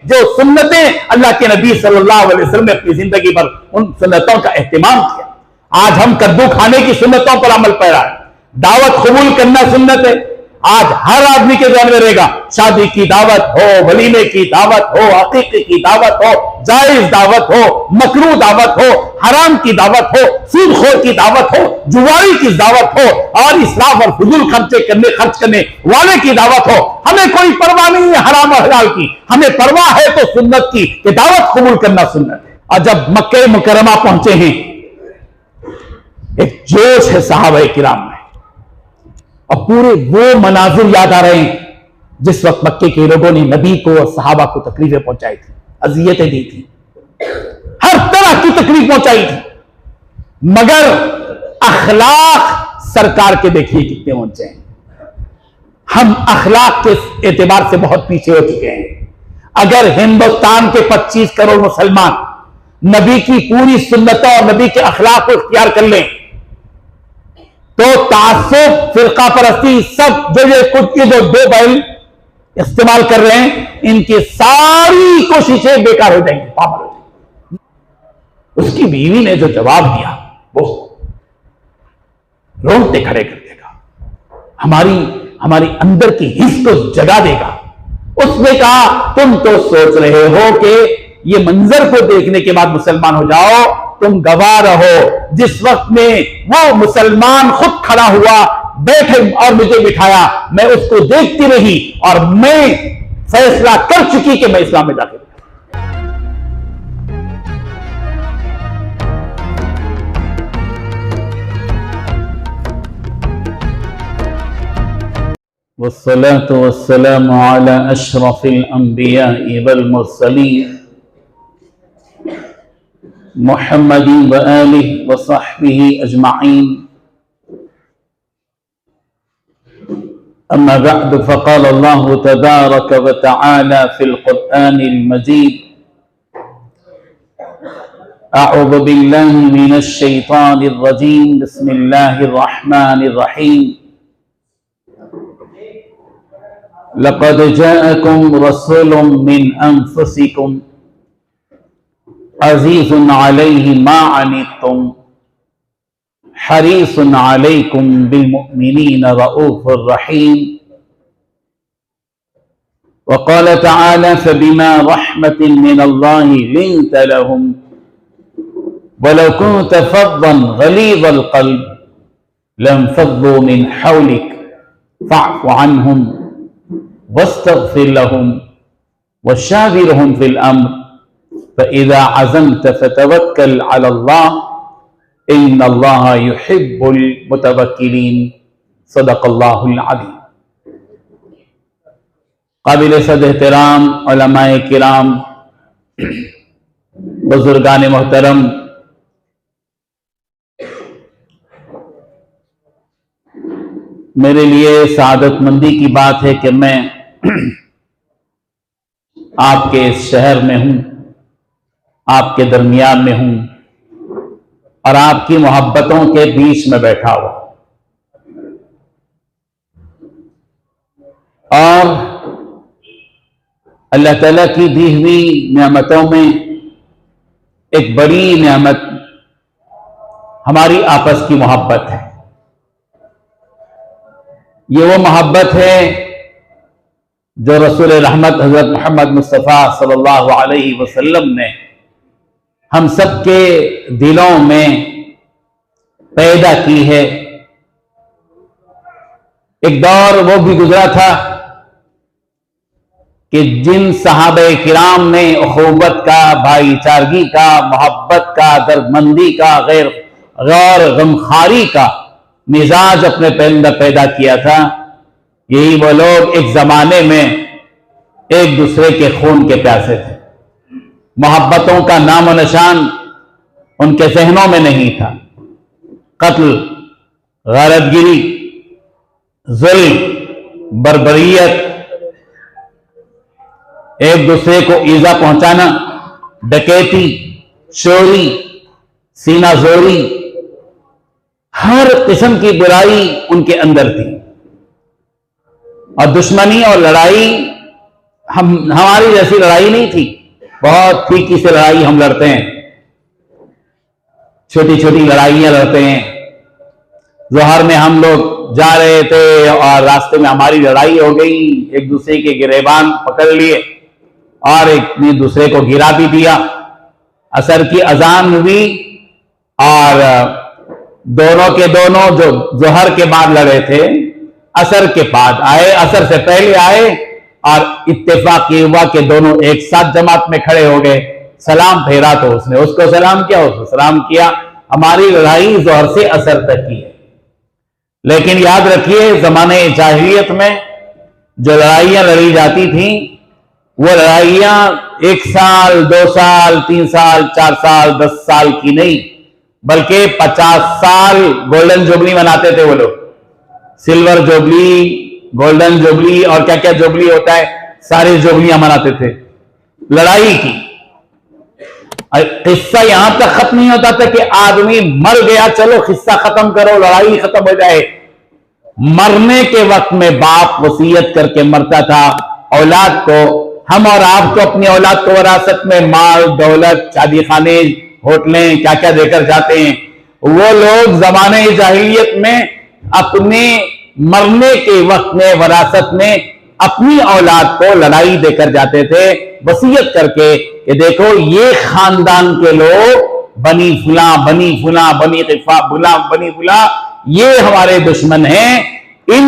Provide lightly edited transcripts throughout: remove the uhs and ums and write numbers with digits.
जो सुन्नतें अल्लाह के नबी सल्लल्लाहु अलैहि वसल्लम ने अपनी जिंदगी पर उन सुन्नतों का एहतमाम किया। आज हम कद्दू खाने की सुन्नतों पर अमल पैरा है। दावत कबूल करना सुन्नत है। आज हर आदमी के ध्यान में रहेगा, शादी की दावत हो, वलीमे की दावत हो, अकीके की दावत हो, जायज दावत हो, मकरूह दावत हो, हराम की दावत हो, सूदखोर की दावत हो, जुआरी की दावत हो और इसराफ और फजूल खर्च करने वाले की दावत हो। हमें कोई परवाह नहीं है हराम और हलाल की, हमें परवाह है तो सुन्नत की कि दावत कबूल करना सुन्नत है। और जब मक्के मुकर्रमा पहुंचे हैं, एक जोश है सहाबा किराम में और पूरे वो मनाजिर याद आ रहे हैं जिस वक्त मक्के के लोगों ने नबी को और सहाबा को तकलीफें पहुंचाई थी, अजियतें दी थी, हर तरह की तकलीफ पहुंचाई थी, मगर अखलाक सरकार के देखिए कितने ऊंचे हैं। हम अखलाक के एतबार से बहुत पीछे हो चुके हैं। अगर हिंदुस्तान के 25 करोड़ मुसलमान नबी की पूरी सुन्नतों और नबी के अखलाक को इख्तियार कर लें तो तासुब, फिरका परस्ती, सब जो ये कुछ ये जो दो बैल इस्तेमाल कर रहे हैं, इनकी सारी कोशिशें बेकार हो जाएंगी, पागल हो जाएंगी। उसकी बीवी ने जो जवाब दिया वो रोंगटे खड़े कर देगा, हमारी अंदर की हिस्स को जगा देगा। उसने कहा, तुम तो सोच रहे हो कि ये मंजर को देखने के बाद मुसलमान हो जाओ, तुम गवाह रहो। जिस वक्त में वो मुसलमान खुद खड़ा हुआ, बैठे और मुझे बिठाया, मैं उसको देखती रही और मैं फैसला कर चुकी कि मैं इस्लाम में दाखिल। वस्सलातु वस्सलामु अला अशरफिल अंबिया वल मुरसलीन मुहम्मद व आलिहि व सहबिहि अजमाइन। अम्मा बअद फ़क़ाल अल्लाहु तबारक व तआला फ़िल क़ुरआनिल मजीद अऊज़ु बिल्लाहि मिनश शैतानिर रजीम बिस्मिल्लाहिर रहमानिर रहीम। लक़द जाअकुम रसूलुम मिन अनफुसिकुम अज़ीज़ुन अलैहि मा अनित्तुम हरीसुन अलैकुम बिलमुमिनीन रऊफ़ुर रहीम। वक़ाल तआला फ़बिमा रहमतिन मिनल्लाहि लिन्त लहुम वलौ कुन्त फ़ज़्ज़न ग़लीज़ल क़ल्ब लन्फ़ज़्ज़ू मिन हौलिक फ़अफ़ु अन्हुम वस्तग़फ़िर लहुम वशाविरहुम फ़िल अम्र फ़इज़ा अज़म्त फ़तवक्कल अलल्लाह इन्नल्लाह युहिब्बुल मुतवक्किलीन। सदक़ल्लाहुल अज़ीम। काबिल सद एहतराम उलमाए किराम, बुजुर्गान मोहतरम, मेरे लिए सादतमंदी की बात है कि मैं आपके इस शहर में हूं, आपके दरमियान में हूं और आपकी मोहब्बतों के बीच में बैठा हुआ और अल्लाह ताला की दी हुई नेमतों में एक बड़ी नेमत हमारी आपस की मोहब्बत है। ये वो मोहब्बत है जो रसूल रहमत हजरत मोहम्मद मुस्तफ़ा सल्लल्लाहु अलैहि वसल्लम ने हम सबके दिलों में पैदा की है। एक दौर वो भी गुजरा था कि जिन सहाबे किराम ने उखुवत का, भाईचारगी का, मोहब्बत का, दर्दमंदी का, गैर गमखारी का मिजाज अपने अंदर पैदा किया था, यही वो लोग एक जमाने में एक दूसरे के खून के प्यासे थे। मोहब्बतों का नाम और निशान उनके जहनों में नहीं था। कत्ल, गलतगिरी, जुल्म, बर्बरियत, एक दूसरे को ईजा पहुंचाना, डकैती, चोरी, सीनाजोरी, हर किस्म की बुराई उनके अंदर थी और दुश्मनी और लड़ाई हमारी जैसी लड़ाई नहीं थी, बहुत फीकी से लड़ाई हम लड़ते हैं, छोटी छोटी लड़ाइयां लड़ते हैं। जोहर में हम लोग जा रहे थे और रास्ते में हमारी लड़ाई हो गई, एक दूसरे के गिरेबान पकड़ लिए और एक ने दूसरे को गिरा भी दिया। असर की अजान हुई और दोनों के दोनों जो जोहर के बाद लड़े थे असर के बाद आए, असर से पहले आए और इत्तेफाक ये हुआ कि दोनों एक साथ जमात में खड़े हो गए। सलाम फेरा तो उसने उसको सलाम किया, उसको सलाम किया। हमारी लड़ाई जोहर से असर तक की है। लेकिन याद रखिए, जमाने जाहिलियत में जो लड़ाइयां लड़ी जाती थी वो लड़ाइयां 1 साल 2 साल 3 साल 4 साल 10 साल की नहीं, बल्कि 50 साल गोल्डन जुबली मनाते थे वो लोग। सिल्वर जुबली, गोल्डन जुबली और क्या क्या जुबली होता है, सारी जुबलियां मनाते थे लड़ाई की। किस्सा यहां तक खत्म नहीं होता था कि आदमी मर गया, चलो किस्सा खत्म करो, लड़ाई खत्म हो जाए। मरने के वक्त में बाप वसीयत करके मरता था औलाद को। हम और आप तो अपनी औलाद को विरासत में माल दौलत, शादी खाने, होटलें क्या क्या देकर जाते हैं। वो लोग जमाने जाहिलियत में अपने मरने के वक्त में विरासत में अपनी औलाद को लड़ाई देकर जाते थे, वसीयत करके कि देखो ये खानदान के लोग बनी फुला बनी फुला बनी गिफा बुला बनी फुला ये हमारे दुश्मन हैं, इन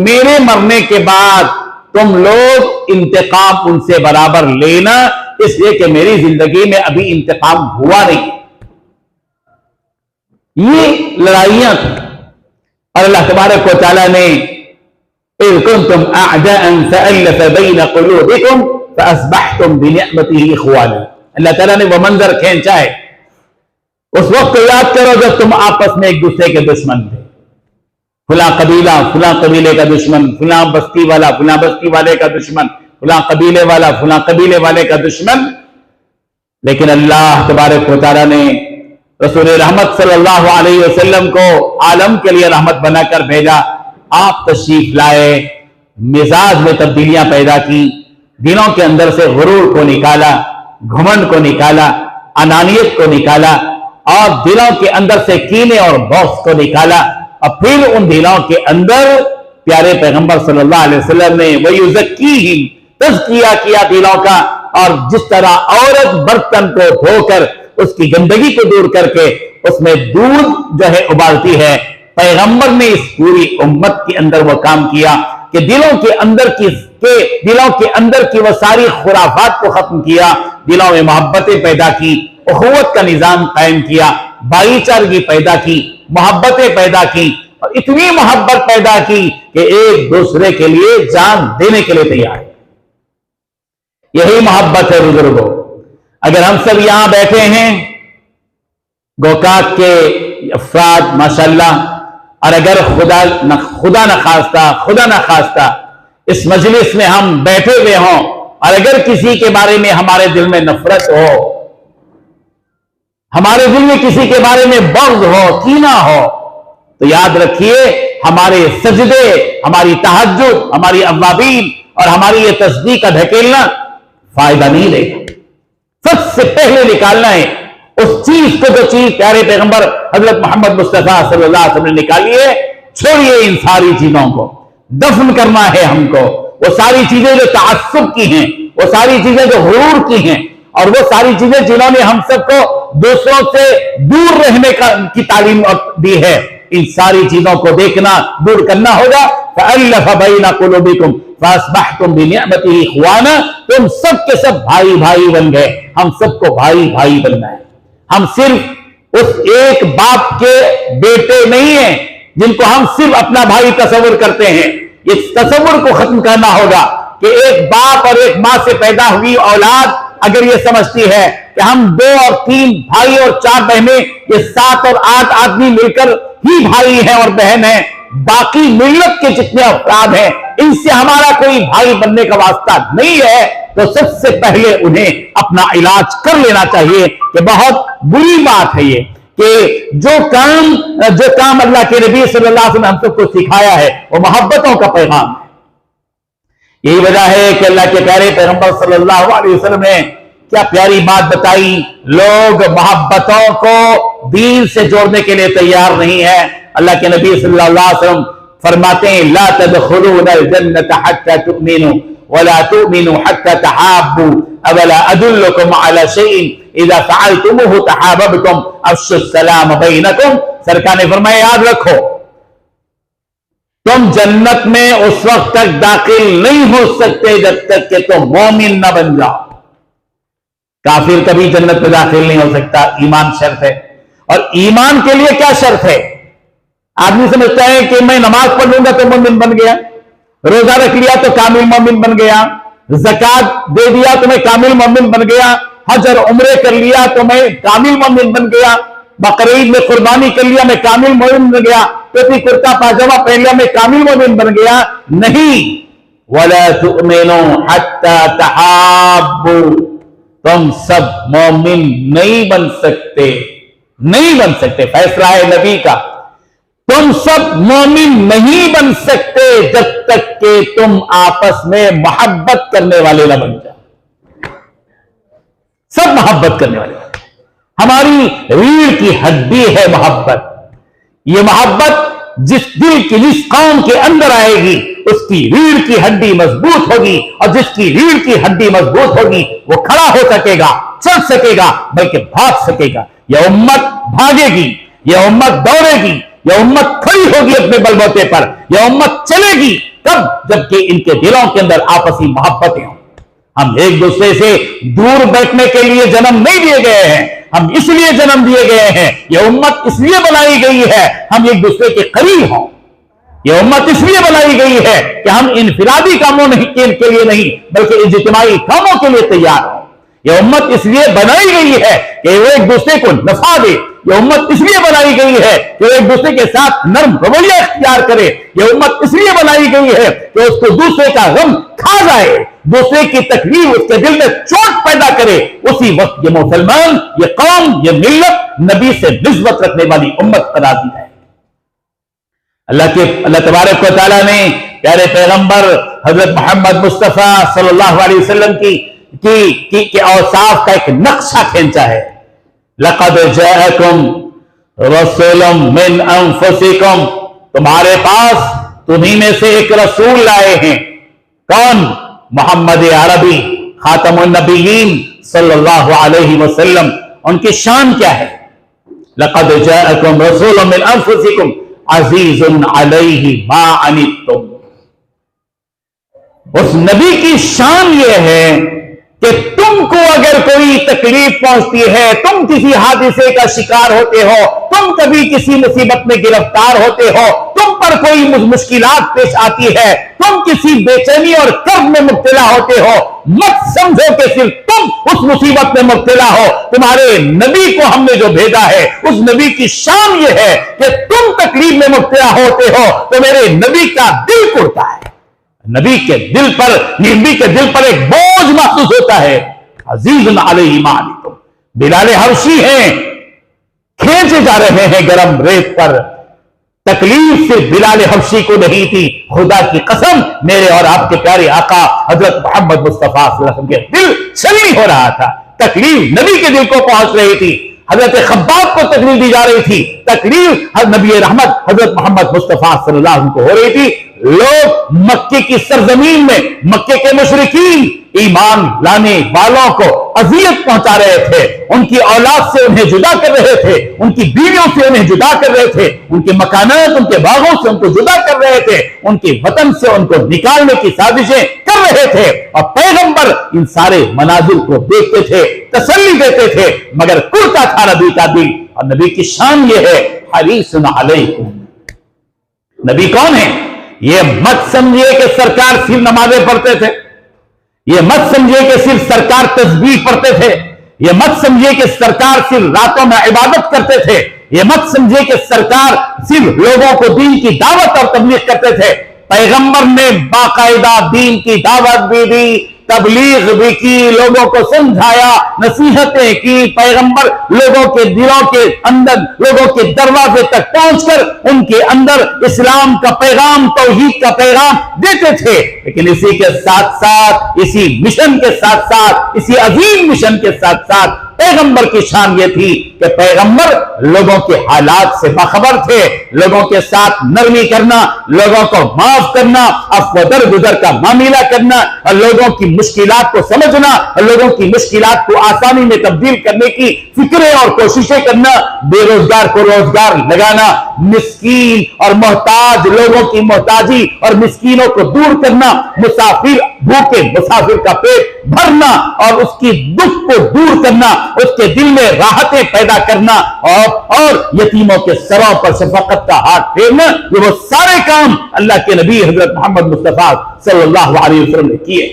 मेरे मरने के बाद तुम लोग इंतकाम उनसे बराबर लेना, इसलिए कि मेरी जिंदगी में अभी इंतकाम हुआ नहीं। ये लड़ाइयां थी। और अल्लाह तबारक व तआला ने इज़ कुंतुम अअदाअन फअल्लफ़ बैन क़ुलूबिकुम फ़अस्बहतुम बिनिअमतिही इख़वाना। अल्लाह ताला ने वो मंजर खींचा है, उस वक्त को याद करो जब तुम आपस में एक दूसरे के दुश्मन थे। फुला कबीला फुला कबीले का दुश्मन, फुला बस्ती वाला फुला बस्ती वाले का दुश्मन, फुला कबीले वाला फुला कबीले वाले का दुश्मन। लेकिन अल्लाह तबारक व तआला ने रसूल रहमत सल्लल्लाहु अलैहि वसल्लम को आलम के लिए रहमत बनाकर भेजा। आप तशरीफ लाए, मिजाज में तब्दीलियां पैदा की, दिलों के अंदर से गुरूर को निकाला, घमंड को निकाला, अनानियत को निकाला और दिलों के अंदर से कीने और बौस को निकाला। और फिर उन दिलों के अंदर प्यारे पैगंबर सल्लल्लाहु अलैहि वसल्लम ने वयुज़क्कीहिम तज़किया किया दिलों का। और जिस तरह औरत बर्तन को धोकर उसकी गंदगी को दूर करके उसमें दूध जो है उबालती है, पैगंबर ने इस पूरी उम्मत के अंदर वो काम किया कि दिलों के अंदर की वो सारी खुराफात को खत्म किया, दिलों में मोहब्बतें पैदा की, उखुवत का निजाम कायम किया, भाईचारगी पैदा की, मोहब्बतें पैदा की और इतनी मोहब्बत पैदा की कि एक दूसरे के लिए जान देने के लिए तैयार है। यही मोहब्बत है बुजुर्गों। अगर हम सब यहां बैठे हैं गोकाक के अफराद माशाल्लाह, और अगर खुदा न खास्ता इस मजलिस में हम बैठे हुए हों और अगर किसी के बारे में हमारे दिल में नफरत हो, हमारे दिल में किसी के बारे में बग़्ज़ हो, कीना हो, तो याद रखिए हमारे सजदे, हमारी तहज्जुद, हमारी अव्वाबीन और हमारी ये तस्बीह का ढकेलना फायदा नहीं देगा। सबसे पहले निकालना है उस चीज को, जो चीज प्यारे पैगंबर हजरत मोहम्मद मुस्तफा सल्लल्लाहु अलैहि वसल्लम ने निकाली है। छोड़िए इन सारी चीजों को, दफन करना है हमको। वो सारी चीजें जो तअस्सुब की हैं, वो सारी चीजें जो गुरूर की हैं और वो सारी चीजें जिन्होंने हम सबको दूसरों से दूर रहने की तालीम दी है, इन सारी चीजों को देखना, दूर करना होगा। फ़अल्लफ़ बैन क़ुलूबिकुम फ़अस्बहतुम बिनिअमतिही इख़वाना। तुम सब के सब भाई भाई बन गए। हम सबको भाई भाई बनना है। हम सिर्फ उस एक बाप के बेटे नहीं हैं जिनको हम सिर्फ अपना भाई तस्वुर करते हैं। इस तस्वुर को खत्म करना होगा कि एक बाप और एक मां से पैदा हुई औलाद अगर ये समझती है कि हम 2 और 3 भाई और 4 बहनें, ये 7 और 8 आदमी मिलकर ही भाई हैं और बहन हैं, बाकी मिल्लत के जितने अफराद हैं इनसे हमारा कोई भाई बनने का वास्ता नहीं है, तो सबसे पहले उन्हें अपना इलाज कर लेना चाहिए। कि बहुत बुरी बात है ये कि जो काम अल्लाह के नबी सल्लल्लाहु अलैहि वसल्लम हम सबको सिखाया है वो मोहब्बतों का पैगाम है। यही वजह है कि अल्लाह के प्यारे पैगंबर सल्लल्लाहु अलैहि वसल्लम ने क्या प्यारी बात बताई। लोग मोहब्बतों को दीन से जोड़ने के लिए तैयार नहीं है। अल्लाह के नबी सल्लल्लाहु अलैहि वसल्लम फरमाते हैं, ला तदखुलूनल जन्नत हत्ता तुमिनू वला तुमिनू हत्ता तहाब्बू अवला अदुल्लुकुम अला शैइन इज़ा फअलतमुहु तहाब्बतुम अफ्शुस सलाम बैनकुम। सरकार ने फरमाया, याद रखो तुम जन्नत में उस वक्त तक दाखिल नहीं हो सकते जब तक कि तुम मोमिन न बन जाओ। काफिर कभी जन्नत में दाखिल नहीं हो सकता, ईमान शर्त है। और ईमान के लिए क्या शर्त है? आदमी समझता है कि मैं नमाज पढ़ लूंगा तो मोमिन बन गया, रोजा रख लिया तो कामिल मोमिन बन गया, ज़कात दे दिया तो मैं कामिल मोमिन बन गया, हज और उम्रे कर लिया तो मैं कामिल मोमिन बन गया, बकरीद में कुर्बानी कर लिया मैं कामिल मोमिन बन गया, टोपी कुर्ता पाजामा पहन लिया मैं कामिल मोमिन बन गया। नहीं, वला तुमिनू हत्ता तहाब्बू, तुम सब मोमिन नहीं बन सकते, नहीं बन सकते। फैसला है नबी का, तुम सब मोमिन नहीं बन सकते जब तक कि तुम आपस में मोहब्बत करने वाले न बन जाओ। सब मोहब्बत करने वाले, हमारी रीढ़ की हड्डी है मोहब्बत। ये मोहब्बत जिस दिल की जिस कौम के अंदर आएगी उसकी रीढ़ की हड्डी मजबूत होगी, और जिसकी रीढ़ की हड्डी मजबूत होगी वो खड़ा हो सकेगा, चल सकेगा, बल्कि भाग सकेगा। यह उम्मत भागेगी, यह उम्मत दौड़ेगी, यह उम्मत खड़ी होगी अपने बलबूते पर, यह उम्मत चलेगी तब जबकि इनके दिलों के अंदर आपसी मोहब्बतें हों। हम एक दूसरे से दूर बैठने के लिए जन्म नहीं दिए गए हैं, हम इसलिए जन्म दिए गए हैं, यह उम्मत इसलिए बनाई गई है हम एक दूसरे के करीब हों। यह उम्मत इसलिए बनाई गई है कि हम इनफिरादी कामों के लिए नहीं बल्कि इज्तिमाई कामों के लिए तैयार हों। यह उम्मत इसलिए बनाई गई है कि वो एक दूसरे को नफा दे। यह उम्मत इसलिए बनाई गई है कि वो एक दूसरे के साथ नर्म रवैया इख्तियार करे। यह उम्मत इसलिए बनाई गई है कि उसको दूसरे का गम खा जाए, दूसरे की तकलीफ उसके दिल में चोट पैदा करे। उसी वक्त ये मुसलमान, ये कौम, ये मिल्लत नबी से निस्बत रखने वाली उम्मत करार दी है। अल्लाह तबारक व तआला ने प्यारे पैगंबर हजरत मोहम्मद मुस्तफा सल्लल्लाहु अलैहि वसल्लम की औसाफ का एक नक्शा खींचा है। लक़द जाअकुम रसूलुम मिन अनफुसिकुम, तुम्हारे पास तुम्ही में से एक रसूल लाए हैं। कौन? मोहम्मद अरबी खातमुन नबिय्यीन सल्लल्लाहु अलैहि वसल्लम। उनकी शान क्या है? लक़द जाअकुम रसूलुम मिन अनफुसिकुम अज़ीज़ुन अलैहि मा अनित्तुम। उस नबी की शान यह है कि तुमको अगर कोई तकलीफ पहुंचती है, तुम किसी हादसे का शिकार होते हो, तुम कभी किसी मुसीबत में गिरफ्तार होते हो, तुम पर कोई मुश्किलात पेश आती है, तुम किसी बेचैनी और कर्ब में मुब्तला होते हो, मत समझो कि सिर्फ तुम उस मुसीबत में मुब्तला हो। तुम्हारे नबी को हमने जो भेजा है उस नबी की शान यह है कि तुम तकलीफ में मुब्तला होते हो तो मेरे नबी का दिल कुड़ता है। नबी के दिल पर एक बोझ महसूस होता है। अज़ीज़ुन अलैहि मा अनित्तुम, बिलाल हबशी हैं, खींचे जा रहे हैं गरम रेत पर। तकलीफ सिर्फ बिलाल हबशी को नहीं थी, खुदा की कसम मेरे और आपके प्यारे आका हजरत मोहम्मद मुस्तफा सल्लल्लाहु अलैहि वसल्लम के दिल शर्मी हो रहा था। तकलीफ नबी के दिल को पहुंच रही थी। हजरत खब्बाब को तकलीफ दी जा रही थी, तकलीफ नबी रहमत हजरत मोहम्मद मुस्तफा सल्लल्लाहु अलैहि वसल्लम को हो रही थी। लोग मक्के की सरजमीन में मक्के के मुशरिकीन ईमान लाने वालों को अजियत पहुंचा रहे थे, उनकी औलाद से उन्हें जुदा कर रहे थे, उनकी बीवियों से उन्हें जुदा कर रहे थे, उनके मकानात, उनके बागों से उनको जुदा कर रहे थे, उनके वतन से उनको निकालने की साजिशें कर रहे थे। और पैगंबर इन सारे मनाजिल को देखते थे, तसल्ली देते थे, मगर कुर्ता था नबी का दिल। और नबी की शान यह है, हरीसुन अलैकुम। नबी कौन है? ये मत समझिए कि सरकार सिर्फ नमाजें पढ़ते थे, ये मत समझिए कि सिर्फ सरकार तस्बीह पढ़ते थे, ये मत समझिए कि सरकार सिर्फ रातों में इबादत करते थे, ये मत समझिए कि सरकार सिर्फ लोगों को दीन की दावत और तबलीग करते थे। पैगंबर ने बाकायदा दीन की दावत भी दी, तबलीग भी की, लोगों को समझाया, नसीहतें की। पैगंबर लोगों के दिलों के अंदर, लोगों के दरवाजे तक पहुंचकर उनके अंदर इस्लाम का पैगाम, तौहीद का पैगाम देते थे। लेकिन इसी के साथ साथ, इसी मिशन के साथ साथ, इसी अजीम मिशन के साथ साथ पैगंबर की शान यह थी कि पैगंबर लोगों के हालात से बाखबर थे। लोगों के साथ नरमी करना, लोगों को माफ करना, अफ़्व दरगुजर का मामला करना, और लोगों की मुश्किलात को समझना, और लोगों की मुश्किलात को आसानी में तब्दील करने की फिक्रें और कोशिशें करना, बेरोजगार को रोजगार लगाना, मिस्कीन और मोहताज लोगों की मोहताजी और मिस्कीनों को दूर करना, मुसाफिर, भूखे मुसाफिर का पेट भरना और उसकी दुख को दूर करना, उसके दिल में राहतें पैदा करना, और यतीमों के सरों पर शफकत का हाथ फेरना, ये वो सारे काम अल्लाह के नबी हजरत मोहम्मद मुस्तफा सल्लल्लाहु अलैहि वसल्लम ने किए।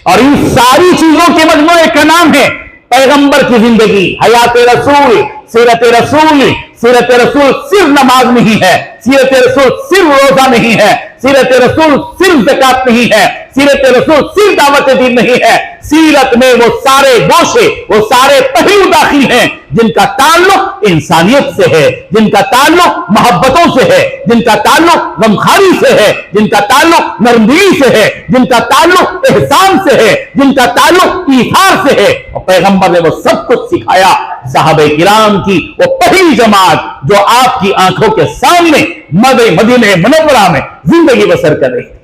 और इन सारी चीजों के मजमूए का नाम है पैगंबर की जिंदगी, हयात रसूल, सीरत रसूल। सीरत रसूल सिर्फ नमाज नहीं है, सीरत रसूल सिर्फ रोजा नहीं है, सीरत रसूल सिर्फ ज़कात नहीं है, सीरत रसूल सिर्फ दावत दीन नहीं है। सीरत में वो सारे गोशे, वो सारे पहलू दाखिल हैं जिनका ताल्लुक इंसानियत से है, जिनका ताल्लुक मोहब्बतों से है, जिनका ताल्लुक गमखारी से है, जिनका ताल्लुक नरमी से है, जिनका ताल्लुक एहसान से है, जिनका ताल्लुक ईथार से है। और पैगंबर ने वो सब कुछ सिखाया। साहबे किराम की वो पहली जमात जो आपकी आंखों के सामने मदीने मुनव्वरा में जिंदगी बसर कर रही थी।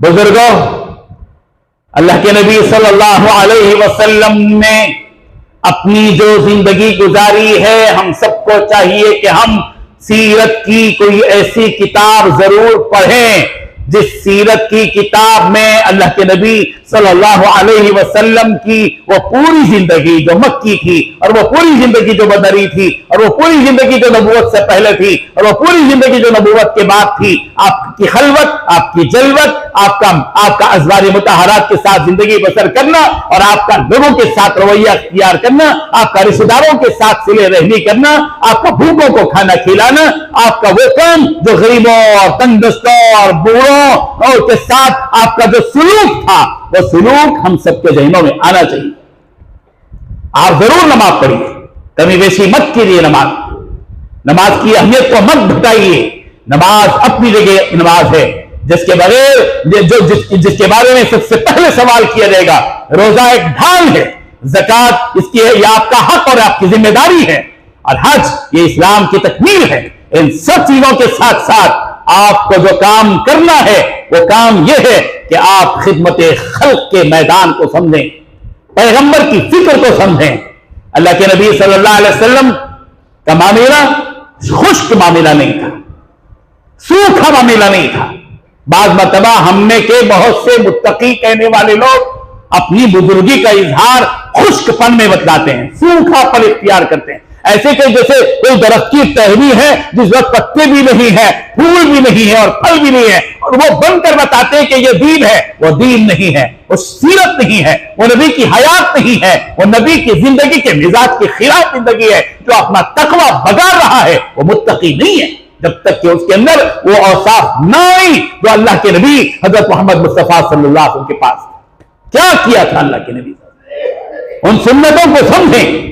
बुजुर्गों, अल्लाह के नबी सल्लल्लाहु अलैहि वसल्लम ने अपनी जो जिंदगी गुजारी है, हम सबको चाहिए कि हम सीरत की कोई ऐसी किताब जरूर पढ़ें जिस सीरत की किताब में अल्लाह के नबी सल्लल्लाहु अलैहि वसल्लम की वो पूरी जिंदगी जो मक्की थी, और वो पूरी जिंदगी जो बदरी थी, और वो पूरी जिंदगी जो नबूवत से पहले थी, और वो पूरी जिंदगी जो नबूवत के बाद थी, आपकी खलवत, आपकी जलवत, आपका अज़वाज मुतहरात के साथ जिंदगी बसर करना, और आपका लोगों के साथ रवैया इख्तियार करना, आपका रिश्तेदारों के साथ सिले रहनी करना, आपका भूखों को खाना खिलाना, आपका वो काम जो गरीबों और तंगदस्तों और बूढ़ों और के साथ आपका जो सुलूक था, वो सुलूक हम सबके जहनों में आना चाहिए। आप जरूर नमाज पढ़िए, कमी बेशी मत कीजिए। नमाज की अहमियत को मत घटाइए। नमाज अपनी जगह नमाज है, जिसके बगैर जिसके बारे में सबसे पहले सवाल किया जाएगा। रोजा एक ढाल है, ज़कात इसकी है, यह आपका हक और आपकी जिम्मेदारी है, और हज ये इस्लाम की तकमील है। इन सब चीजों के साथ साथ आपको जो काम करना है वो काम यह है कि आप खिदमत खल्क के मैदान को समझें, पैगंबर की फिक्र को समझें। अल्लाह के नबी सल्लल्लाहु अलैहि वसल्लम का मामला खुश्क मामला नहीं था, सूखा मामला नहीं था। बाज़ मरतबा हमने के बहुत से मुत्तकी कहने वाले लोग अपनी बुजुर्गी का इजहार खुश्कपन में बतलाते हैं, सूखापन इख्तियार करते हैं, ऐसे कि जैसे कोई दरख्त की टहनी है जिस वक्त पत्ते भी नहीं है, फूल भी नहीं है और फल भी नहीं है, और वो बनकर बताते हैं कि ये दीन है। वो दीन नहीं है, वो सीरत नहीं है, वो नबी की हयात नहीं है, वो नबी की जिंदगी के मिजाज के खिलाफ जिंदगी है। जो अपना तकवा बगाड़ रहा है वो मुत्तकी नहीं है, जब तक कि उसके अंदर वो औसाफ ना आई जो अल्लाह के नबी हजरत मोहम्मद मुस्तफा सल्लल्लाहु अलैहि वसल्लम के पास क्या किया था। अल्लाह के नबी उन सुन्नतों को समझें।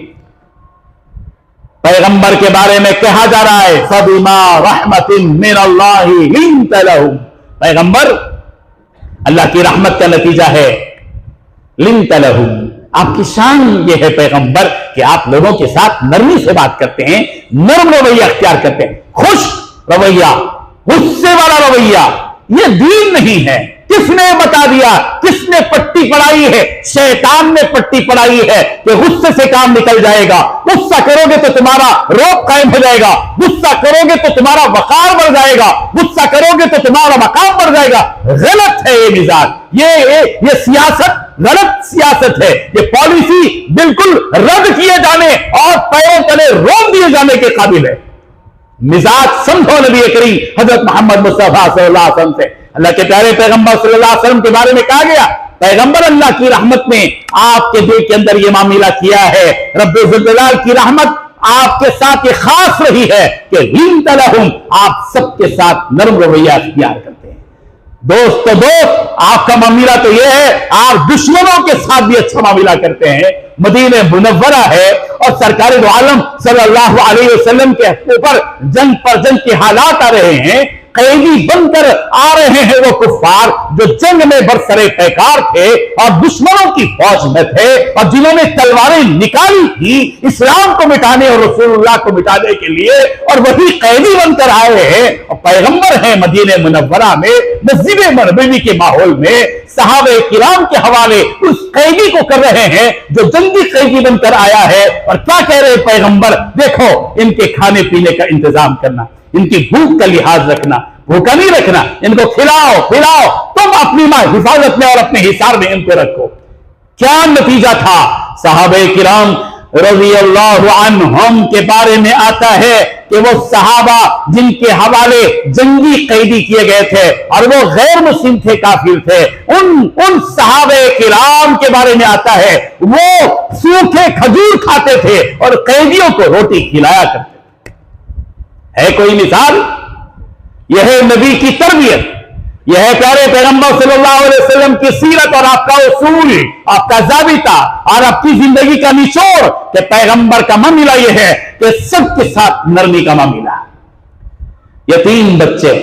पैगंबर के बारे में कहा जा रहा है, फबिमा रहमतिन मिनल्लाहि लिंत लहुम, पैगंबर अल्लाह की रहमत का नतीजा है। लिंत लहुम, आपकी शान ये है पैगंबर कि आप लोगों के साथ नरमी से बात करते हैं, नर्म रवैया अख्तियार करते हैं। खुश रवैया, गुस्से वाला रवैया ये दीन नहीं है। किसने बता दिया, किसने पट्टी पढ़ाई है? शैतान ने पट्टी पढ़ाई है कि गुस्से से काम निकल जाएगा, गुस्सा करोगे तो तुम्हारा रोब कायम हो जाएगा, गुस्सा करोगे तो तुम्हारा वकार बढ़ जाएगा, गुस्सा करोगे तो तुम्हारा मकाम बढ़ जाएगा। गलत है ये मिजाज, ये सियासत गलत सियासत है। ये पॉलिसी बिल्कुल रद्द किए जाने और पैरों तले रोक दिए जाने के काबिल है। मिजाज समझो नबी करीम हजरत मोहम्मद मुस्तफा सल्लल्लाहु अलैहि वसल्लम से। अल्लाह के प्यारे पैगंबर सल्लल्लाहु अलैहि वसल्लम के बारे में कहा गया, पैगंबर अल्लाह की रहमत ने आपके दिल के अंदर यह मामला किया है। रब्बुल जलाल की रहमत आपके साथ ये खास रही है कि लिंत लहुम, आप सबके साथ नरम रवैया इख्तियार करते हैं। दोस्त तो दोस्त, आपका मामला तो यह है आप दुश्मनों के साथ भी अच्छा मामला करते हैं। मदीने मुनव्वरा है और सरकार दो आलम सल्लल्लाहु अलैहि वसल्लम के ऊपर जंग पर जंग के हालात आ रहे हैं, कैदी बनकर आ रहे हैं वो कुफ्फार जो जंग में बरसरे पैकार थे और दुश्मनों की फौज में थे और जिन्होंने तलवारें निकाली थी इस्लाम को मिटाने और रसूलुल्लाह को मिटाने के लिए, और वही कैदी बनकर आए हैं और पैगंबर हैं मदीने मुनव्वरा में मस्जिद नबवी के माहौल में सहाबे किराम के हवाले उस कैदी को कर रहे हैं जो जंगी कैदी बनकर आया है। और क्या कह रहे हैं पैगंबर, देखो इनके खाने पीने का इंतजाम करना, इनकी भूख का लिहाज रखना, भूखा नहीं रखना, इनको खिलाओ पिलाओ, तुम अपनी हिफाजत में और अपने हिसार में इनको रखो। क्या नतीजा था? सहाबे किराम रज़ी अल्लाहु अन्हुम के बारे में आता है कि वो सहाबा जिनके हवाले जंगी कैदी किए गए थे और वो गैर मुस्लिम थे, काफिर थे, उन सहाबे किराम के बारे में आता है वो सूखे खजूर खाते थे और कैदियों को रोटी खिलाया करते। है कोई मिसाल? यह है नबी की तरबियत, यह है प्यारे पैगंबर सल्लल्लाहु अलैहि वसल्लम की सीरत और आपका उसूल, आपका ज़ाबिता और आपकी जिंदगी का निचोड़ कि पैगंबर का मामला यह है कि सबके साथ नरमी का मामला। यतीम बच्चे,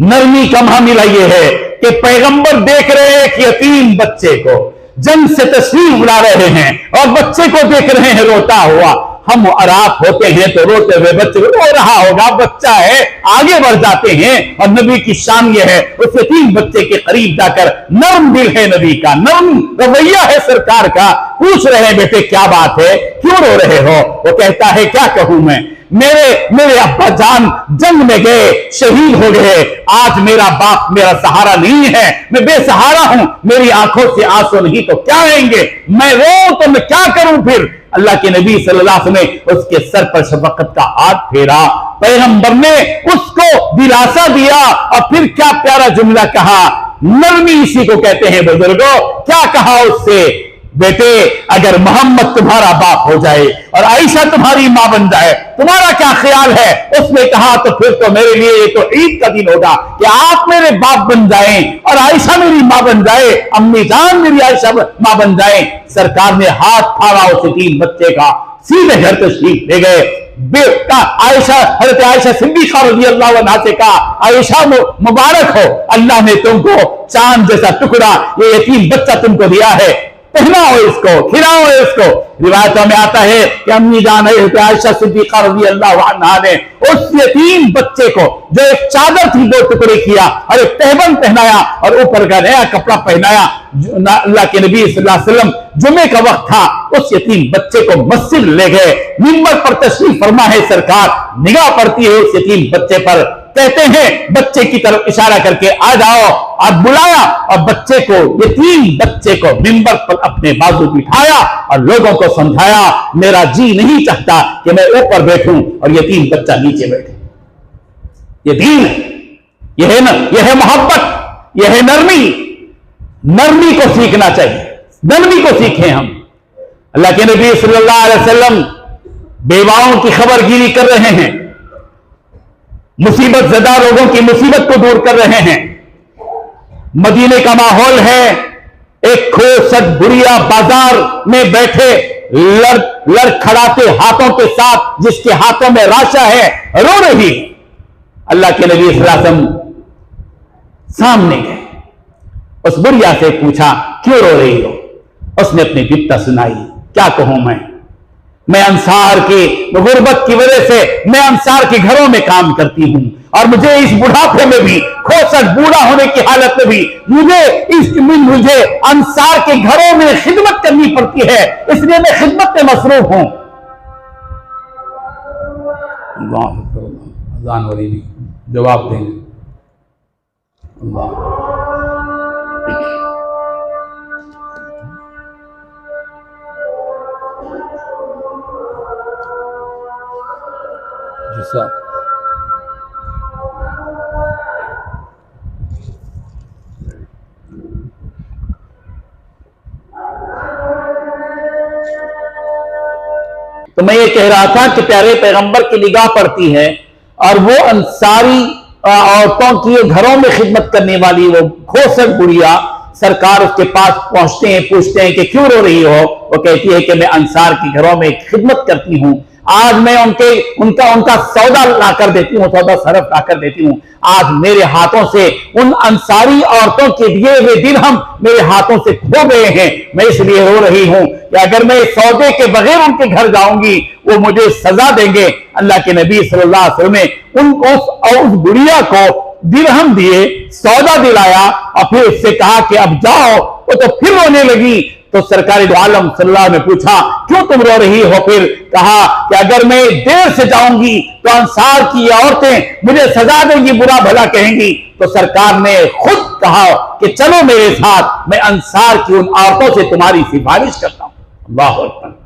नरमी का मामला यह है कि पैगंबर देख रहे हैं कि यतीम बच्चे को जंग से तशरीफ उड़ा रहे हैं और बच्चे को देख रहे हैं रोता हुआ। हम और आप होते हैं तो रोते हुए बच्चे रो रहा होगा, बच्चा है, आगे बढ़ जाते हैं और नबी की शान यह है उस यतीम बच्चे के करीब जाकर, नर्म दिल है नबी का, नर्म रवैया है सरकार का, पूछ रहे हैं बेटे क्या बात है, क्यों रो रहे हो? वो कहता है क्या कहूं मैं, मेरे अब्बा जान जंग में गए, शहीद हो गए, आज मेरा बाप मेरा सहारा नहीं है, मैं बेसहारा हूं, मेरी आंखों से आंसू नहीं तो क्या आएंगे, मैं रो तो मैं क्या करूं फिर? अल्लाह के नबी सल्लल्लाहु अलैहि वसल्लम ने उसके सर पर शफकत का हाथ फेरा, पैगंबर ने उसको दिलासा दिया और फिर क्या प्यारा जुमला कहा, नरमी इसी को कहते हैं बुजुर्गों। क्या कहा उससे, बेटे अगर मोहम्मद तुम्हारा बाप हो जाए और आयशा तुम्हारी मां बन जाए तुम्हारा क्या ख्याल है? उसने कहा तो फिर तो मेरे लिए ये तो ईद का दिन होगा कि आप मेरे बाप बन जाएं और आयशा मेरी मां बन जाए, अम्मी जान मेरी आयशा मां बन जाए। सरकार ने हाथ फाड़ा उस यतीम बच्चे का, सीधे घर तशरीफ ले गए। बेटा आयशा, हज़रत आयशा सिद्दीक़ा रज़ियल्लाहु अन्हा से कहा, आयशा मुबारक हो, अल्लाह ने तुमको चांद जैसा टुकड़ा ये यतीम बच्चा तुमको दिया है, पहनाओ इसको, खिलाओ इसको। रिवायतों में आता है कि अम्मी जान आयशा सिद्दीक़ा रज़ियल्लाहु अन्हा ने उस यतीम बच्चे को जो एक चादर थी दो टुकड़े किया और एक तहबंद पहनाया और ऊपर का नया कपड़ा पहनाया। अल्लाह के नबी सल्लल्लाहु अलैहि वसल्लम जुमे का वक्त था, उस यतीम बच्चे को मस्जिद ले गए, मिंबर पर तशरीफ फरमा है सरकार, निगाह पड़ती है उस यतीम बच्चे पर, कहते हैं बच्चे की तरफ इशारा करके आ जाओ, और बुलाया और बच्चे को, यतीम बच्चे को मिंबर पर अपने बाजू बिठाया और लोगों को समझाया मेरा जी नहीं चाहता कि मैं ऊपर बैठूं और यतीम बच्चा नीचे बैठे। ये दीन है, यह है ना, यह है मोहब्बत, यह है नरमी। नरमी को सीखना चाहिए, नरमी को सीखें हम। अल्लाह के नबी सल्लल्लाहु अलैहि वसल्लम बेवाओं की खबरगिरी कर रहे हैं, मुसीबत ज़दा लोगों की मुसीबत को दूर कर रहे हैं। मदीने का माहौल है, एक खोसट बुढ़िया बाजार में बैठे लड़खड़ाते हाथों के साथ, जिसके हाथों में राशा है, रो रही। अल्लाह के नबी सल्लल्लाहु अलैहि वसल्लम सामने गए, उस बुढ़िया से पूछा क्यों रो रही हो? उसने अपनी बिपता सुनाई। क्या कहूं मैं अंसार की गुर्बत की वजह से मैं अंसार के घरों में काम करती हूं और मुझे इस बुढ़ापे में भी, खोसट बूढ़ा होने की हालत में भी मुझे अंसार के घरों में खिदमत करनी पड़ती है, इसलिए मैं खिदमत में मसरूफ हूं। अज़ान हो रही नहीं, जवाब देंगे। अल्लाह जैसा तो मैं ये कह रहा था कि प्यारे पैगंबर की निगाह पड़ती है और वो अंसारी औरतों की घरों में खिदमत करने वाली वो खोसक बुढ़िया, सरकार उसके पास पहुंचते हैं, पूछते हैं कि क्यों रो रही हो। वो कहती है कि मैं अंसार की घरों में खिदमत करती हूं, आज मैं उनका सौदा लाकर देती हूं, सौदा सरफ लाकर देती हूं। आज मेरे हाथों से उन अंसारी औरतों के दिए हुए दिरहम मेरे हाथों से खो गए हैं। मैं इसलिए रो रही हूं कि अगर मैं सौदे के बगैर उनके घर जाऊंगी वो मुझे सजा देंगे। अल्लाह के नबी सल्लल्लाहु अलैहि वसल्लम ने उस बुढ़िया को दिरहम दिए, सौदा दिलाया और फिर उससे कहा कि अब जाओ। वो तो फिर रोने लगी। तो सरकार दो आलम सल्लल्लाहु अलैहि वसल्लम ने पूछा क्यों तुम रो रही हो? फिर कहा कि अगर मैं देर से जाऊंगी तो अंसार की औरतें मुझे सजा देंगी, बुरा भला कहेंगी। तो सरकार ने खुद कहा कि चलो मेरे साथ, मैं अंसार की उन औरतों से तुम्हारी सिफारिश करता हूं। अल्लाहु अकबर।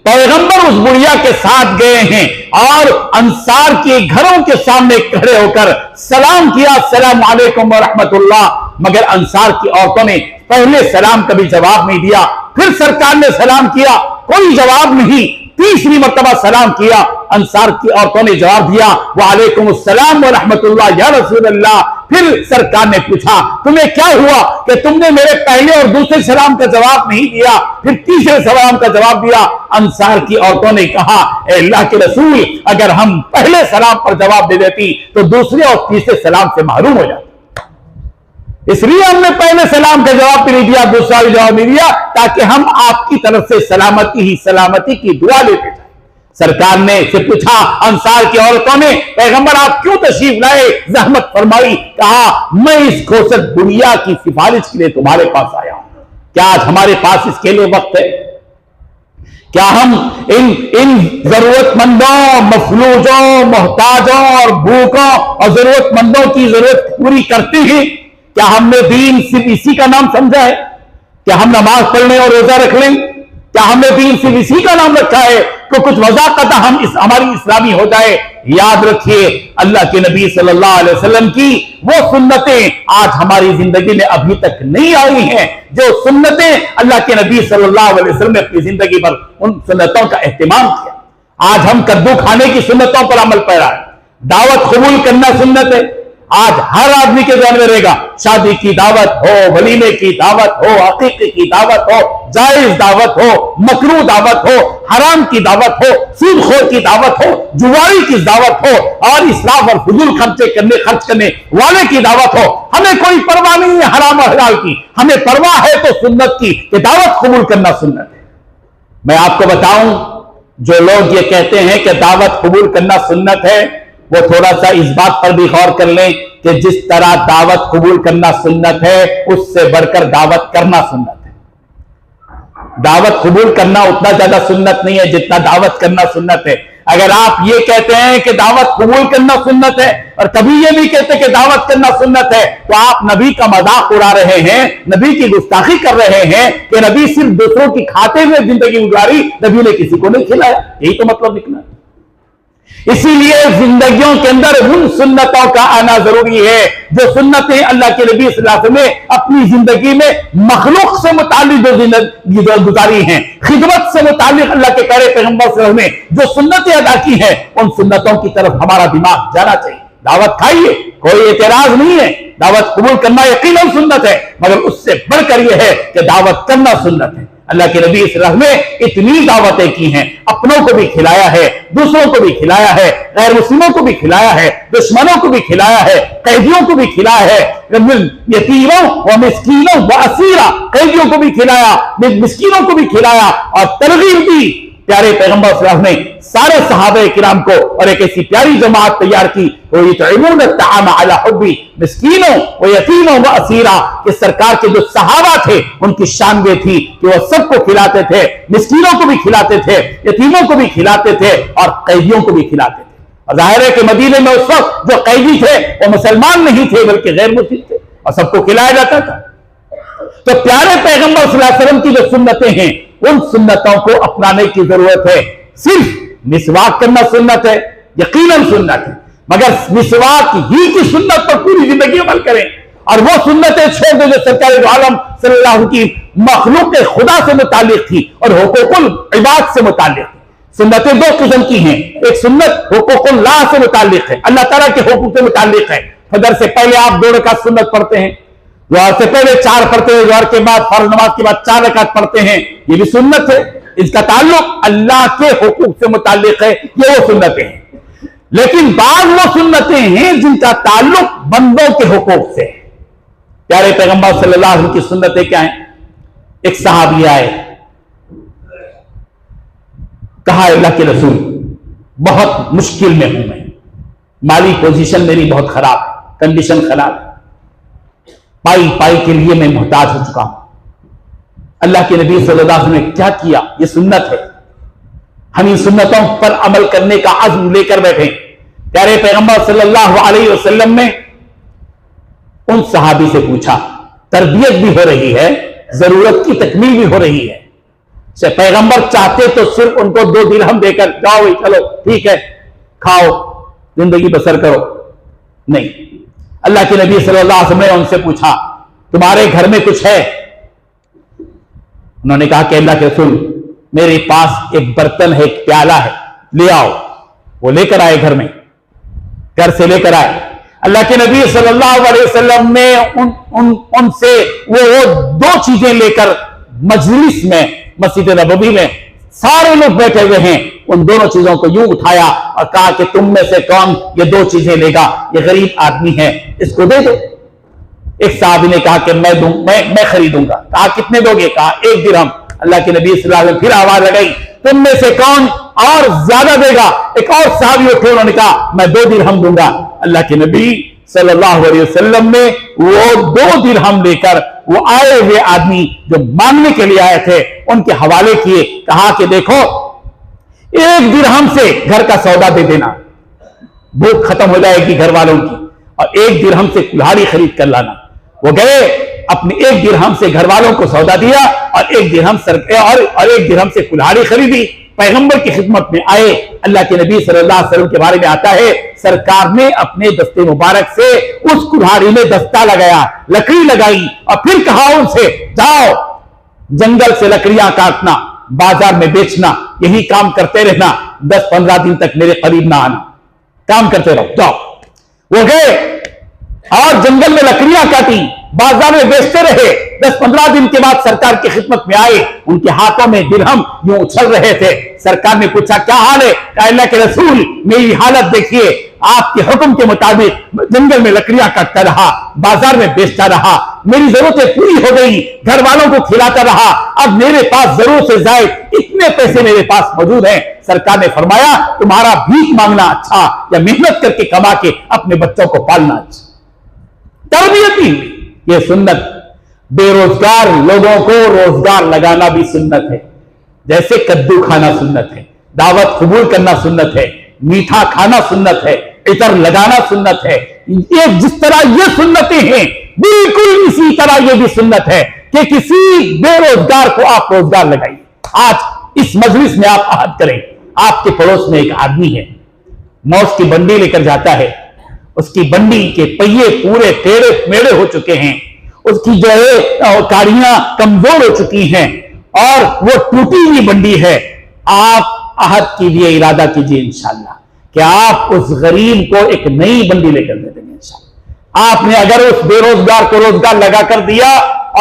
पैगंबर उस बुढ़िया के साथ गए हैं और अंसार के घरों के सामने खड़े होकर सलाम किया, अस्सलाम वालेकुम व रहमतुल्लाह। मगर अंसार की औरतों ने पहले सलाम कभी जवाब नहीं दिया, फिर सरकार ने सलाम किया, कोई जवाब नहीं। तीसरी मर्तबा सलाम किया, अंसार की औरतों ने जवाब दिया वालेकुम अस्सलाम व रहमतुल्लाह या रसूल अल्लाह। फिर सरकार ने पूछा तुम्हें क्या हुआ कि तुमने मेरे पहले और दूसरे सलाम का जवाब नहीं दिया, फिर तीसरे सलाम का जवाब दिया। अंसार की औरतों ने कहा अल्लाह के रसूल, अगर हम पहले सलाम पर जवाब दे देती तो दूसरे और तीसरे सलाम से महरूम हो जाते, इसलिए हमने पहले सलाम का जवाब भी नहीं दिया, दूसरा भी जवाब नहीं दिया, ताकि हम आपकी तरफ से सलामती ही सलामती की दुआ लेते जाए। सरकार ने से पूछा अंसार की औरतों ने, पैगंबर आप क्यों तशरीफ लाए, जहमत फरमाई। कहा मैं इस खोसक बुढ़िया की सिफारिश के लिए तुम्हारे पास आया हूं। क्या आज हमारे पास इसके लिए वक्त है? क्या हम इन जरूरतमंदों, मफलूजों, मोहताजों और भूखों और जरूरतमंदों की जरूरत पूरी करते हैं? क्या हमने दीन सिर्फ इसी का नाम समझा है? क्या हम नमाज पढ़ने और रोजा रख लें? क्या हमने दीन सिर्फ इसी का नाम रखा है कि कुछ वज़ाक़त हमारी इस्लामी हो जाए? याद रखिए अल्लाह के नबी सल्लल्लाहु अलैहि वसल्लम की वो सुन्नतें आज हमारी जिंदगी में अभी तक नहीं आई हैं, जो सुन्नतें अल्लाह के नबी सल्लल्लाहु अलैहि वसल्लम ने अपनी जिंदगी पर उन सुन्नतों का एहतमाम किया। आज हम कद्दू खाने की सुन्नतों पर अमल पैरा है, दावत कबूल करना सुन्नत है। आज हर आदमी के ध्यान में रहेगा, शादी की दावत हो, वलीमे की दावत हो, अकीक़े की दावत हो, जायज दावत हो, मकरूह दावत हो, हराम की दावत हो, सूदखोर की दावत हो, जुआरी की दावत हो और इसराफ और फजूल खर्च करने वाले की दावत हो। हमें कोई परवाह नहीं है हराम और हलाल की, हमें परवाह है तो सुन्नत की, कि दावत कबूल करना सुन्नत है। मैं आपको बताऊं, जो लोग ये कहते हैं कि दावत कबूल करना सुन्नत है, वो थोड़ा सा इस बात पर भी गौर कर लें कि जिस तरह दावत कबूल करना सुन्नत है, उससे बढ़कर दावत करना सुन्नत है। दावत कबूल करना उतना ज्यादा सुन्नत नहीं है जितना दावत करना सुन्नत है। अगर आप ये कहते हैं कि दावत कबूल करना सुन्नत है और कभी ये नहीं कहते कि दावत करना सुन्नत है, तो आप नबी का मजाक उड़ा रहे हैं, नबी की गुस्ताखी कर रहे हैं कि नबी सिर्फ दूसरों की खाते हुए जिंदगी गुजारी, नबी ने किसी को नहीं खिलाया। यही तो मतलब निकला। इसीलिए जिंदगियों के अंदर उन सुन्नतों का आना जरूरी है जो सुन्नतें अल्लाह के नबी सल्लल्लाहु अलैहि वसल्लम ने अपनी जिंदगी में मखलूक से मुताल्लिक जो जिंदगी गुजारी हैं, खिदमत से मुताल्लिक अल्लाह के प्यारे पैगंबर सल्लल्लाहु अलैहि वसल्लम ने जो सुन्नतें अदा की हैं, उन सुन्नतों की तरफ हमारा दिमाग जाना चाहिए। दावत खाइए, कोई एतराज नहीं है, दावत कबूल करना यकीनन सुन्नत है, मगर उससे बढ़कर यह है कि दावत करना सुन्नत है। अल्लाह के नबी सल्लल्लाहु अलैहि वसल्लम ने इतनी दावतें की हैं, अपनों को भी खिलाया है, दूसरों को भी खिलाया है, गैर मुस्लिमों को भी खिलाया है, दुश्मनों को भी खिलाया है, कैदियों को भी खिलाया है, यतीमों व मिस्कीनों व असीरा, कैदियों को भी खिलाया, मिस्कीनों को भी खिलाया और तरगीब दी। प्यारे पैगंबर सल्लल्लाहु अलैहि वसल्लम ने सारे सहाबे किराम को और एक ऐसी प्यारी जमात तैयार की, वो युतइमून अत-तआम अला हुब्बी मिस्कीनों व यतीमों व असीरा, कि सरकार के जो सहाबा थे उनकी शान ये थी कि वो सबको खिलाते थे, मिस्कीनों को भी खिलाते थे, यतीमों को भी खिलाते थे और कैदियों को भी खिलाते थे। और जाहिर है कि मदीने में उस वक्त जो कैदी थे वो मुसलमान नहीं थे बल्कि गैर मुस्लिम थे और सबको खिलाया जाता था। तो प्यारे पैगंबर सल्लल्लाहु अलैहि वसल्लम की जो सुन्नतें हैं, उन सुन्नतों को अपनाने की जरूरत है। सिर्फ मिसवाक करना सुन्नत है, यकीनन सुन्नत है, मगर मिसवाक ही की सुन्नत पर पूरी जिंदगी अमल करें और वो सुन्नतें छोड़ दें जो सरकार दो आलम सल्लल्लाहु की मखलूक खुदा से मुताल्लिक थी और हुकूकुल इबाद से मुताल्लिक थी। सुन्नतें दो किस्म की हैं। एक सुन्नत हुकूकुल्लाह से मुताल्लिक है, अल्लाह ताला के हुकूक से मुताल्लिक है। फजर से पहले आप 2 रकात सुन्नत पढ़ते हैं, जोहर से पहले 4 पढ़ते हैं, जोहर के बाद फर्ज नमाज के बाद 4 रकात पढ़ते हैं, ये भी सुन्नत है। इसका ताल्लुक अल्लाह के हुकूक से मुताल्लिक है, ये वो सुन्नतें हैं। लेकिन बाद वो सुन्नतें हैं जिनका ताल्लुक बंदों के हुकूक से है। प्यारे पैगंबर सल्लल्लाहु अलैहि वसल्लम की सुन्नतें क्या हैं? एक सहाबी आए, कहा अल्लाह के रसूल बहुत मुश्किल में हूं मैं, माली पोजीशन मेरी बहुत खराब है, कंडीशन खराब है, पाई पाई के लिए मैं मोहताज हो चुका हूं। अल्लाह के नबी सल्लल्लाहु अलैहि वसल्लम ने क्या किया? ये सुन्नत है, हम इन सुन्नतों पर अमल करने का अज़्म लेकर बैठे। प्यारे पैगंबर सल्लल्लाहु अलैहि वसल्लम ने उन सहाबी से पूछा, तरबियत भी हो रही है, जरूरत की तकमील भी हो रही है। से पैगंबर चाहते तो सिर्फ उनको 2 दिरहम देकर जाओ, चलो ठीक है, खाओ, जिंदगी बसर करो, नहीं। अल्लाह के नबी सल्लल्लाहु अलैहि वसल्लम ने उनसे पूछा, तुम्हारे घर में कुछ है? उन्होंने कहा कि अल्लाह के रसूल मेरे पास एक बर्तन है, एक प्याला है, ले आओ। वो लेकर आए, घर में, घर से लेकर आए। अल्लाह के नबी सल्लल्लाहु अलैहि वसल्लम ने उनसे वो 2 चीजें लेकर मजलिस में, मस्जिद नबवी में सारे लोग बैठे हुए हैं, उन दोनों चीजों को यूं उठाया और कहा कि तुम में से कौन ये 2 चीजें लेगा? ये गरीब आदमी है, इसको दे दो। एक साहबी ने कहा कि मैं खरीदूंगा। कहा कितने दोगे? कहा 1 दिरहम। अल्लाह के नबी सल्लल्लाहु अलैहि वसल्लम फिर आवाज लगाई, तुम में से कौन और ज्यादा देगा? एक और साहबी उठे, उन्होंने कहा मैं 2 दिरहम दूंगा। अल्लाह के नबी सल्लल्लाहु अलैहि वसल्लम ने वो 2 दिरहम लेकर वो आए हुए आदमी जो मांगने के लिए आए थे उनके हवाले किए। कहा कि देखो, 1 दिरहम से घर का सौदा दे देना, भूख खत्म हो जाएगी घर वालों की, और 1 दिरहम से कुल्हाड़ी खरीद कर लाना। वो गए, अपने 1 दिरहम से घर वालों को सौदा दिया और 1 दिरहम और 1 दिरहम से कुल्हाड़ी खरीदी। पैगंबर की खिदमत में आए। अल्लाह के नबी सल्लल्लाहु अलैहि वसल्लम के बारे में आता है, सरकार ने अपने दस्ते मुबारक से उस कुल्हाड़ी में दस्ता लगाया, लकड़ी लगाई और फिर कहा उनसे, जाओ जंगल से लकड़ियां काटना, बाजार में बेचना, यही काम करते रहना, 10-15 दिन तक मेरे करीब ना आना, काम करते रहो, जाओ। वो गए और जंगल में लकड़ियां काटी, बाजार में बेचते रहे। 10-15 दिन के बाद सरकार की खिदमत में आए, उनके हाथों में दिरहम यूं उछल रहे थे। सरकार ने पूछा क्या हाल है? कहा अल्लाह के रसूल मेरी हालत देखिए, आपके हुक्म के मुताबिक जंगल में लकड़ियां काटता रहा, बाजार में बेचता रहा, मेरी जरूरतें पूरी हो गई, घर वालों को खिलाता रहा, अब मेरे पास जरूरत से ज्यादा इतने पैसे मेरे पास मौजूद हैं। सरकार ने फरमाया तुम्हारा भीख मांगना अच्छा या मेहनत करके कमा के अपने बच्चों को पालना अच्छा। तरबियत ही हुई। यह सुन्नत। बेरोजगार लोगों को रोजगार लगाना भी सुन्नत है। जैसे कद्दू खाना सुन्नत है, दावत कबूल करना सुन्नत है, मीठा खाना सुन्नत है, इतर लगाना सुन्नत है। ये जिस तरह ये सुन्नतें हैं, बिल्कुल इसी तरह ये भी सुन्नत है कि किसी बेरोजगार को आप रोजगार लगाइए। आज इस मजलिस में आप आहद करें, आपके पड़ोस में एक आदमी है, मौज की बंडी लेकर जाता है, उसकी बंडी के पहिए पूरे टेढ़े मेढ़े हो चुके हैं, उसकी जो है कारियां कमजोर हो चुकी हैं और वो टूटी हुई बंडी है। आप आहद कीजिए, इरादा कीजिए इंशाअल्लाह कि आप उस गरीब को एक नई बंडी लेकर दे देंगे इंशाअल्लाह। आपने अगर उस बेरोजगार को रोजगार लगा कर दिया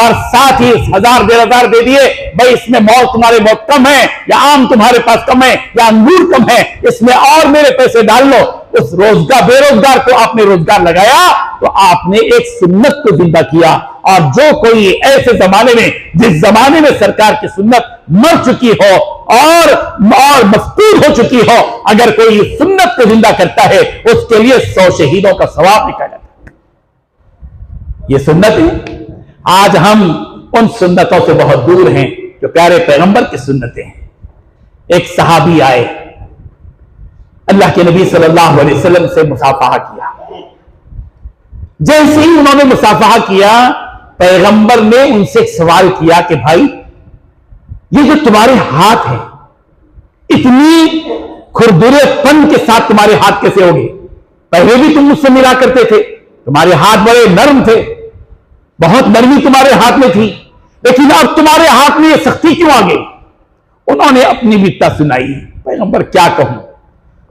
और साथ ही 1000-1500 दे दिए, भाई इसमें मौत तुम्हारे बहुत कम है, या आम तुम्हारे पास कम है, या अंगूर कम है, इसमें और मेरे पैसे डाल लो। उस बेरोजगार को आपने रोजगार लगाया तो आपने एक सुन्नत को जिंदा किया। और जो कोई ऐसे जमाने में, जिस जमाने में सरकार की सुन्नत मर चुकी हो और मस्तूर हो चुकी हो, अगर कोई सुन्नत को जिंदा करता है उसके लिए 100 शहीदों का सवाब लिखा जाता है। ये सुन्नत है। आज हम उन सुन्नतों से बहुत दूर हैं जो प्यारे पैगंबर की सुन्नतें हैं। एक सहाबी आए, अल्लाह के नबी सल्लल्लाहु अलैहि वसल्लम से मुसाफहा किया। जैसे ही उन्होंने मुसाफहा किया, पैगंबर ने उनसे एक सवाल किया कि भाई ये जो तुम्हारे हाथ हैं, इतनी खुरदुरेपन के साथ तुम्हारे हाथ कैसे हो गए? पहले भी तुम मुझसे मिला करते थे, तुम्हारे हाथ बड़े नरम थे, बहुत नरमी तुम्हारे हाथ में थी, लेकिन अब तुम्हारे हाथ में ये सख्ती क्यों आ गई? उन्होंने अपनी विपता सुनाई। पैगंबर क्या कहूं,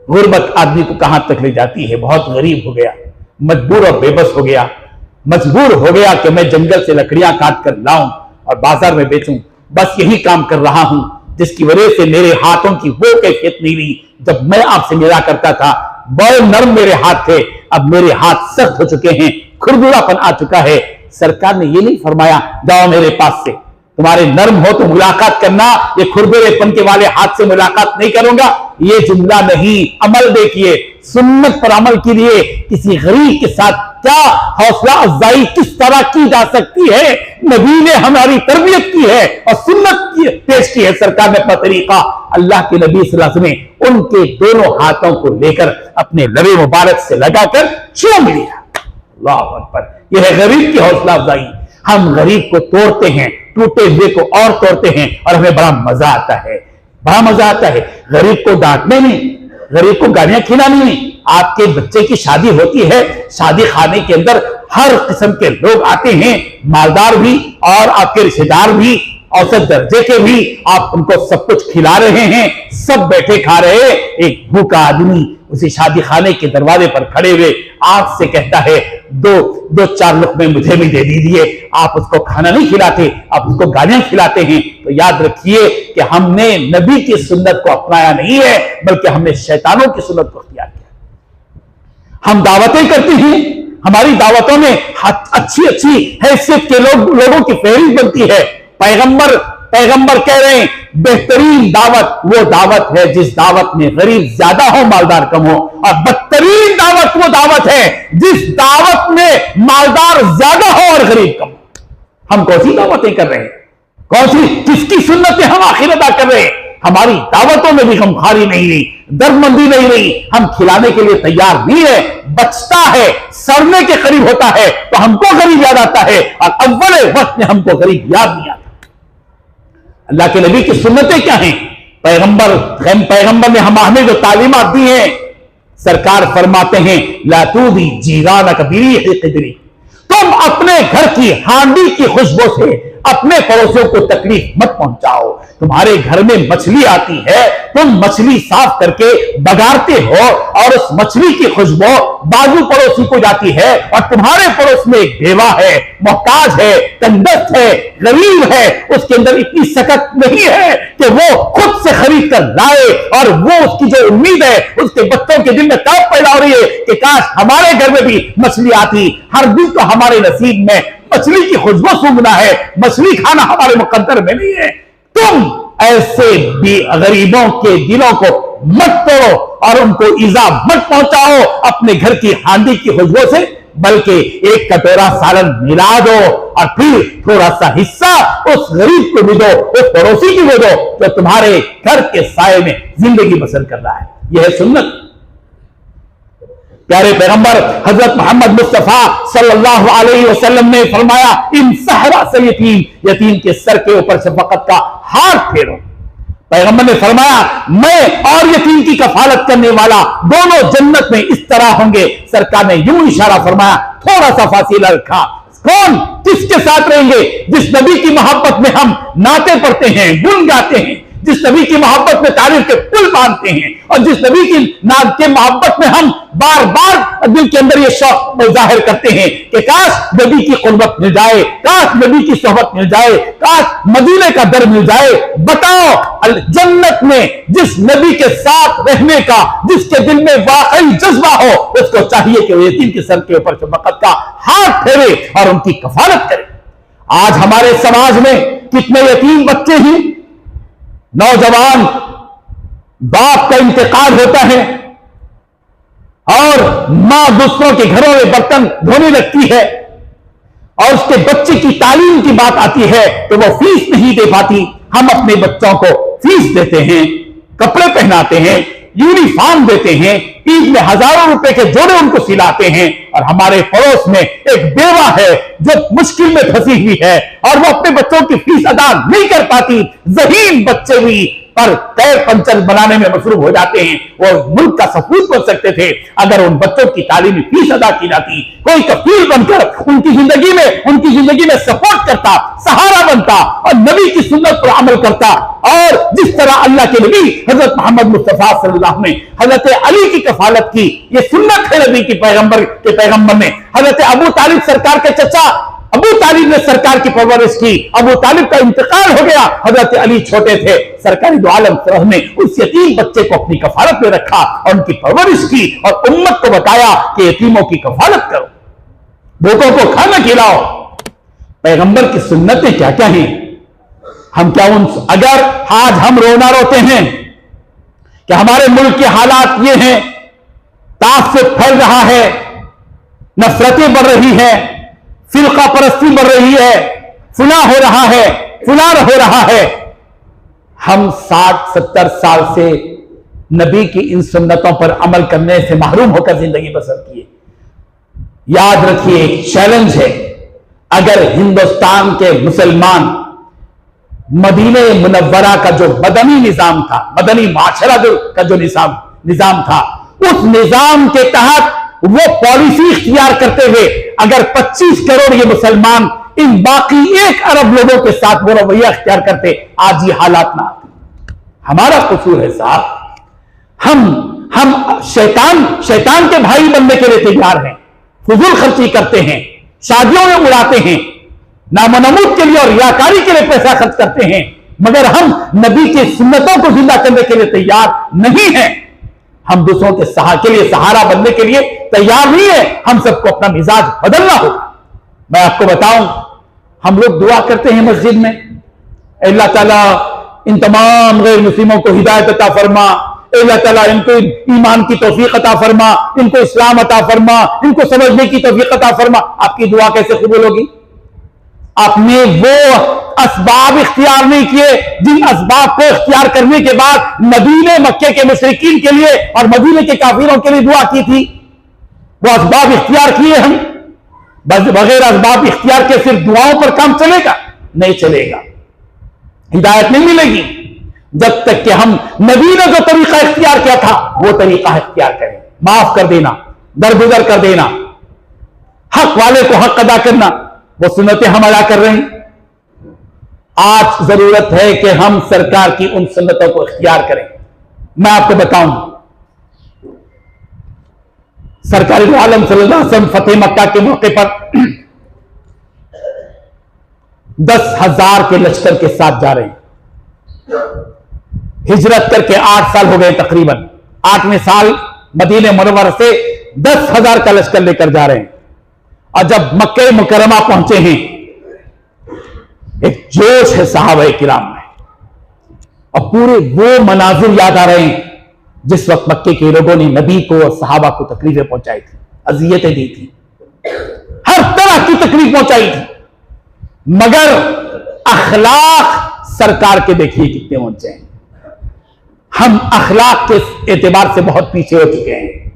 गुर्बत आदमी को कहां तक ले जाती है। बहुत गरीब हो गया, मजबूर और बेबस हो गया, मजबूर हो गया कि मैं जंगल से लकड़ियां काट कर लाऊं और बाजार में बेचूं। बस यही काम कर रहा हूं, जिसकी वजह से मेरे हाथों की वो कैफियत नहीं रही जब मैं आपसे मिला करता था। बड़े नरम मेरे हाथ थे, अब मेरे हाथ सख्त हो चुके हैं, खुरदुरापन आ चुका है। सरकार ने ये नहीं फरमाया जाओ मेरे पास से, तुम्हारे नरम हो तो मुलाकात करना, ये खुरदुरेपन के वाले हाथ से मुलाकात नहीं करूंगा, ये जुमला नहीं। अमल देखिए, सुन्नत पर अमल के लिए किसी गरीब के साथ क्या हौसला अफजाई किस तरह की जा सकती है। नबी ने हमारी तरबियत की है और सुन्नत की पेश की है सरकार ने अपना तरीका। अल्लाह के नबी सल्लल्लाहु अलैहि वसल्लम ने उनके दोनों हाथों को लेकर अपने लबे मुबारक से लगाकर चूम लिया। अल्लाह अकबर, यह है गरीब की हौसला अफजाई। हम गरीब को तोड़ते हैं, टूटे हुए को और तोड़ते हैं और हमें बड़ा मजा आता है, बड़ा मजा आता है। गरीब को डांटने में, गरीब को गालियां खिलाने में। आपके बच्चे की शादी होती है, शादी खाने के अंदर हर किस्म के लोग आते हैं, मालदार भी और आपके रिश्तेदार भी, औसत दर्जे के भी। आप उनको सब कुछ खिला रहे हैं, सब बैठे खा रहे हैं। एक भूखा आदमी उसी शादी खाने के दरवाजे पर खड़े हुए आपसे कहता है दो चार लुक़मे मुझे भी दे दीजिए। आप उसको खाना नहीं खिलाते, आप उसको गालियां खिलाते हैं। तो याद रखिए कि हमने नबी की सुन्नत को अपनाया नहीं है, बल्कि हमने शैतानों की सुन्नत को इख्तियार किया। हम दावतें करते हैं, हमारी दावतों में अच्छी अच्छी हैसियत के लोगों की फहरिस्त बनती है। पैगंबर कह रहे हैं बेहतरीन दावत वो दावत है जिस दावत में गरीब ज्यादा हो मालदार कम हो, और बदतरीन दावत वो दावत है जिस दावत में मालदार ज्यादा हो और गरीब कम हो। हम कौन सी दावतें कर रहे हैं, कौन सी किसकी सुन्नतें हम आखिर अदा कर रहे हैं। हमारी दावतों में भी गमखारी नहीं रही, दर्दमंदी नहीं रही, हम खिलाने के लिए तैयार नहीं है। बचता है, सड़ने के करीब होता है तो हमको गरीब याद आता है, और अव्वल वक्त में हमको गरीब याद नहीं आता। अल्लाह के नबी की सुन्नतें क्या हैं? पैगंबर ने हमें जो तालीमात दी हैं, सरकार फरमाते हैं लातूदी जीरान कबीरी, तुम अपने घर की हांडी की खुशबू से अपने पड़ोसियों को तकलीफ मत पहुंचाओ। तुम्हारे घर में मछली आती है, तुम मछली साफ करके बगाड़ते हो और उस मछली की खुशबू बाजू पड़ोसी को जाती है, और तुम्हारे पड़ोस में एक बेवा है, मोहताज है, तंगदस्त है, गरीब है, उसके अंदर इतनी सकत नहीं है कि वो खुद से खरीद कर लाए, और वो उसकी जो उम्मीद है उसके बच्चों के दिल में तब पैदा हो रही है कि काश हमारे घर में भी मछली आती। हर दिन तो हमारे नसीब में मछली की खुशबू सूंघना है, मछली खाना हमारे मुकद्दर में नहीं है। तुम ऐसे भी गरीबों के दिलों को मत तोड़ो और उनको इजा मत पहुंचाओ अपने घर की हांडी की खुशबू से, बल्कि एक कटोरा सालन मिला दो और फिर थोड़ा सा हिस्सा उस गरीब को भी दो, उस पड़ोसी को भी दो जो तुम्हारे घर के साए में जिंदगी बसर कर रहा है। यह है सुन्नत। प्यारे पैगंबर हजरत मोहम्मद मुस्तफा सल्लल्लाहु अलैहि वसल्लम ने फरमाया इन सहरा से यतीम के सर के ऊपर शफकत का हाथ फेरो। पैगंबर ने फरमाया मैं और यतीम की कफालत करने वाला दोनों जन्नत में इस तरह होंगे। सरकार ने यूं इशारा फरमाया, थोड़ा सा फासिला रखा। कौन किसके साथ रहेंगे? जिस नबी की मोहब्बत में हम नाते पढ़ते हैं, गुन गाते हैं, जिस नबी की मोहब्बत में तारीफ के पुल बांधते हैं, और जिस नबी की नाम के मोहब्बत में हम बार बार दिल के अंदर ये शौक जाहिर करते हैं कि काश नबी की कुर्बत मिल जाए, काश नबी की सोहबत मिल जाए, काश मदीने का दर मिल जाए। बताओ जन्नत में जिस नबी के साथ रहने का जिसके दिल में वाकई जज्बा हो, उसको चाहिए कि वो यतीम के सर के ऊपर शफकत का हाथ फेरे और उनकी कफालत करे। आज हमारे समाज में कितने यतीम बच्चे हैं, नौजवान बाप का इंतकाल होता है और मां दूसरों के घरों में बर्तन धोने लगती है, और उसके बच्चे की तालीम की बात आती है तो वो फीस नहीं दे पाती। हम अपने बच्चों को फीस देते हैं, कपड़े पहनाते हैं, यूनिफॉर्म देते हैं, ईद में हजारों रुपए के जोड़े उनको सिलाते हैं, और हमारे पड़ोस में एक बेवा है जो मुश्किल में फंसी हुई है और वो अपने बच्चों की फीस अदा नहीं कर पाती। ज़हीन बच्चे भी पर टायर पंचर बनाने में मसरूफ हो जाते हैं। वो मुल्क का सपूत बन सकते थे अगर उन बच्चों की तालीमी फीस अदा की जाती, कोई कफील बनकर उनकी जिंदगी में सपोर्ट करता, सहारा बनता और नबी की सुन्नत पर अमल करता। और जिस तरह अल्लाह के नबी हजरत मोहम्मद मुस्तफा सल्लल्लाहु अलैहि वसल्लम ने हजरत अली की कफालत की, ये सुन्नत है नबी की पैगंबर ने। हजरत अबू तालिब सरकार के चचा अबू तालिब ने सरकार की परवरिश की। अबू तालिब का इंतकाल हो गया, हजरत अली छोटे थे। सरकारी दो आलम ने उस यतीम बच्चे को अपनी कफालत में रखा और उनकी परवरिश की और उम्मत को बताया कि यतीमों की कफालत करो, भूखों को खाना खिलाओ। पैगंबर की सुन्नतें क्या क्या हैं? हम क्या अगर आज हम रोना रोते हैं कि हमारे मुल्क के हालात ये हैं, तासुब फैल रहा है, नफरतें बढ़ रही है, फिरका परस्ती बढ़ रही है, फुला हो रहा है, फुलार हो रहा है। हम 60-70 साल से नबी की इन सुन्नतों पर अमल करने से महरूम होकर जिंदगी बसर किए। याद रखिए, एक चैलेंज है, अगर हिंदुस्तान के मुसलमान मदीने मुनव्वरा का जो मदनी निजाम था, मदनी माशरा का जो निजाम था, उस निजाम के तहत वो पॉलिसी इख्तियार करते हुए अगर 25 करोड़ ये मुसलमान इन बाकी 1 अरब लोगों के साथ वो रवैया इख्तियार करते, आज ये हालात ना आते। हमारा कसूर है साहब। हम शैतान के भाई बनने के लिए तैयार हैं, फुजूल खर्ची करते हैं, शादियों में उड़ाते हैं, नामनमूद के लिए और रियाकारी के लिए पैसा खर्च करते हैं, मगर हम नबी की सुन्नतों को जिंदा करने के लिए तैयार नहीं हैं। हम दूसरों के लिए सहारा बनने के लिए तैयार नहीं है। हम सबको अपना मिजाज बदलना होगा। मैं आपको बताऊं, हम लोग दुआ करते हैं मस्जिद में, अल्लाह ताला इन तमाम गैर मुस्लिमों को हिदायत अता फरमा, अल्लाह ताला इनको ईमान की तौफीक अता फरमा, इनको इस्लाम अता फरमा, इनको समझने की तौफीक अता फरमा। आपकी दुआ कैसे कबूल होगी? आपने वो असबाब इख्तियार नहीं किए जिन असबाब को इख्तियार करने के बाद नबी ने मक्के के मुशरिकीन के लिए और मदीने के काफिरों के लिए दुआ की थी। वो असबाब इख्तियार किए हम, बगैर असबाब इख्तियार के सिर्फ दुआओं पर काम चलेगा? नहीं चलेगा, हिदायत नहीं मिलेगी जब तक कि हम नबी ने जो तरीका इख्तियार किया था वो तरीका इख्तियार करें। माफ कर देना, दरगुजर कर देना, हक वाले को हक अदा करना, वो सुन्नतें हम अदा कर रहे हैं। आज जरूरत है कि हम सरकार की उन सुन्नतों को इख्तियार करें। मैं आपको बताऊं, सरकारी दो आलम सल्लल्लाहु अलैहि वसल्लम फतेह मक्का के मौके पर 10,000 के लश्कर के साथ जा रहे हैं। हिजरत करके 8 साल हो गए तकरीबन। 8वें साल मदीने मुनव्वरा से 10,000 का लश्कर लेकर जा रहे हैं। और जब मक्के मुकरमा पहुंचे हैं, एक जोश है सहाबा किराम में, और पूरे वो मनाजिर याद आ रहे हैं जिस वक्त मक्के के लोगों ने नबी को और सहाबा को तकलीफें पहुंचाई थी, अजियतें दी थी, हर तरह की तकलीफ पहुंचाई थी। मगर अखलाक सरकार के देखिए कितने ऊंचे हैं। हम अखलाक के एतबार से बहुत पीछे हो चुके हैं।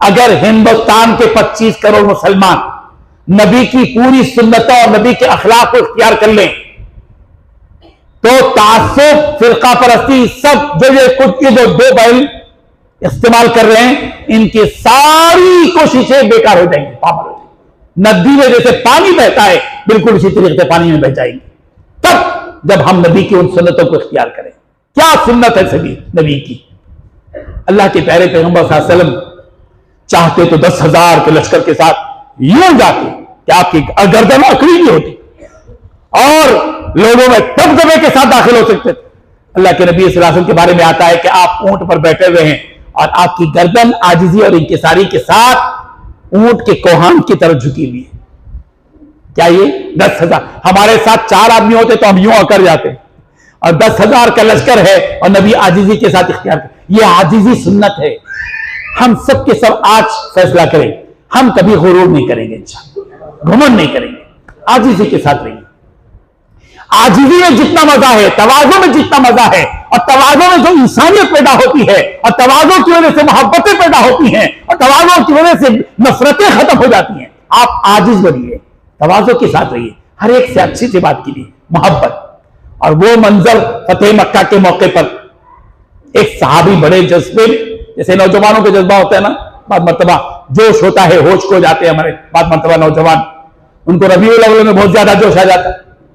अगर हिंदुस्तान के 25 करोड़ मुसलमान नबी की पूरी सुन्नतों और नबी के अखलाक को इख्तियार कर लें तो तासुब, फिरका परस्ती, सब जो 2 बैल इस्तेमाल कर रहे हैं, इनकी सारी कोशिशें बेकार हो जाएंगी, पागल हो जाएंगी। नदी में जैसे पानी बहता है बिल्कुल उसी तरीके से पानी में बह जाएंगे। तब जब हम नबी की उन सुन्नतों को इख्तियार करें। क्या सुन्नत है सभी नबी की? अल्लाह के प्यारे पैगंबर सल्लल्लाहु अलैहि वसल्लम चाहते तो 10,000 के लश्कर के साथ यूं जाते कि आपकी गर्दन अकड़ी भी होती और लोगों में दबदबे के साथ दाखिल हो सकते थे। अल्लाह के नबी सल्लल्लाहु अलैहि वसल्लम के बारे में आता है कि आप ऊंट पर बैठे हुए हैं और आपकी गर्दन आजिजी और इंकिसारी के साथ ऊंट के कोहान की तरफ झुकी हुई है। क्या ये 10,000? हमारे साथ 4 आदमी होते तो हम यूं अकर जाते, और 10,000 का लश्कर है और नबी आजिजी के साथ इख्तियार कर। ये आजिजी सुन्नत है। हम सब के सब आज फैसला करें, हम कभी गुरूर नहीं करेंगे, इंशाअल्लाह घमंड नहीं करेंगे, आजिजी के साथ रहेंगे। आजिजी में जितना मजा है, तवाज़ो में जितना मजा है, और तवाज़ो में जो इंसानियत पैदा होती है, और तवाज़ो की वजह से मोहब्बतें पैदा होती हैं, और तवाज़ो की वजह से नफरतें खत्म हो जाती हैं। आप आजिज बनिए, तवाज़ो के साथ रहिए, हर एक से अच्छी सी बात कीजिए, मोहब्बत। और वो मंजर फतेह मक्का के मौके पर एक सहाबी बड़े जज्बे में, जैसे नौजवानों के जज्बा होता है ना, बाद मरतबा जोश होता है, होश खो जाते हैं हमारे बाद मरतबा नौजवान, उनको रबीउल अव्वल में बहुत ज्यादा जोश आ जाता,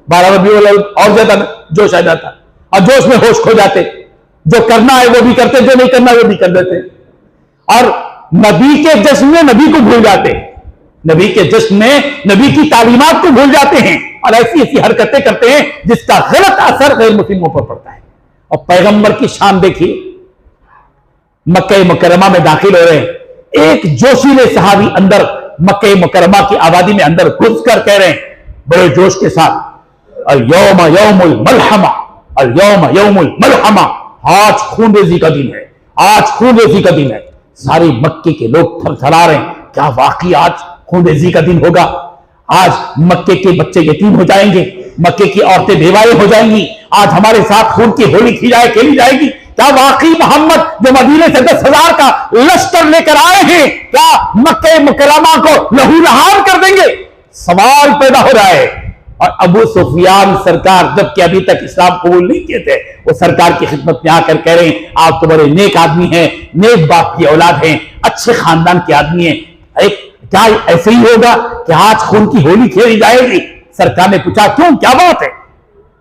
12 रबीउल अव्वल और ज्यादा जोश आ जाता, और जोश में होश खो जाते, जो करना है वो भी करते, जो नहीं करना वो भी कर देते, और नबी के जश्न में नबी को भूल जाते, नबी के जश्न में नबी की तालीमात को भूल जाते हैं, और ऐसी ऐसी हरकतें करते हैं जिसका गलत असर गैर मुस्लिमों पर पड़ता है। और पैगंबर की शान देखिए, मक्के मुकर्रमा में दाखिल हो रहे हैं, एक जोशीले सहाबी अंदर मक्के मुकर्रमा की आबादी में अंदर घुसकर कह रहे हैं बड़े जोश के साथ, अल यौम यौमुल मलहमा, अल यौम यौमुल मलहमा, आज खूनरेजी का दिन है, आज खूनरेजी का दिन है। सारे मक्के के लोग थरथरा रहे हैं, क्या वाकई आज खूनरेजी का दिन होगा? आज मक्के के बच्चे यतीम हो जाएंगे, मक्के की औरतें बेवाएं हो जाएंगी, आज हमारे साथ खून की होली खेली जाएगी। क्या वाकई मोहम्मद जो मदीने से 10,000 का लश्कर लेकर आए हैं, क्या मक्के मुकर्रमा को लहूलुहान कर देंगे? सवाल पैदा हो रहा है। और अबू सुफियान सरकार जबकि अभी तक इस्लाम कबूल नहीं किए थे, वो सरकार की खिदमत में आकर कह रहे हैं आप तो बड़े नेक आदमी हैं, नेक बाप की औलाद हैं, अच्छे खानदान के आदमी हैं, क्या ऐसे ही होगा कि आज खून की होली खेली जाएगी? सरकार ने पूछा क्यों, क्या बात है?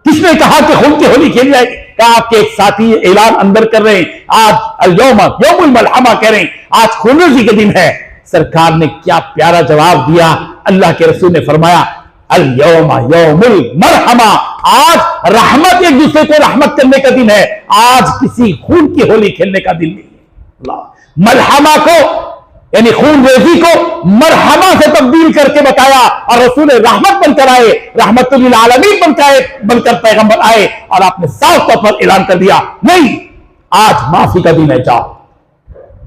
किसने कहा कि खून की होली खेली जाएगी? क्या आपके एक साथी ऐलान अंदर कर रहे हैं, आज यौम यौमुल मलहमा कह रहे हैं, आज खूनरेजी का दिन है। सरकार ने क्या प्यारा जवाब दिया, अल्लाह के रसूल ने फरमाया अल यौम यौमुल मरहमा, आज रहमत, एक दूसरे को रहमत करने का दिन है, आज किसी खून की होली खेलने का दिन नहीं है। मलहमा को यानी खूनरेजी को मरहमा से तब्दील करके बताया, और रसूल रहमत बनकर आए, रहमतुल लिल आलमीन बनकर पैगंबर आए, और आपने साफ तौर पर ऐलान कर दिया नहीं, आज माफी का दिन है। जाओ,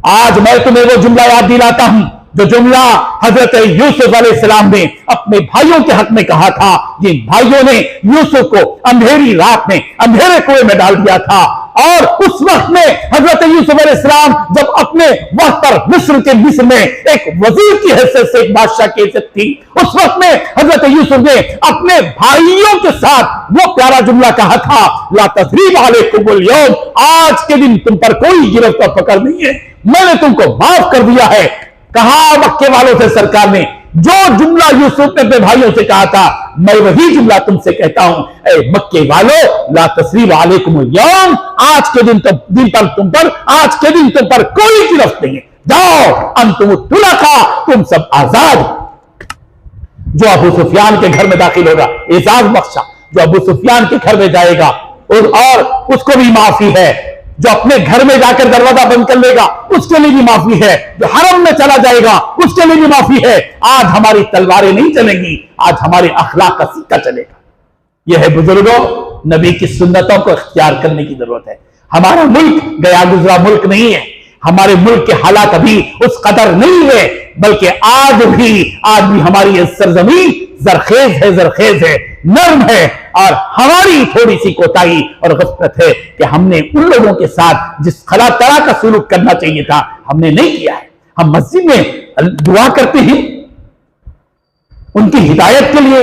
आज मैं तुम्हें वो जुमला याद दिलाता हूं जो जुमला हजरत यूसुफ अलैहिस्सलाम ने अपने भाइयों के हक में कहा था, जिन भाइयों ने यूसुफ को अंधेरी रात में अंधेरे कुएं में डाल दिया था। और उस वक्त में हजरत यूसुफ अलैहिस्सलाम जब अपने वक्त पर मिस्र में एक वजीर की हैसियत से, एक बादशाह की हैसियत थी, उस वक्त में हजरत यूसुफ ने अपने भाइयों के साथ वो प्यारा जुमला कहा था, ला तस्रीब अलैकुमुल यौम, आज के दिन तुम पर कोई गिरफ्त और पकड़ नहीं है, मैंने तुमको माफ कर दिया है। कहा मक्के वालों से सरकार ने, जो जुमला यूसुफ ने अपने भाइयों से कहा था, मैं वही जुमला तुमसे कहता हूं, ए मक्के वालों, ला तस्रीब अलैकुमुल यौम, आज के दिन तुम पर कोई गिरफ्त नहीं है, जाओ अंतुम तुलका, तुम सब आजाद। जो अबू सुफियान के घर में दाखिल होगा, एजाज बख्शा, जो अबू सुफियान के घर में जाएगा और उसको भी माफी है, जो अपने घर में जाकर दरवाजा बंद कर लेगा उसके लिए भी माफी है, जो हरम में चला जाएगा उसके लिए भी माफी है। आज हमारी तलवारें नहीं चलेंगी, आज हमारे अखलाक का सिक्का चलेगा। यह है बुजुर्गों, नबी की सुन्नतों को इख्तियार करने की जरूरत है। हमारा मुल्क गया गुजरा मुल्क नहीं है, हमारे मुल्क के हालात अभी उस कदर नहीं है, बल्कि आज भी हमारी ये सरजमीन जरखेज है, नर्म है, और हमारी थोड़ी सी कोताही और गफलत है कि हमने उन लोगों के साथ जिस खला तरह का सुलूक करना चाहिए था हमने नहीं किया है। हम मस्जिद में दुआ करते हैं उनकी हिदायत के लिए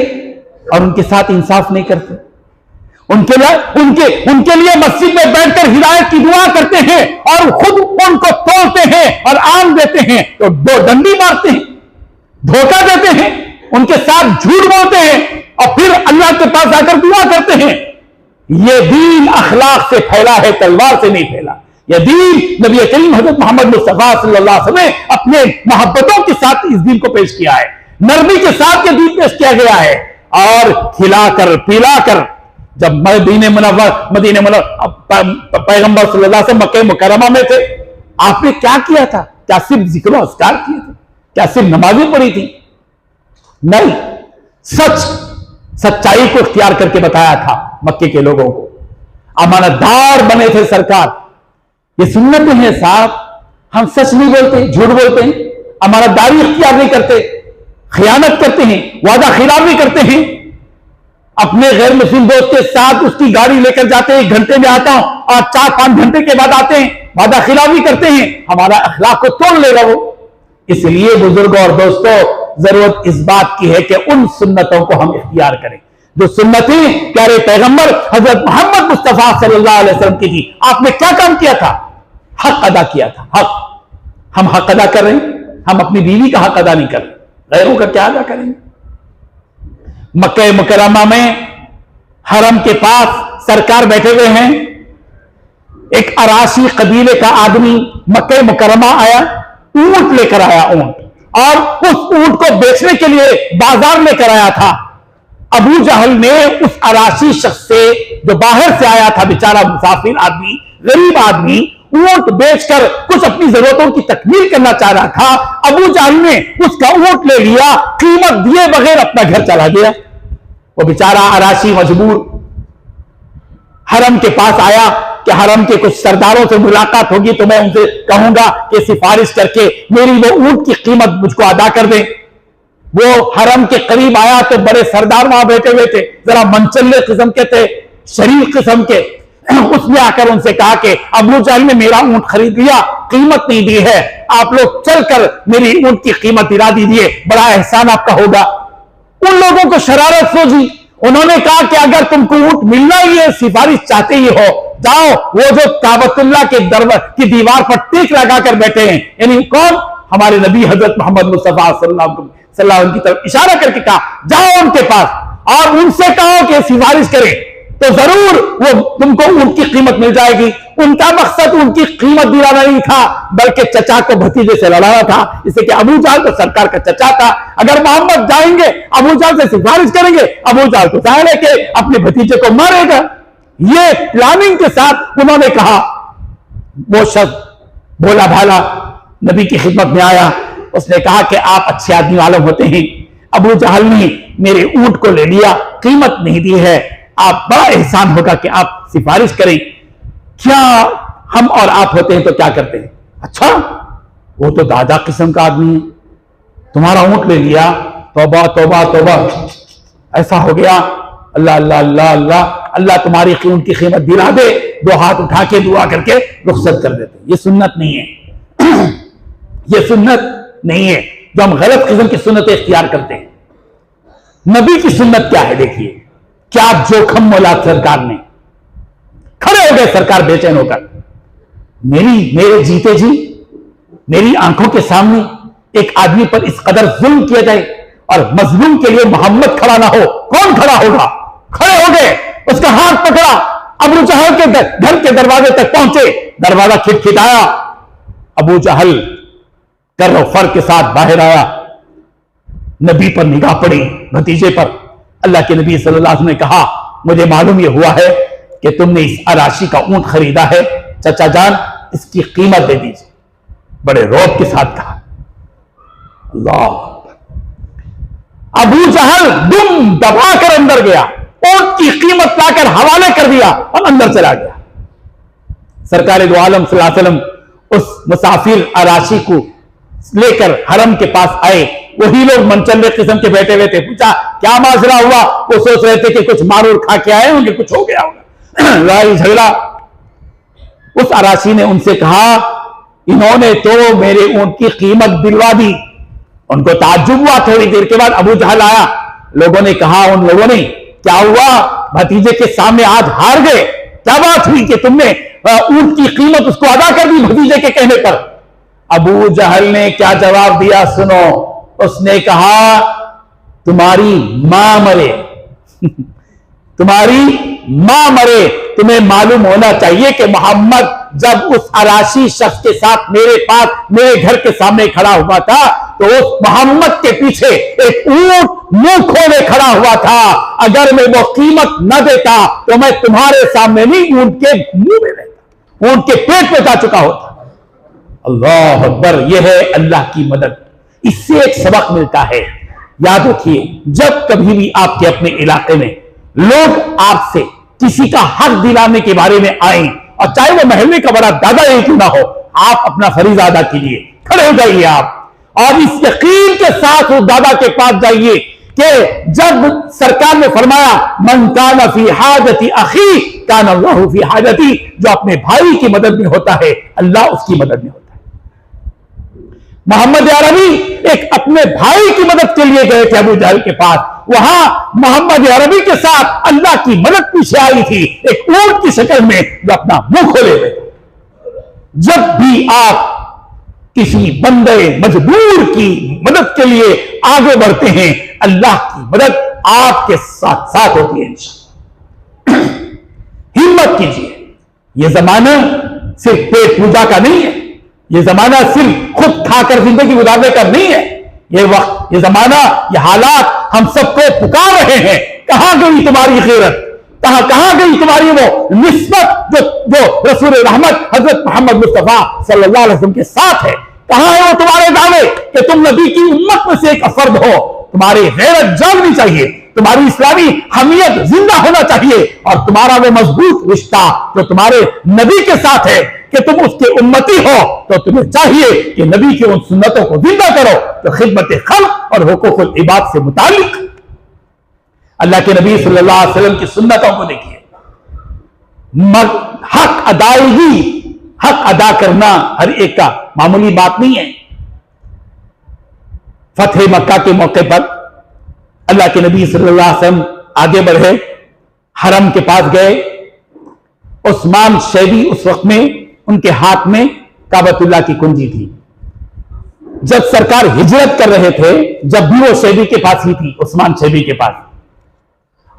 और उनके साथ इंसाफ नहीं करते, उनके लिए मस्जिद में बैठकर हिदायत की दुआ करते हैं और खुद उनको तोड़ते हैं और आम देते हैं, तो दो डंडी मारते हैं, धोखा देते हैं, उनके साथ झूठ बोलते हैं और फिर अल्लाह के पास आकर दुआ करते हैं। यह दीन अखलाक से फैला है, तलवार से नहीं फैला। यह दीन नबी करीम हजरत मोहम्मद मुस्तफा सल्लल्लाहु अलैहि वसल्लम ने अपने मोहब्बतों के साथ इस दीन को पेश किया है, नरमी के साथ यह दीन पेश किया गया है। और खिलाकर पिलाकर जब मदीने मुनव्वर पैगंबर सल्लल्लाहु अलैहि वसल्लम मक्के मुकर्रमा में थे, आपने क्या किया था? क्या सिर्फ जिक्र अस्कार किए थे? क्या सिर्फ नमाजें पढ़ी थी? नहीं, सच्चाई को इख्तियार करके बताया था मक्के के लोगों को, अमानतदार बने थे सरकार। ये सुन्नत है साहब, हम सच नहीं बोलते, झूठ बोलते हैं, अमानतदारी इख्तियार नहीं करते, खियानत करते हैं, वादा खिलाफी करते हैं, अपने गैर मुस्लिम दोस्त के साथ उसकी गाड़ी लेकर जाते हैं, 1 घंटे में आता हूं और 4-5 घंटे के बाद आते हैं, वादा खिलाफी करते हैं, हमारा अखलाक को तोड़ लेगा वो। इसलिए बुजुर्गों और दोस्तों, जरूरत इस बात की है कि उन सुन्नतों को हम इख्तियार करें जो सुन्नतें प्यारे पैगंबर हजरत मोहम्मद मुस्तफा सल्लल्लाहु अलैहि वसल्लम की थी। आपने क्या काम किया था? हक अदा किया था। हक, हम हक अदा कर रहे हैं, हम अपनी बीवी का हक अदा नहीं कर रहे, गैरों का क्या अदा करेंगे? मक्का मुकर्रमा में हरम के पास सरकार बैठे हुए हैं, एक अराशी कबीले का आदमी मक्का मुकर्रमा आया, ऊंट लेकर आया, ऊंट, और उस ऊंट को बेचने के लिए बाजार लेकर आया था। अबू जहल ने उस अराशी शख्स से, जो बाहर से आया था, बेचारा मुसाफिर आदमी, गरीब आदमी, ऊंट बेचकर कुछ अपनी जरूरतों की तकमील करना चाह रहा था। अबू जहल ने उसका ऊंट ले लिया, कीमत दिए बगैर अपना घर चला गया। वो बेचारा अराशी मजबूर हरम के पास आया कि हरम के कुछ सरदारों से मुलाकात होगी तो मैं उनसे कहूंगा कि सिफारिश करके मेरी वो ऊंट की कीमत मुझको अदा कर दें। वो हरम के करीब आया तो बड़े सरदार वहां बैठे हुए थे, जरा मनचल्ले किस्म के थे, शरीफ किस्म के। उसने आकर उनसे कहा कि अबू जहल ने मेरा ऊंट खरीद लिया, कीमत नहीं दी है, आप लोग चलकर मेरी ऊंट की कीमत दिला दीजिए, बड़ा एहसान आपका होगा। उन लोगों को शरारत सूझी, उन्होंने कहा कि अगर तुमको ऊंट मिलना ही है, सिफारिश चाहते ही हो, जाओ वो जो काबतुल्लाह के की दीवार पर टीक लगाकर बैठे हैं, यानी कौन? हमारे नबी हजरत मोहम्मद मुस्तफा सल्लल्लाहु अलैहि वसल्लम की तरफ इशारा करके कहा, जाओ उनके पास और उनसे कहो कि सिफारिश करें, तो जरूर वो तुमको ऊंट की कीमत मिल जाएगी। उनका मकसद उनकी कीमत दिलाना नहीं था, बल्कि चचा को भतीजे से लड़ाना था, इसलिए कि अबू जहल तो सरकार का चचा था। अगर मोहम्मद जाएंगे अबू जहल से सिफारिश करेंगे, अबू जहल तो जाहिर है कि अपने भतीजे को मारेगा। ये प्लानिंग के साथ उन्होंने कहा। वो शख्स भोला भाला नबी की खिदमत में आया, उसने कहा कि आप अच्छे आदमी मालूम होते हैं, अबू जहल ने मेरे ऊंट को ले लिया, कीमत नहीं दी है, आप बड़ा एहसान होगा कि आप सिफारिश करें। क्या हम और आप होते हैं तो क्या करते हैं? अच्छा, वो तो दादा किस्म का आदमी है, तुम्हारा ऊंट ले लिया, तौबा तौबा तौबा, ऐसा हो गया, अल्लाह अल्लाह अल्लाह अल्लाह, अल्लाह तुम्हारी ऊंट की कीमत दिला दे, दो हाथ उठा के दुआ करके रुखसत कर देते। ये सुन्नत नहीं है। ये सुन्नत नहीं है जो हम गलत किस्म की सुन्नतें इख्तियार करते हैं। नबी की सुन्नत क्या है? देखिए क्या जोखम मोला सरकार ने। खड़े हो गए सरकार बेचैन होकर, मेरे जीते जी मेरी आंखों के सामने एक आदमी पर इस कदर जुल्म किया जाए और मजलूम के लिए मोहम्मद खड़ा ना हो, कौन खड़ा होगा? खड़े हो गए, उसका हाथ पकड़ा, अबू जहल के घर के दरवाजे तक पहुंचे, दरवाजा खिटखिटाया, अबू जहल कर्र फर के साथ बाहर आया, नबी पर निगाह पड़ी, भतीजे पर। अल्लाह के नबी सल्लल्लाहु अलैहि वसल्लम ने कहा, मुझे मालूम यह हुआ है कि तुमने इस अराशी का ऊंट खरीदा है, चचा जान इसकी कीमत दे दीजिए। बड़े रौब के साथ कहा। अल्लाह, अबू जहल दुम दबाकर अंदर गया, ऊंट की कीमत लाकर हवाले कर दिया और अंदर चला गया। सरकार दो आलम सल्लल्लाहु अलैहि वसल्लम उस मुसाफिर अराशी को लेकर हरम के पास आए। वही लोग मनचल्ले किस्म के बैठे हुए थे। पूछा क्या माजरा हुआ? वो सोच रहे थे कि कुछ मारूर खा के आए होंगे, कुछ हो गया होगा, लड़ाई झगड़ा। उस अराशी ने उनसे कहा, इन्होंने तो मेरे ऊंट की कीमत दिलवा दी। उनको ताज्जुब हुआ। थोड़ी देर के बाद अबू जहल आया। लोगों ने कहा, उन लोगों ने, क्या हुआ? भतीजे के सामने आज हार गए? क्या बात हुई कि तुमने ऊंट की कीमत उसको अदा कर दी भतीजे के कहने पर? अबू जहल ने क्या जवाब दिया सुनो। उसने कहा, तुम्हारी मां मरे तुम्हारी मां मरे। तुम्हें मालूम होना चाहिए कि मोहम्मद जब उस अराशी शख्स के साथ मेरे पास मेरे घर के सामने खड़ा हुआ था तो उस मोहम्मद के पीछे एक ऊंट मुंह खोले खड़ा हुआ था। अगर मैं वो कीमत न देता तो मैं तुम्हारे सामने नहीं, ऊंट के मुंह में रहता, ऊंट के पेट में जा चुका होता। अल्लाह अकबर। यह है अल्लाह की मदद। इससे एक सबक मिलता है। याद रखिए, जब कभी भी आपके अपने इलाके में लोग आपसे किसी का हक दिलाने के बारे में आए, और चाहे वो महल्ले का बड़ा दादा ही क्यों ना हो, आप अपना फरीज़ा अदा कीजिए, खड़े हो जाइए आप, और इस यकीन के साथ उस दादा के पास जाइए कि जब सरकार ने फरमाया, मन कान फी हाजती अखी कान अल्लाहु फी हाजती, जो अपने भाई की मदद में होता है अल्लाह उसकी मदद में होता है। मोहम्मद अरबी एक अपने भाई की मदद के लिए गए थे अबू जहल के पास। वहां मोहम्मद अरबी के साथ अल्लाह की मदद पीछे आई थी एक ऊंट की शक्ल में जो अपना मुंह खोले हुए। जब भी आप किसी बंदे मजबूर की मदद के लिए आगे बढ़ते हैं, अल्लाह की मदद आपके साथ साथ होती है इंशाअल्लाह। हिम्मत कीजिए। यह जमाना सिर्फ पेट पूजा का नहीं है, यह जमाना सिर्फ खुद खाकर जिंदगी गुजारने का नहीं है। यह वक्त, यह जमाना, यह हालात हम सबको पुकार रहे हैं। कहां गई तुम्हारी गैरत, कहां गई तुम्हारी वो निस्बत जो रसूल रहमत हजरत मोहम्मद मुस्तफा सल्लल्लाहु अलैहि वसल्लम के साथ है। कहां है वो तुम्हारे दावे कि तुम नबी की उम्मत में से एक फर्द हो। तुम्हारी गैरत जागनी चाहिए, तुम्हारी इस्लामी हमियत जिंदा होना चाहिए और तुम्हारा वो मजबूत रिश्ता जो तुम्हारे नबी के साथ है कि तुम उसके उम्मती हो, तो तुम्हें चाहिए कि नबी की उन सुन्नतों को जिंदा करो तो खिदमत खल्क और हुकूकुल इबाद से मुतालिक। अल्लाह के नबी सल्लल्लाहु अलैहि वसल्लम की सुन्नतों को देखिए। हक अदायगी, हक अदा करना हर एक का मामूली बात नहीं है। फतह मक्का के मौके पर अल्लाह के नबी सल्लल्लाहु अलैहि वसल्लम आगे बढ़े, हरम के पास गए। उस्मान शैबी उस वक्त में उनके हाथ में काबतुल्लाह की कुंजी थी। जब सरकार हिजरत कर रहे थे, जब भी वो शैबी के पास ही थी, उस्मान शैबी के पास,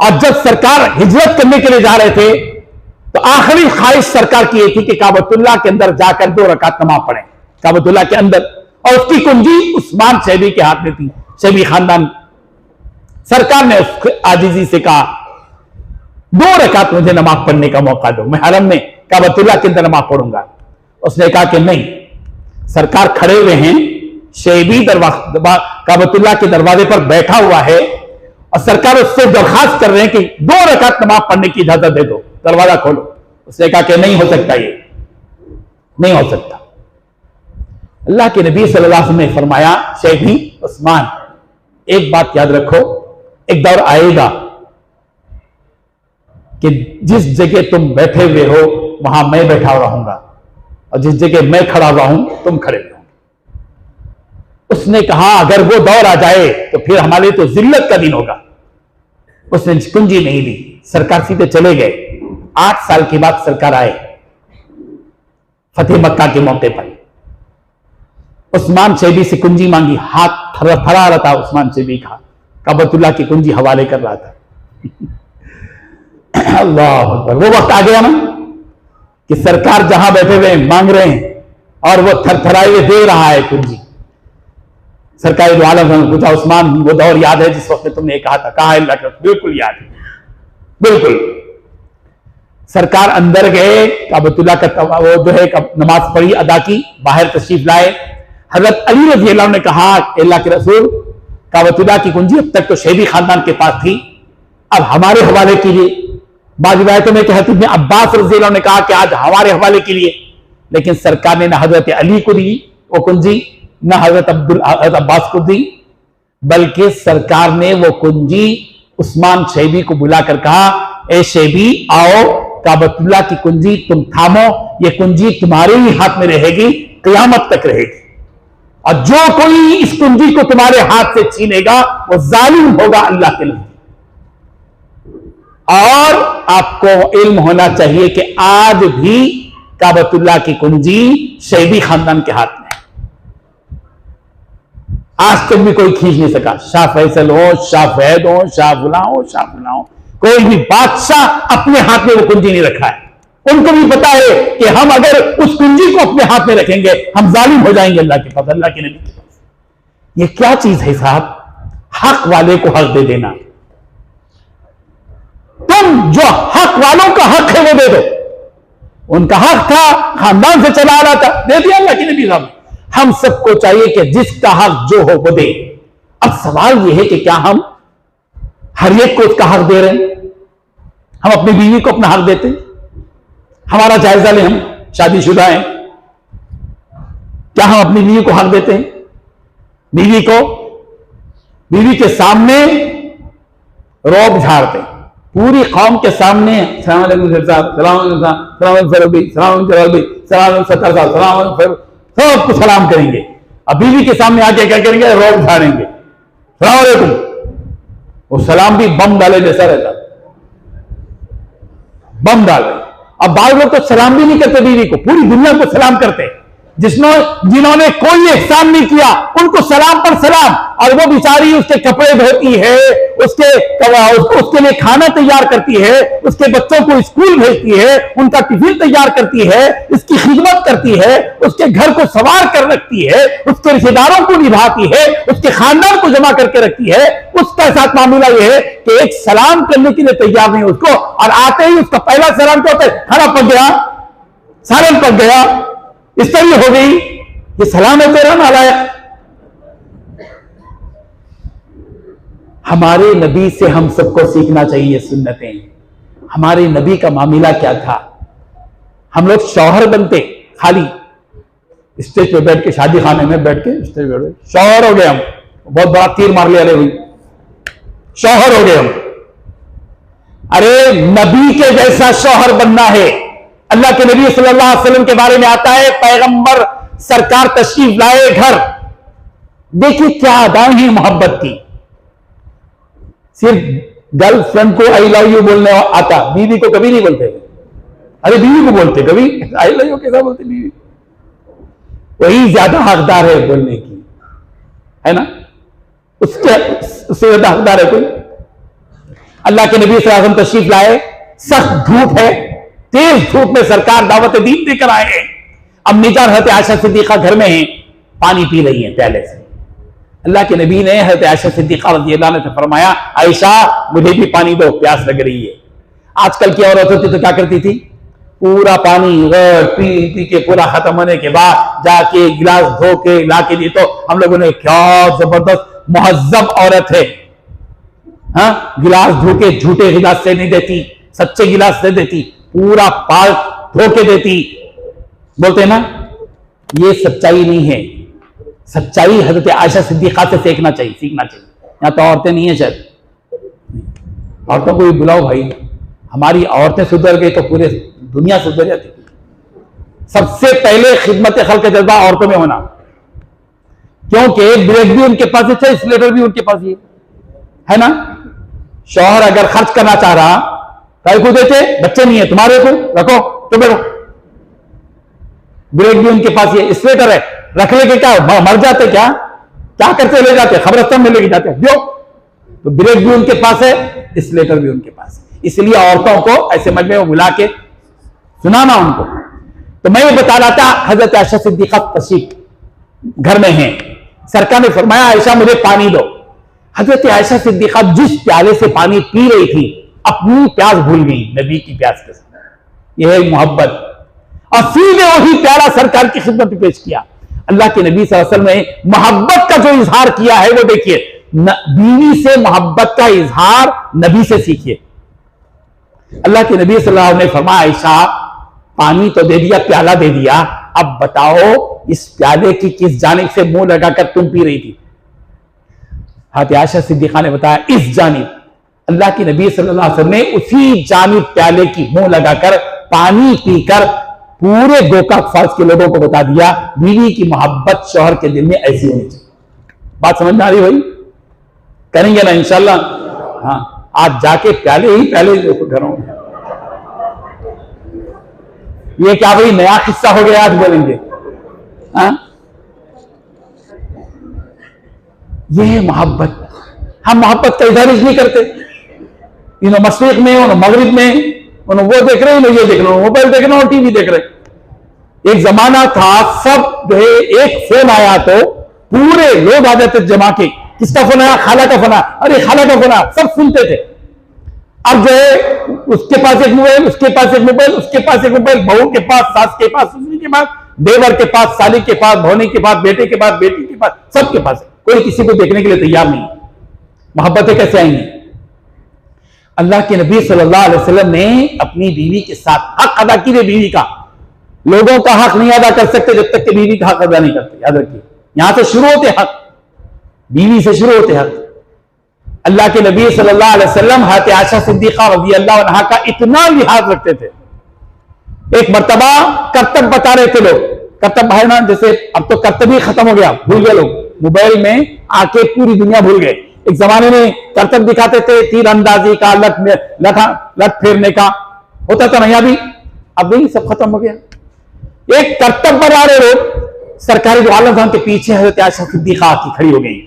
और जब सरकार हिजरत करने के लिए जा रहे थे तो आखिरी ख्वाहिश सरकार की यह थी कि काबतुल्लाह के अंदर जाकर 2 रकात नमाज पढ़े, काबतुल्लाह के अंदर, और उसकी कुंजी उस्मान शैबी के हाथ में थी, शैबी खानदान। सरकार ने उसको आजिजी से कहा 2 रकात मुझे नमाज पढ़ने का मौका दो, मैं हरम में काबतुल्लाह के अंदर नमाज पढ़ूंगा। उसने कहा कि नहीं। सरकार खड़े हुए हैं, शैबी काबतुल्लाह के दरवाजे पर बैठा हुआ है और सरकार उससे दरखास्त कर रहे हैं कि 2 रकात नमाज पढ़ने की इजाजत दे दो, दरवाजा खोलो। उसने कहा कि नहीं हो सकता, ये नहीं हो सकता। अल्लाह के नबी सल्लल्लाहु अलैहि वसल्लम ने फरमाया, शैबी उस्मान, एक बात याद रखो, एक दौर आएगा कि जिस जगह तुम बैठे हुए हो वहां मैं बैठा रहूंगा और जिस जगह मैं खड़ा हुआ हूं तुम खड़े रहोगे। उसने कहा अगर वो दौर आ जाए तो फिर हमारे तो जिल्लत का दिन होगा। उसने कुंजी नहीं ली, सरकार सीधे चले गए। 8 साल के बाद सरकार आए फतेह मक्का के मौके पर। उस्मान शैबी से कुंजी मांगी, हाथ थरथरा रहा था उस्मान शैबी का, काबतुल्लाह की कुंजी हवाले कर रहा था। अल्लाह अकबर। वो वक्त आ गया ना कि सरकार जहां बैठे हुए मांग रहे हैं और वो थरथराए हुए दे रहा है कुंजी। सरकारी दो आलम ने पूछा, उस्मान वो दौर याद है जिस वक्त तुमने कहा था? कहा अल्लाह का, बिल्कुल याद है, बिल्कुल। सरकार अंदर गए, काबतुल्लाह का वो जो है नमाज पढ़ी, अदा की, बाहर तशरीफ लाए। हजरत अली रज़ी अल्लाह ने कहा, अल्लाह के रसूल, काबतुल्लाह की कुंजी अब तक तो शैबी खानदान के पास थी, अब हमारे हवाले कीजिए। बाद रिवायतों में कहती है अब्बास रज़ी अल्लाह ने कहा कि आज हमारे हवाले के लिए, लेकिन सरकार ने न हजरत अली को दी वो कुंजी, न हजरत अब्बास को दी, बल्कि सरकार ने वो कुंजी उस्मान शैबी को बुलाकर कहा, ए शैबी आओ, काबतुल्लाह की कुंजी तुम थामो, ये कुंजी तुम्हारे ही हाथ में रहेगी, क़यामत तक रहेगी, और जो कोई इस कुंजी को तुम्हारे हाथ से छीनेगा वो जालिम होगा अल्लाह के लिए। और आपको इल्म होना चाहिए कि आज भी काबतुल्लाह की कुंजी शैबी खानदान के हाथ में है। आज तक भी कोई खींच नहीं सका। शाह फैसल हो, शाह फैद हो, शाह फुला हो, शाह फुला हो, कोई भी बादशाह अपने हाथ में वो कुंजी नहीं रखा है। उनको भी पता है कि हम अगर उस कुंजी को अपने हाथ में रखेंगे हम जालिम हो जाएंगे अल्लाह के पास, अल्लाह के नबी के पास। ये क्या चीज है साहब? हक वाले को हक दे देना। तुम जो हक वालों का हक है वो दे दो। उनका हक था, खानदान से चला आ रहा था, दे दिया अल्लाह के नबी साहब। हम सबको चाहिए कि जिसका हक जो हो वो दे। अब सवाल यह है कि क्या हम हर एक को उसका हक दे रहे हैं? हम अपनी बीवी को अपना हक देते हैं? हमारा जायजा लें, हम शादीशुदा हैं, क्या हम अपनी बीवी को हक देते हैं? बीवी के सामने रौब झाड़ते, पूरी कौम के सामने सलाम अलैकुम साहब, सबको सलाम करेंगे। अब बीवी के सामने आके क्या करेंगे, रोक झाड़ेंगे, सलाम अलैकुम। वो सलाम भी बम डाले जैसा रहता, बम डाले। अब बाल लोग तो सलाम भी नहीं करते बीवी को, पूरी दुनिया को सलाम करते। जिन्होंने कोई एहसान नहीं किया उनको सलाम पर सलाम, और वो बेचारी उसके कपड़े धोती है, उसके लिए खाना तैयार करती है, उसके बच्चों को स्कूल भेजती है, उनका टिफिन तैयार करती है, इसकी खिदमत करती है, उसके घर को संवार कर रखती है, उसके रिश्तेदारों को निभाती है, उसके खानदान को जमा करके रखती है। उसका साथ मामला यह है कि एक सलाम करने के लिए तैयार नहीं उसको, और आते ही उसका पहला सलाम क्या होता है, खाना पक गया, सालन पक गया, इस तरह हो गई, ये सलाम है तेरा नालायक। हमारे नबी से हम सबको सीखना चाहिए सुन्नतें। हमारे नबी का मामला क्या था? हम लोग शौहर बनते, खाली स्टेज पे बैठ के, शादी खाने में बैठ के स्टेज पे शौहर हो गए हम, बहुत बड़ा तीर मार लिया, अरे शौहर हो गए हम। अरे नबी के जैसा शौहर बनना है। अल्लाह के नबी सल्लल्लाहु अलैहि वसल्लम के बारे में आता है, पैगंबर सरकार तशरीफ लाए घर, देखिए क्या अदाएं हैं मोहब्बत की। सिर्फ गर्लफ्रेंड को आई लव यू बोलने आता, बीवी को कभी नहीं बोलते। अरे बीवी को बोलते कभी, आई लव यू कैसा बोलते बीवी? वही ज्यादा हकदार है बोलने की, है ना? उससे ज्यादा हकदार है कोई? अल्लाह के नबी सल्लल्लाहु अलैहि वसल्लम तशरीफ लाए, सख्त धूप है, तेज धूप में सरकार दावत दीन देकर आए हैं। अम्मी जान हज़रत आयशा सिद्दीक़ा घर में हैं, पानी पी रही हैं प्याले से। अल्लाह के नबी ने हज़रत आयशा सिद्दीक़ा रज़ियल्लाहु अन्हा से फरमाया, आयशा मुझे भी पानी दो, प्यास लग रही है। आजकल की औरत होती तो क्या करती थी, पूरा पानी पी पी के पूरा खत्म होने के बाद जाके गिलास धो के ला के दी। तो हम लोगों ने क्या जबरदस्त मुहज्जब औरत है, हाँ, गिलास धो के झूठे गिलास से नहीं देती, सच्चे गिलास से देती, पूरा पाल धो के देती। बोलते हैं ना, ये सच्चाई नहीं है। सच्चाई हजरत आयशा सिद्दीक़ा से सीखना चाहिए, सीखना चाहिए। यहां तो औरतें नहीं है, शायद औरतों को भी बुलाओ भाई। हमारी औरतें सुधर गई तो पूरे दुनिया सुधर जाती। सबसे पहले खिदमत खल्क का जज्बा औरतों में होना, क्योंकि ब्रेक भी उनके पास है, स्लेटर भी उनके पास ही है ना। शौहर अगर खर्च करना चाह रहा, कई को देते, बच्चे नहीं है तुम्हारे को रखो तो बैठो, ब्रेक भी उनके पास ही है, स्लेटर है, रख लेके क्या मर जाते, क्या क्या करते, ले जाते खबरस्तान में लेके जाते जो। तो ब्रेक भी उनके पास है, स्लेटर भी उनके पास है। इसलिए औरतों को ऐसे मजमे में बुला के सुनाना उनको। तो मैं ये बता रहा था, हजरत आयशा सिद्दीक़ा तशरीफ घर में है, सरकार ने फरमाया आयशा मुझे पानी दो। हजरत आयशा सिद्दीक़ा जिस प्याले से पानी पी रही थी, अपनी प्यास भूल गई नबी की प्यास के साथ। यह है मोहब्बत। और सीधे वही प्याला सरकार की खिदमत में पेश किया। अल्लाह के नबी सल्लल्लाहु अलैहि वसल्लम ने मोहब्बत का जो इजहार किया है वो देखिए, बीवी से मोहब्बत का इजहार नबी से सीखिए। अल्लाह के नबी सल्लल्लाहु अलैहि वसल्लम ने फरमाया, आयशा पानी तो दे दिया, प्याला दे दिया, अब बताओ इस प्याले की किस जानिब से मुंह लगाकर तुम पी रही थी? हज़रत आयशा सिद्दीक़ा ने बताया, इस जानिब। अल्लाह के नबी सल्लल्लाहु अलैहि वसल्लम ने उसी जानिब प्याले की मुंह लगाकर पानी पीकर पूरे गोकाक फर्ज के लोगों को बता दिया, बीवी की मोहब्बत शौहर के दिल में ऐसी होनी चाहिए। बात समझ में आ रही भाई? करेंगे ना इंशाल्लाह? हाँ, आज जाके प्याले ही प्याले घरों में। ये क्या भाई नया किस्सा हो गया आज बोलेंगे? हाँ, ये है मोहब्बत। हम मोहब्बत का इजहार नहीं करते। इन्हों मशरिक में, उन्होंने मगरिब में, उन्होंने वो देख रहे हैं, ये देख रहे हो, मोबाइल देख रहे हो, टीवी देख रहे। एक जमाना था, सब जो है एक फोन आया तो पूरे लोग आ जाते जमा के, किसका फोन आया? खाला का फोन आया, अरे खाला का फोन आया, सब सुनते थे। अब जो है उसके पास एक मोबाइल, उसके पास एक मोबाइल, उसके पास एक मोबाइल, बहू के पास, सास के पास, ससुर के पास, देवर के पास, साली के पास, भौनी के पास, बेटे के पास, बेटी के पास, सबके पास है। कोई किसी को देखने के लिए तैयार नहीं। मोहब्बतें कैसे आएंगी? अल्लाह के नबी सल्लल्लाहु अलैहि वसल्लम ने अपनी बीवी के साथ हक अदा किए। बीवी का, लोगों का हक नहीं अदा कर सकते जब तक कि बीवी का हक अदा नहीं करते। याद रखिए, यहां से शुरू होते हक, बीवी से शुरू होते हक। अल्लाह के नबी सल्लल्लाहु अलैहि वसल्लम हज़रत आयशा सिद्दीक़ा रज़ियल्लाहु अन्हा का इतना लिहाज रखते थे। एक मर्तबा करतब बता रहे थे लोग, करतब है ना, जैसे अब तो करतब ही खत्म हो गया, भूल गए लोग, मोबाइल में आके पूरी दुनिया भूल गए। एक जमाने में करतब दिखाते थे, तीर अंदाजी का, लठ फेरने का होता था ना, अब भी सब खत्म हो गया। एक करतब बना रहे लोग, सरकारी जो आलम के पीछे हजरत आयशा सिद्दीका की खड़ी हो गई,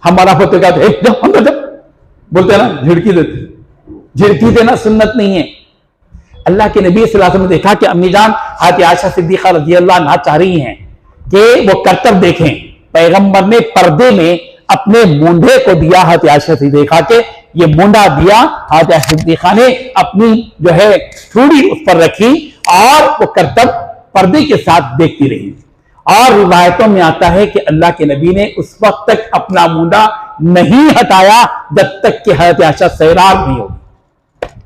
हमारा फतेह बोलते ना, झिड़की देना सुन्नत नहीं है। अल्लाह के नबी सल्लल्लाहु अलैहि वसल्लम ने देखा कि अम्मी जान हज़रत आयशा सिद्दीका रज़ियल्लाहु अन्हा चाह रही हैं कि वो करतब देखें। पैगंबर ने पर्दे में अपने मूंढे को दिया, हज़रत आयशा सिद्दीका के ये मुंडा दिया, हज़रत आयशा सिद्दीका ने अपनी जो है चूड़ी उस पर रखी और वो करतब पर्दे के साथ देखती रही। और रिवायतों में आता है कि अल्लाह के नबी ने उस वक्त तक अपना मुंडा नहीं हटाया जब तक कि हज़रत आयशा सैरार नहीं होगी,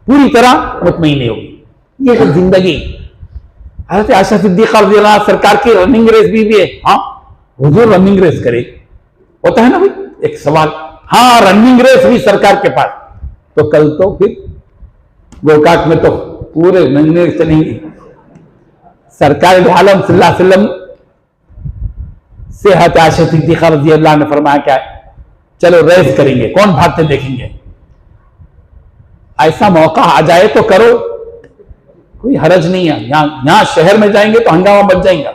पूरी तरह मुतमईन नहीं होगी। ये है जिंदगी। हज़रत आयशा सिद्दीका रज़ियल्लाहु अन्हा सरकार की रनिंग रेस भी है। हाँ, हुजूर रनिंग रेस करे, होता है ना भाई एक सवाल, हाँ रनिंग रेस भी सरकार के पास, तो कल तो फिर गोकाक में तो पूरे रनिंग रेस चलेंगे। सरकार दो आलम सल्लल्लाहु अलैहि वसल्लम से हज़रत आयशा सिद्दीका रज़ियल्लाहु अन्हा ने फरमाया क्या, चलो रेस करेंगे, कौन भागते देखेंगे। ऐसा मौका आ जाए तो करो, कोई हरज नहीं है। यहां शहर में जाएंगे तो हंगामा बच जाएगा।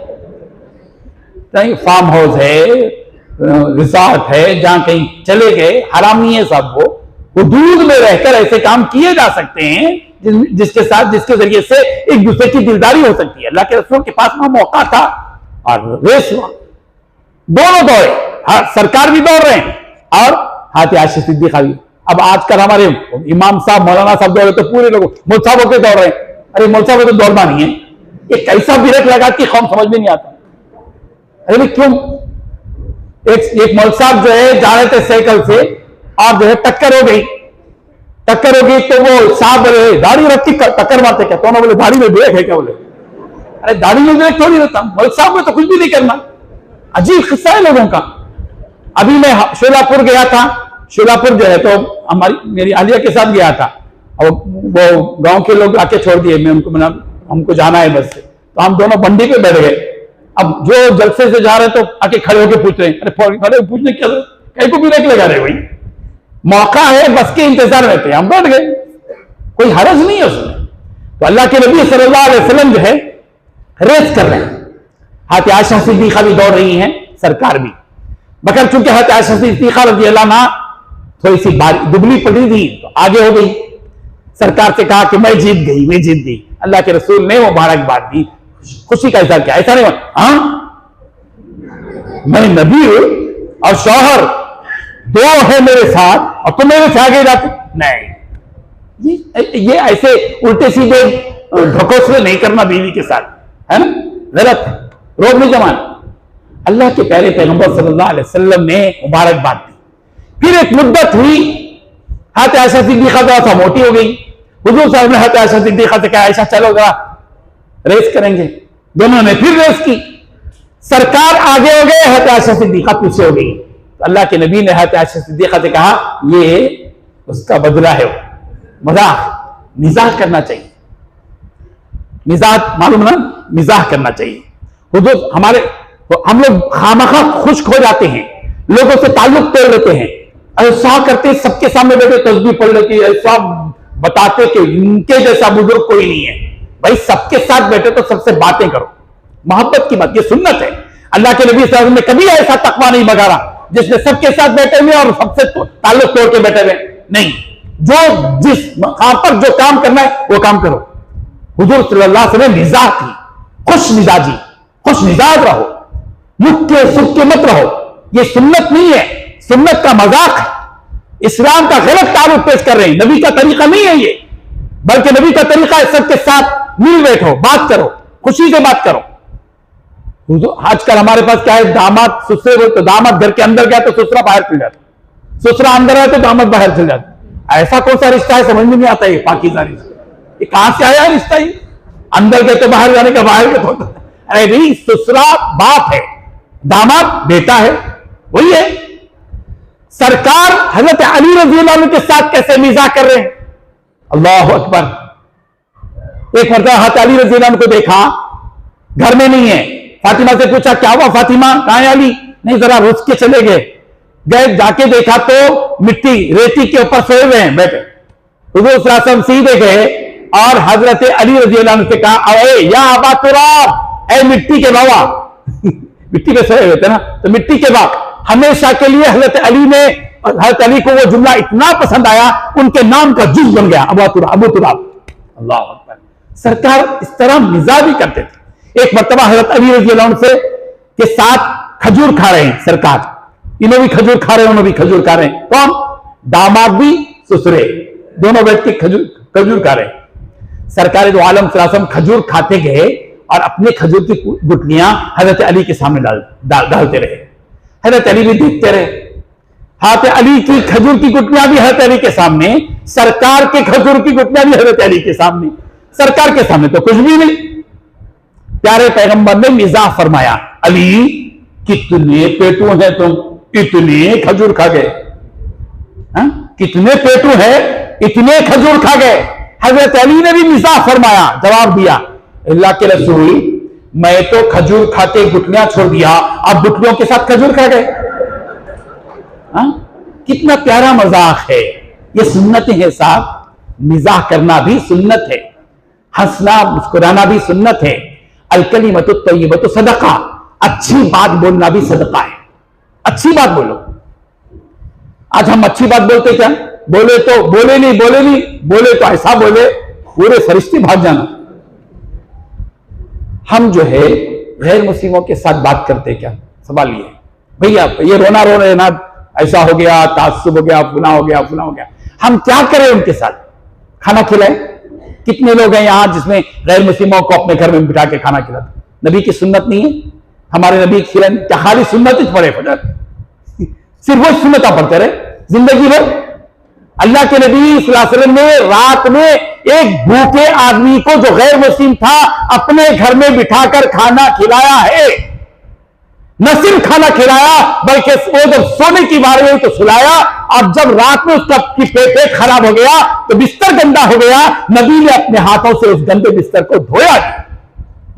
कहीं फार्म हाउस है, रिसोर्ट है, जहां कहीं चले गए, हराम नहीं है सब। वो दूर में रहकर ऐसे काम किए जा सकते हैं जिसके जरिए से एक दूसरे की दिलदारी हो सकती है। अल्लाह के रसूल के पास वहां मौका था और रेस हुआ, दोनों दौड़े, सरकार भी दौड़ रहे हैं और हज़रत आयशा सिद्दीका भी। अब आजकल हमारे इमाम साहब, मौलाना साहब दौड़े तो पूरे लोग मौल साहब होकर दौड़ रहे हैं। अरे मौल साहब तो दौड़ना नहीं है, ये कैसा ब्रेक लगा कि कौन समझ में नहीं आता। अरे क्यों, एक मौल साहब जो है जा रहे थे साइकिल से और जो है टक्कर हो गई तो वो साहब बोले दाढ़ी रख के टक्कर मारते क्या, तो ना बोले दाढ़ी में ब्रेक है क्या, बोले अरे दाढ़ी में ब्रेक थोड़ी रहता, मौल साहब में तो कुछ भी नहीं करना। अजीब किस्सा है लोगों का। अभी मैं शोलापुर गया था, शोलापुर जो है तो मेरी आलिया के साथ गया था, और वो गांव के लोग आके छोड़ दिए, मैं उनको मना, हमको जाना है बस से, तो हम दोनों बंडी पे बैठ गए। अब जो जलसे से जा रहे तो आके खड़े होके पूछ रहे हैं, अरे खड़े पूछने क्या, कहीं को भी ब्रेक लगा रहे, भाई मौका है, बस के इंतजार में थे, हम बैठ गए, कोई हरज नहीं है उसमें। तो अल्लाह के नबी सल्लल्लाहु अलैहि वसल्लम जो है रेस कर रहे हैं, हज़रत आयशा सिद्दीका भी दौड़ रही हैं, सरकार भी, मगर चूंकि हज़रत आयशा सिद्दीका रज़ियल्लाहु अन्हा थोड़ी सी दुबली पड़ी थी तो आगे हो गई। सरकार से कहा कि मैं जीत गई। अल्लाह के रसूल ने वो मुबारकबाद दी, खुशी का इज़हार किया। ऐसा नहीं, हाँ मैं नबी हूं और शौहर दो है मेरे साथ और तुम मेरे से आगे जाते नहीं, ये ऐसे उल्टे सीधे ढकोसले नहीं करना बीवी के साथ, है ना, गलत है, रोब नहीं जमाना। अल्लाह के प्यारे पैगंबर सल्लल्लाहु अलैहि वसल्लम ने मुबारकबाद दी। फिर एक मुद्दत हुई, हज़रत आयशा सिद्दीका थोड़ा सा मोटी हो गई। हुजूर साहब ने हज़रत आयशा सिद्दीका से कहा, आयशा चलो जरा रेस करेंगे। दोनों ने फिर रेस की, सरकार आगे हो गए, हज़रत आयशा सिद्दीका पीछे हो गई। तो अल्लाह के नबी ने हज़रत आयशा सिद्दीका से कहा, ये उसका बदला है, मजाक मिजाह करना चाहिए, मिजाज मालूम ना, मिजाह करना चाहिए। हुजूर हम लोग खामखा खुश्क हो जाते हैं, लोगों से ताल्लुक तोड़ लेते हैं, ऐसा करते सबके सामने बैठे तस्बीह पढ़ लेती है, ऐसा बताते कि इनके जैसा बुजुर्ग कोई नहीं है। भाई सबके साथ बैठे तो सबसे बातें करो, मोहब्बत की बात, ये सुन्नत है। अल्लाह के नबी सल्लल्लाहु अलैहि वसल्लम ने कभी ऐसा तकवा नहीं बगाड़ा जिसने सबके साथ बैठे हुए और सबसे ताल्लुक तोड़ के बैठे हुए नहीं। जो जिस मकाम पर जो काम करना है वो काम करो। हुजूर सल्लल्लाहु अलैहि वसल्लम मिजाज थी, खुश मिजाजी, खुश मिजाज रहो, मुक्के सुक्के मत रहो। ये सुन्नत नहीं है, सुन्नत का मजाक है, इस्लाम का गलत तारुफ पेश कर रहे हैं। नबी का तरीका नहीं है ये, बल्कि नबी का तरीका है सबके साथ मिल बैठो, बात करो, खुशी से बात करो। आजकल हमारे पास क्या है, दामाद ससुरे, तो दामाद घर के अंदर गया तो ससुरा बाहर चल जाता, ससुरा अंदर है तो दामाद बाहर चल जाता। ऐसा कौन सा रिश्ता है, समझ में नहीं आता। ये पाकीज़ा रिश्ता, ये कहां से आया रिश्ता? ये अंदर गए तो बाहर जाने का, बाहर गए तो, अरे ससुरा बाप है, दामाद बेटा है, वही है। सरकार हजरत अली रज़ियल्लाहु अन्हु के साथ कैसे मिज़ाह कर रहे हैं, अल्लाह अकबर। एक मरतबा हजरत अली रज़ियल्लाहु अन्हु को देखा घर में नहीं है। फातिमा से पूछा क्या हुआ फातिमा, कहां है अली? नहीं, जरा रुस के चले गए जाके देखा तो मिट्टी रेती के ऊपर सोए हुए हैं बैठे। हुजूर सल्लल्लाहु अलैहि वसल्लम सीधे गए और हजरत अली रज़ी अल्लाह अन्हु से कहा, अरे या अबा तुराब, ऐ मिट्टी के बाबा मिट्टी पे सोए हुए थे ना, तो मिट्टी के बाप। हमेशा के लिए हजरत अली को वो जुमला इतना पसंद आया, उनके नाम का जुज बन गया, अबू तुराब। अल्लाह अकबर। सरकार इस तरह मिजाज भी करते थे। एक मर्तबा हजरत अली रज़ी अल्लाह अन्हु से के साथ खजूर खा रहे हैं सरकार, इन्हें भी खजूर खा रहे हैं, उन्हें भी खजूर खा रहे हैं। कौन? दामाद भी ससुरे, दोनों बैठ के खजूर खा रहे हैं। सरकार दो आलम सल्लल्लाहु अलैहि वसल्लम खजूर खाते गए और अपने खजूर की गुठलियां हजरत अली के सामने डालते रहे। हजरत अली भी देखते रहे। हजरत अली की खजूर की गुठलियां भी हजरत अली के सामने, सरकार के खजूर की गुठलियां भी हजरत अली के सामने। सरकार के सामने तो कुछ भी नहीं। प्यारे पैगंबर ने मिजाज फरमाया, अली कितने पेटू हैं तुम, इतने खजूर खा गए? कितने पेटू है, इतने खजूर खा गए? हजरत अली ने भी मिजाज फरमाया, जवाब दिया, अल्लाह के रसूल, मैं तो खजूर खाते गुठलियां छोड़ दिया, अब गुठलियों के साथ खजूर खा गए। कितना प्यारा मजाक है। ये सुन्नतें हैं साहब। मिजाह करना भी सुन्नत है, हंसना मुस्कुराना भी सुन्नत है। अल-कलिमतु तय्यबतु सदका, अच्छी बात बोलना भी सदका है। अच्छी बात बोलो। आज हम अच्छी बात बोलते क्या? बोले नहीं, बोले तो ऐसा बोले पूरे फरिश्ते भाग जाना। हम जो है गैर मुस्लिमों के साथ बात करते क्या? सवाल ये है भैया, ये रोना रो रहे ना, ऐसा हो गया, ताज्जुब हो गया, फुला हो गया। हम क्या करें उनके साथ? खाना खिलाएं? कितने लोग हैं यहां जिसमें गैर मुस्लिमों को अपने घर में बिठा के खाना खिलाते? नबी की सुन्नत नहीं है? हमारे नबी खिलाएं क्या? खाली सुन्नत ही पढ़े फजर, सिर्फ वो सुन्नत पढ़ते रहे जिंदगी भर। अल्लाह के नबी सल्लल्लाहु अलैहि वसल्लम ने रात में एक भूखे आदमी को जो गैर मुस्लिम था अपने घर में बिठाकर खाना खिलाया है। न सिर्फ खाना खिलाया बल्कि वो जब सोने की बारी हुई तो सुलाया, और जब रात में उसका पेट खराब हो गया तो बिस्तर गंदा हो गया, नबी ने अपने हाथों से उस गंदे बिस्तर को धोया।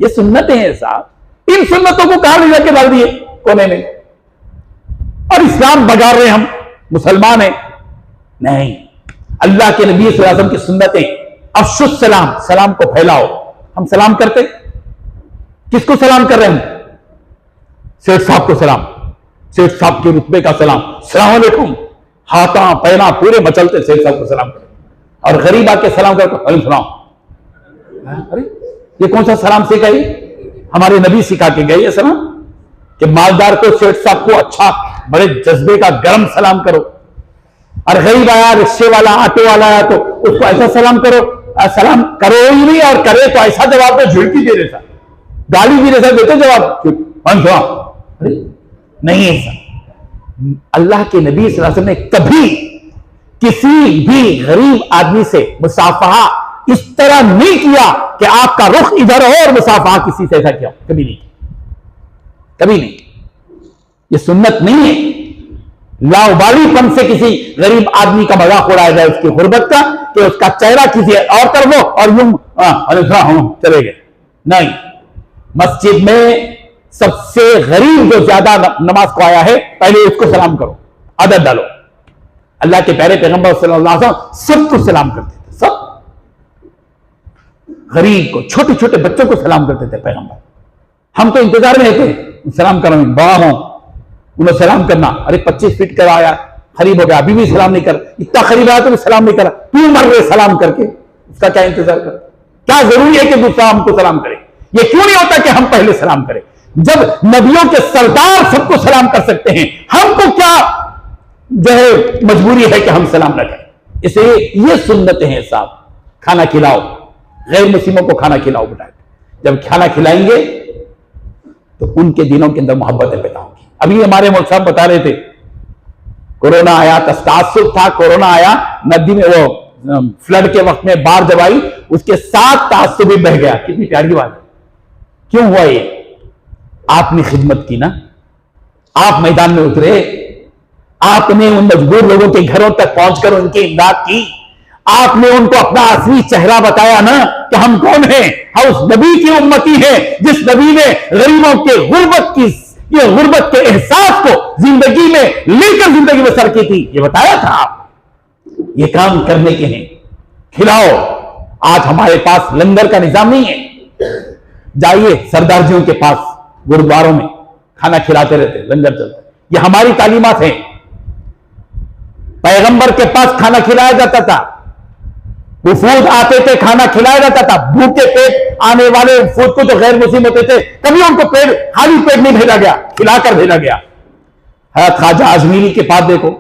ये सुन्नतें हैं साहब। इन सुन्नतों को कहां ले जाके डाल दिए कोने में, और इस्लाम बगा रहे हम, मुसलमान हैं। नहीं, अल्लाह के नबी सल्लल्लाहु अलैहि वसल्लम की सुन्नतें। अफ्शुस सलाम, सलाम को फैलाओ। हम सलाम करते? किसको सलाम कर रहे हैं? सेठ साहब को सलाम, सेठ साहब के रुतबे का सलाम, सलाम अलैकुम, हाथा पैना पूरे मचलते सेठ साहब को सलाम करें। और गरीब आके सलाम करते अलैकुम सलाम। अरे ये कौन सा सलाम सिखाई? हमारे नबी सिखा के गए ये सलाम कि मालदार को, सेठ साहब को अच्छा बड़े जज्बे का गरम सलाम करो, और गरीब आया, रिक्शे वाला, ऑटो वाला आया तो उसको ऐसा सलाम करो। सलाम करो ही नहीं, और करे तो ऐसा जवाब तो झुड़की दे देता, गाली भी जैसा देते जवाब। नहीं ऐसा। अल्लाह के नबी सल्लल्लाहु अलैहि वसल्लम ने कभी किसी भी गरीब आदमी से मुसाफहा इस तरह नहीं किया कि आपका रुख इधर हो और मुसाफहा किसी से ऐसा किया, कभी नहीं, कभी नहीं। ये सुन्नत नहीं है। लाउबालीपन से किसी गरीब आदमी का मजाक उड़ाया जाए उसकी गुर्बत का, कि उसका चेहरा किसी और कर वो और यूं चले गए। नहीं, मस्जिद में सबसे गरीब जो ज्यादा नमाज को आया है पहले उसको सलाम करो, आदत डालो। अल्लाह के प्यारे पैगंबर सल्लल्लाहु अलैहि वसल्लम सबको सलाम करते थे, सब गरीब को, छोटे छोटे बच्चों को सलाम करते थे पैगंबर। हम तो इंतजार में थे सलाम करना, बड़ा हो उन्हें सलाम करना। अरे 25 फीट कर आया, करीब हो गया, अभी भी सलाम नहीं कर, इतना करीब आया तो भी सलाम नहीं करा, तू मर रहे सलाम करके, उसका क्या इंतजार कर? क्या जरूरी है कि दूसरा हमको सलाम करे? ये क्यों नहीं होता कि हम पहले सलाम करें? जब नबियों के सरदार सबको सलाम कर सकते हैं, हमको क्या जो है मजबूरी है कि हम सलाम न करें? इसलिए ये सुन्नतें हैं साहब। खाना खिलाओ, गैर मुस्लिमों को खाना खिलाओ बेटा। जब खाना खिलाएंगे तो उनके दिलों के अंदर मोहब्बतें पैदा होंगी। अभी हमारे मौलवी साहब बता रहे थे, कोरोना आया, तस्तासुब था, कोरोना आया, नदी में वो फ्लड के वक्त में बाढ़ जब आई, उसके साथ तासुब भी बह गया। कितनी प्यारी बात है। क्यों हुआ ये? आपने खिदमत की ना, आप मैदान में उतरे, आपने उन मजबूर लोगों के घरों तक पहुंचकर उनकी इमदाद की, आपने उनको अपना असली चेहरा बताया ना कि हम कौन हैं, हम उस नबी की उम्मती हैं जिस नबी ने गरीबों के गुर्बत के एहसास को जिंदगी में लेकर जिंदगी में सर की थी, ये बताया था। आप ये काम करने के हैं, खिलाओ। आज हमारे पास लंगर का निजाम नहीं है, जाइए सरदारजियों के पास गुरुद्वारों में खाना खिलाते रहते, लंगर चलता। ये हमारी तालीमात है। पैगंबर के पास खाना खिलाया जाता था, वफूद आते थे, खाना खिलाया जाता था। भूखे पेट आने वाले वफूद को जो गैर मुस्लिम होते थे, कभी उनको पेट खाली पेट नहीं भेजा गया, खिलाकर भेजा गया। हज़रत ख्वाजा अजमीरी के पास देखो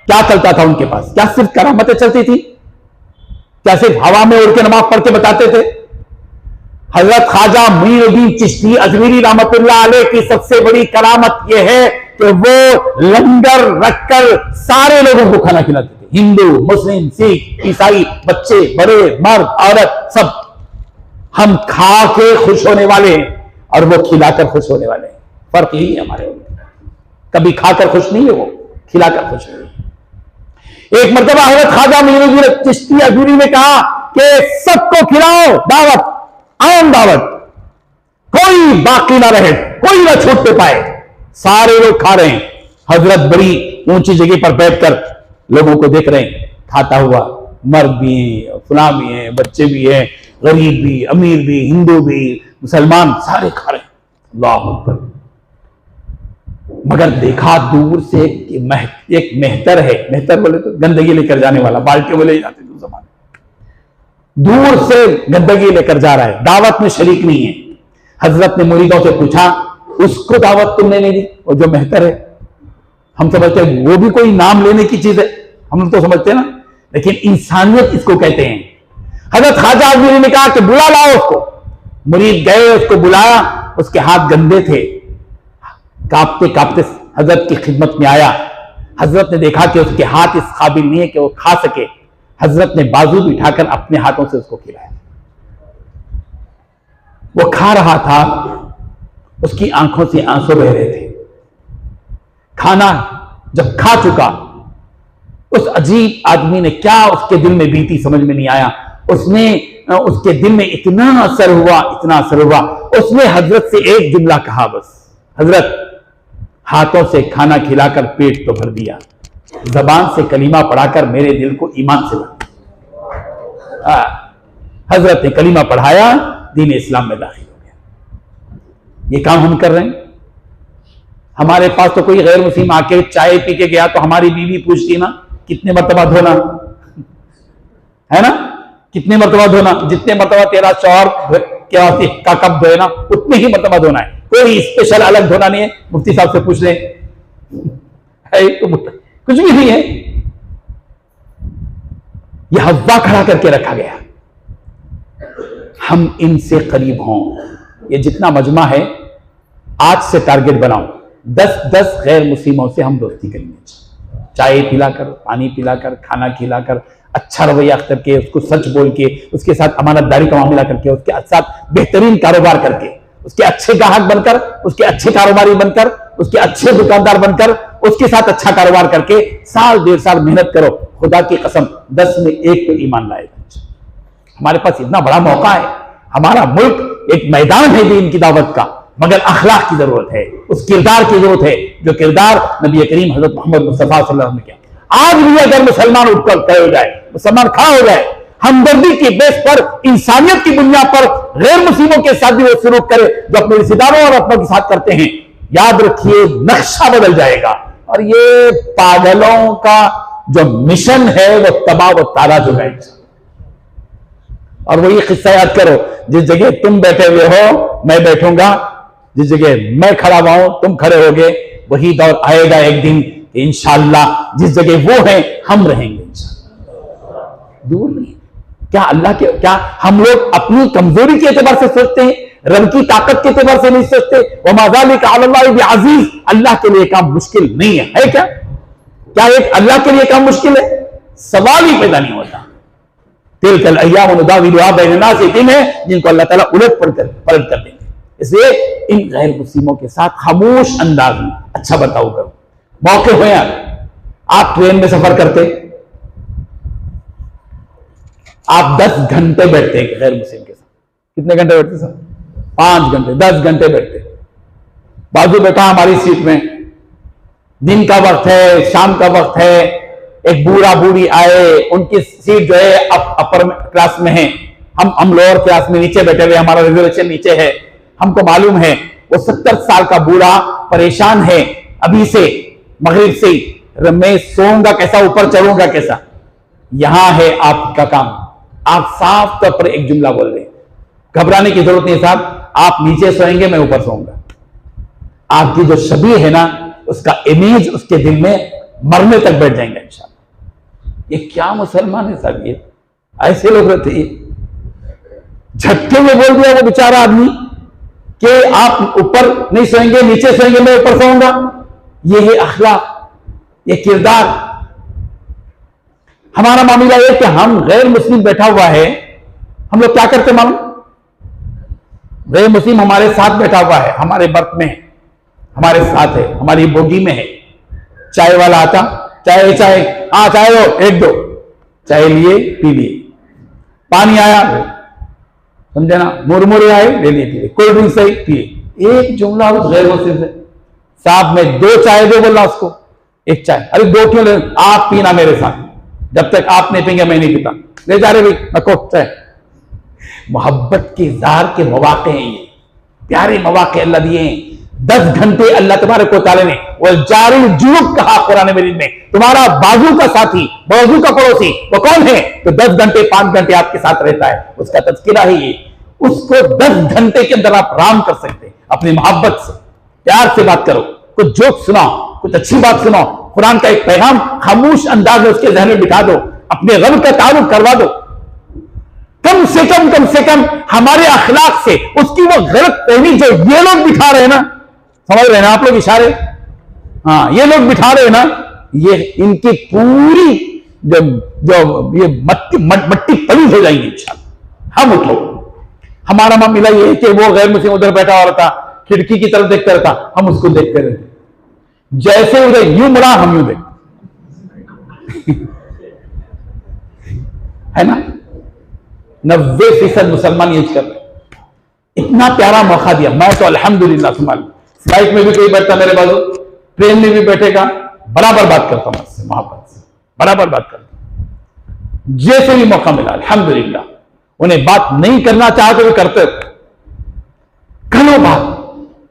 क्या चलता था उनके पास। क्या सिर्फ करामतें चलती थी? क्या सिर्फ हवा में उड़ के नमाज पढ़ के बताते थे? हजरत ख्वाजा मुईनुद्दीन चिश्ती अजमीरी रहमतुल्लाह अलैह की सबसे बड़ी करामत यह है कि वो लंगर रखकर सारे लोगों को खाना खिलाते थे। हिंदू, मुस्लिम, सिख, ईसाई, बच्चे, बड़े, मर्द, औरत, सब। हम खा के खुश होने वाले हैं और वो खिलाकर खुश होने वाले हैं। फर्क यही है हमारे। कभी खाकर खुश नहीं है वो, खिलाकर खुश है। एक मरतबा हजरत ख्वाजा मुईनुद्दीन चिश्ती अजमीरी ने कहा कि सबको खिलाओ, दावत, आम दावत, कोई बाकी ना रहे, कोई ना छूटते पाए। सारे लोग खा रहे हैं। हजरत बड़ी ऊंची जगह पर बैठकर लोगों को देख रहे हैं खाता हुआ। मर्द भी हैं, फुला भी हैं, बच्चे भी हैं, गरीब भी, अमीर भी, हिंदू भी, मुसलमान, सारे खा रहे हैं। अल्लाह अकबर। मगर देखा दूर से एक मेहतर है। मेहतर बोले तो गंदगी लेकर जाने वाला, बाल्टी ले जाते थे जमाने। दूर से गंदगी लेकर जा रहा है, दावत में शरीक नहीं है। हजरत ने मुरीदों से पूछा, उसको दावत तुमने नहीं दी? वो जो मेहतर है, हम समझते हैं वो भी कोई नाम लेने की चीज है, हम लोग तो समझते हैं ना, लेकिन इंसानियत इसको कहते हैं। हजरत ख्वाजा अजमीरी ने कहा कि बुला लाओ उसको। मुरीद गए, उसको बुलाया, उसके हाथ गंदे थे। कांपते कांपते हजरत की खिदमत में आया। हजरत ने देखा कि उसके हाथ इस काबिल नहीं है कि वो खा सके। हजरत ने बाजू बिठाकर अपने हाथों से उसको खिलाया। वो खा रहा था, उसकी आंखों से आंसू बह रहे थे। खाना जब खा चुका, उस अजीब आदमी ने क्या उसके दिल में बीती समझ में नहीं आया। उसके दिल में इतना असर हुआ, उसने हजरत से एक जुमला कहा, बस, हजरत हाथों से खाना खिलाकर पेट तो भर दिया, जबान से कलीमा पढ़ाकर मेरे दिल को ईमान से भर दिया। हजरत ने कलीमा पढ़ाया, दीन इस्लाम में दाखिल हो गया। ये काम हम कर रहे हैं। हमारे पास तो कोई गैर मुस्लिम आके चाय पी के गया तो हमारी बीवी पूछती ना, कितने मरतबा धोना है ना, कितने मरतबा धोना, जितने मरतबा तेरा शौहर क्या का कब धोए ना, उतने ही मरतबा धोना है। कोई स्पेशल अलग धोना नहीं है। मुफ्ती साहब से पूछ ले, तो कुछ भी नहीं है। यह हव्वा खड़ा करके रखा गया। हम इनसे करीब हों। ये जितना मजमा है, आज से टारगेट बनाओ, 10-10 गैर मुस्लिमों से हम दोस्ती करेंगे। चाय पिलाकर, पानी पिलाकर, खाना खिलाकर, अच्छा रवैया करके, उसको सच बोल के, उसके साथ अमानतदारी का मामला करके, उसके साथ बेहतरीन कारोबार करके, उसके अच्छे ग्राहक बनकर, उसके अच्छे कारोबारी बनकर, उसके अच्छे दुकानदार बनकर, उसके साथ अच्छा कारोबार करके साल 1.5 साल मेहनत करो। खुदा की कसम 10 में 1 पे ईमान लाएगा। हमारे पास इतना बड़ा मौका है। हमारा मुल्क एक मैदान है दीन की दावत का, मगर अखलाक की जरूरत है, उस किरदार की जरूरत है जो किरदार नबी करीम हजरत मोहम्मद मुस्तफा सल्लल्लाहु अलैहि वसल्लम ने किया। आज भी अगर मुसलमान उठकर खड़े हो जाए, मुसलमान खड़ा हो जाए, हमदर्दी की बेस पर, इंसानियत की बुनियाद पर गैर मुस्लिमों के साथ भी वो सलूक करे जो अपने रिश्तेदारों और अपनों के साथ करते हैं, याद रखिए नक्शा बदल जाएगा। और ये पागलों का जो मिशन है वो तबाह व ताराज हो जाएगा। और वही किस्सा याद करो, जिस जगह तुम बैठे हुए हो मैं बैठूंगा, जिस जगह मैं खड़ा हुआ हूं तुम खड़े होगे। वही दौर आएगा एक दिन, इंशाअल्लाह जिस जगह वो है हम रहेंगे, इंशाअल्लाह। दूर नहीं। क्या अल्लाह के, क्या हम लोग अपनी कमजोरी के एतबार से सोचते हैं, रब की ताकत के एतबार से नहीं सोचते? वमा ज़ालिका अलल्लाहि बिअज़ीज़, अल्लाह के लिए काम मुश्किल नहीं है क्या? क्या एक अल्लाह के लिए काम मुश्किल है? सवाल ही पैदा नहीं होता। तिलकल अय्याम नुदाविलुहा बैन नास, दिन है जिनको अल्लाह ताला उलट पलट कर देंगे। इसलिए इन गैर मुस्लिमों के साथ खामोश अंदाज में अच्छा बर्ताव करो। मौके हुए आप ट्रेन में सफर करते, आप 10 घंटे बैठते हैं गैर मुस्लिम के साथ। कितने घंटे बैठते सर? 5 घंटे, 10 घंटे बैठते। बाजू बैठा हमारी सीट में, दिन का वक्त है, शाम का वक्त है, एक बूढ़ा बूढ़ी आए, उनकी सीट जो है अपर क्लास में है, हम लोअर क्लास में नीचे बैठे हुए, हमारा रिजर्वेशन नीचे है। हमको मालूम है वो 70 साल का बूढ़ा परेशान है अभी से, मगरिब से ही, मैं सोऊंगा कैसा, ऊपर चढ़ूंगा कैसा। यहां है आपका काम, आप साफ तौर पर एक जुमला बोल रहे हैं, घबराने की जरूरत नहीं साहब, आप नीचे सोएंगे मैं ऊपर सोऊंगा। आपकी जो छवि है ना, उसका इमेज उसके दिल में मरने तक बैठ जाएंगे इंशाअल्लाह। ये क्या मुसलमान है साहब, ये ऐसे लोग रहते हैं। झटके में बोल दिया वो बेचारा आदमी कि आप ऊपर नहीं सोएंगे, नीचे सोएंगे, मैं ऊपर सोऊंगा। ये है अखलाक, ये किरदार। हमारा मामला यह कि हम गैर मुस्लिम बैठा हुआ है, हम लोग क्या करते मालूम? गैर मुस्लिम हमारे साथ बैठा हुआ है, हमारे बर्थ में है, हमारे साथ है, हमारी बोगी में है। चाय वाला आता, चाय चाय, हाँ चाय दो, एक दो, चाय लिए पी लिए, पानी आया समझे ना, मुरमुरे आए ले लिए पी लिए, कोल्ड ड्रिंक से पिए। एक जुमला उस गैर मुस्लिम से, साहब में 2 चाय दो, बोला उसको, एक चाय, अरे 2 क्यों ले, आप पीना मेरे साथ, जब तक आप नहीं पीएंगे मैं नहीं पीता, ले जा रहे भाई नको चाय। मोहब्बत के इज़हार के मौके हैं ये, प्यारे मौके अल्लाह दिए हैं। 10 घंटे अल्लाह तबारक व तआला ने वल जारिल जुनुब कहा कुरान मजीद में, तुम्हारा बाजू का साथी, बाजू का पड़ोसी वो कौन है? तो 10 घंटे 5 घंटे आपके साथ रहता है, उसका तज़किरा है ये। उसको 10 घंटे के अंदर आप आराम कर सकते हैं, अपनी मोहब्बत से प्यार से बात करो, कुछ जोक सुनाओ, कुछ अच्छी बात सुनाओ, कुरान का एक पैगाम खामोश अंदाज में उसके जहन में बिठा दो, अपने रब का तारुफ करवा दो। कम से कम हमारे अखलाक से उसकी वो गलत फहमी जो ये लोग बिठा रहे हैं ना, समझ रहे हैं ना आप लोग इशारे, हाँ ये लोग बिठा रहे हैं ना, ये इनकी पूरी जो ये मट्टी पली हो जाएगी इंशाअल्लाह। हम उठो, हमारा मामला ये है कि वो गैर मुस्लिम उधर बैठा हुआ था, खिड़की की तरफ देखता रहता, हम उसको देखते रहते, जैसे उधर यूं मुड़ा हम यूं देख है ना। 90% मुसलमान ये कर रहे। इतना प्यारा मौका दिया, मैं तो अल्हम्दुलिल्लाह सुमाल, फ्लाइट में भी कोई बैठता मेरे बाजू, ट्रेन में भी बैठेगा, बराबर बात करता हूं उससे, मोहब्बत से बराबर बात करता हूं, जैसे भी मौका मिला अल्हम्दुलिल्लाह। उन्हें बात नहीं करना चाहे तो भी करते, करो बात,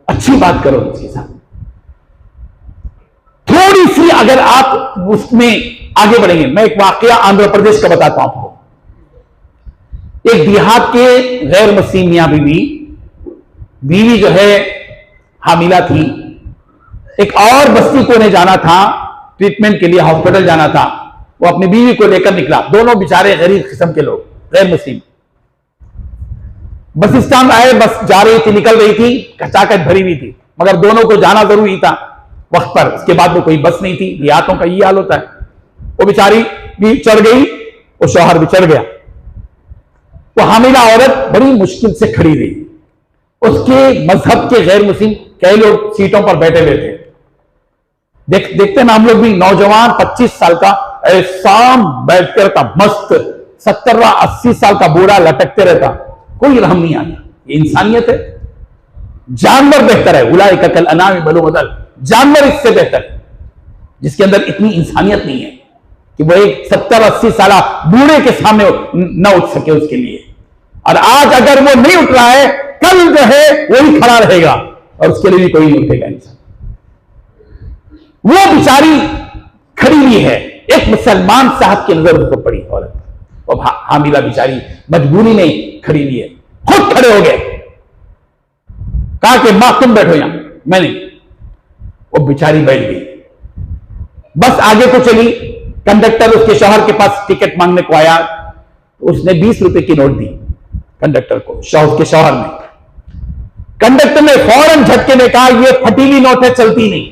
अच्छी बात करो उनके साथ, थोड़ी सी अगर आप उसमें आगे बढ़ेंगे। मैं एक वाकया आंध्र प्रदेश का बताता हूं आपको। एक देहात के गैर मुस्लिम मियां बीवी जो है हामिला थी, एक और बस्ती को उन्हें जाना था, ट्रीटमेंट के लिए हॉस्पिटल जाना था। वो अपनी बीवी को लेकर निकला, दोनों बेचारे गरीब किस्म के लोग, गैर मुस्लिम। बस स्टैंड आए, बस जा रही थी, निकल रही थी, कचाकच भरी हुई थी, मगर दोनों को जाना जरूरी था वक्त पर। उसके बाद वो कोई बस नहीं थी, देहातों का ये हाल होता है। वो बेचारी भी चढ़ गई, वो शौहर भी चढ़ गया। वो हामिला औरत बड़ी मुश्किल से खड़ी रही। उसके मजहब के गैर मुस्लिम कई लोग सीटों पर बैठे हुए थे। देखते ना हम लोग भी, नौजवान 25 साल का ऐसा बैठते रहता मस्त, 70-80 साल का बूढ़ा लटकते रहता, कोई रहम नहीं आता। ये इंसानियत है। जानवर बेहतर है, उलाइका कल अनाम बल बदल, जानवर इससे बेहतर है, जिसके अंदर इतनी इंसानियत नहीं है कि वो एक 70-80 साल बूढ़े के सामने न उठ सके उसके लिए। और आज अगर वो नहीं उठ रहा है, कल जो है वही खड़ा रहेगा और उसके लिए भी कोई नहीं उठेगा इंसान। वो बेचारी खड़ी हुई है, एक मुसलमान साहब की नजर उसको पड़ी औरत, वो हामिला बेचारी मजबूरी में खड़ी हुई है, खुद खड़े हो गए, कहा कि मां तुम बैठो यहां, मैं नहीं। वो बेचारी बैठ गई, बस आगे को चली। कंडक्टर उसके शौहर के पास टिकट मांगने को आया, तो उसने 20 रुपए की नोट दी कंडक्टर को, उसके शौहर ने। कंडक्टर ने फौरन झटके में कहा ये फटीली नोट है, चलती नहीं।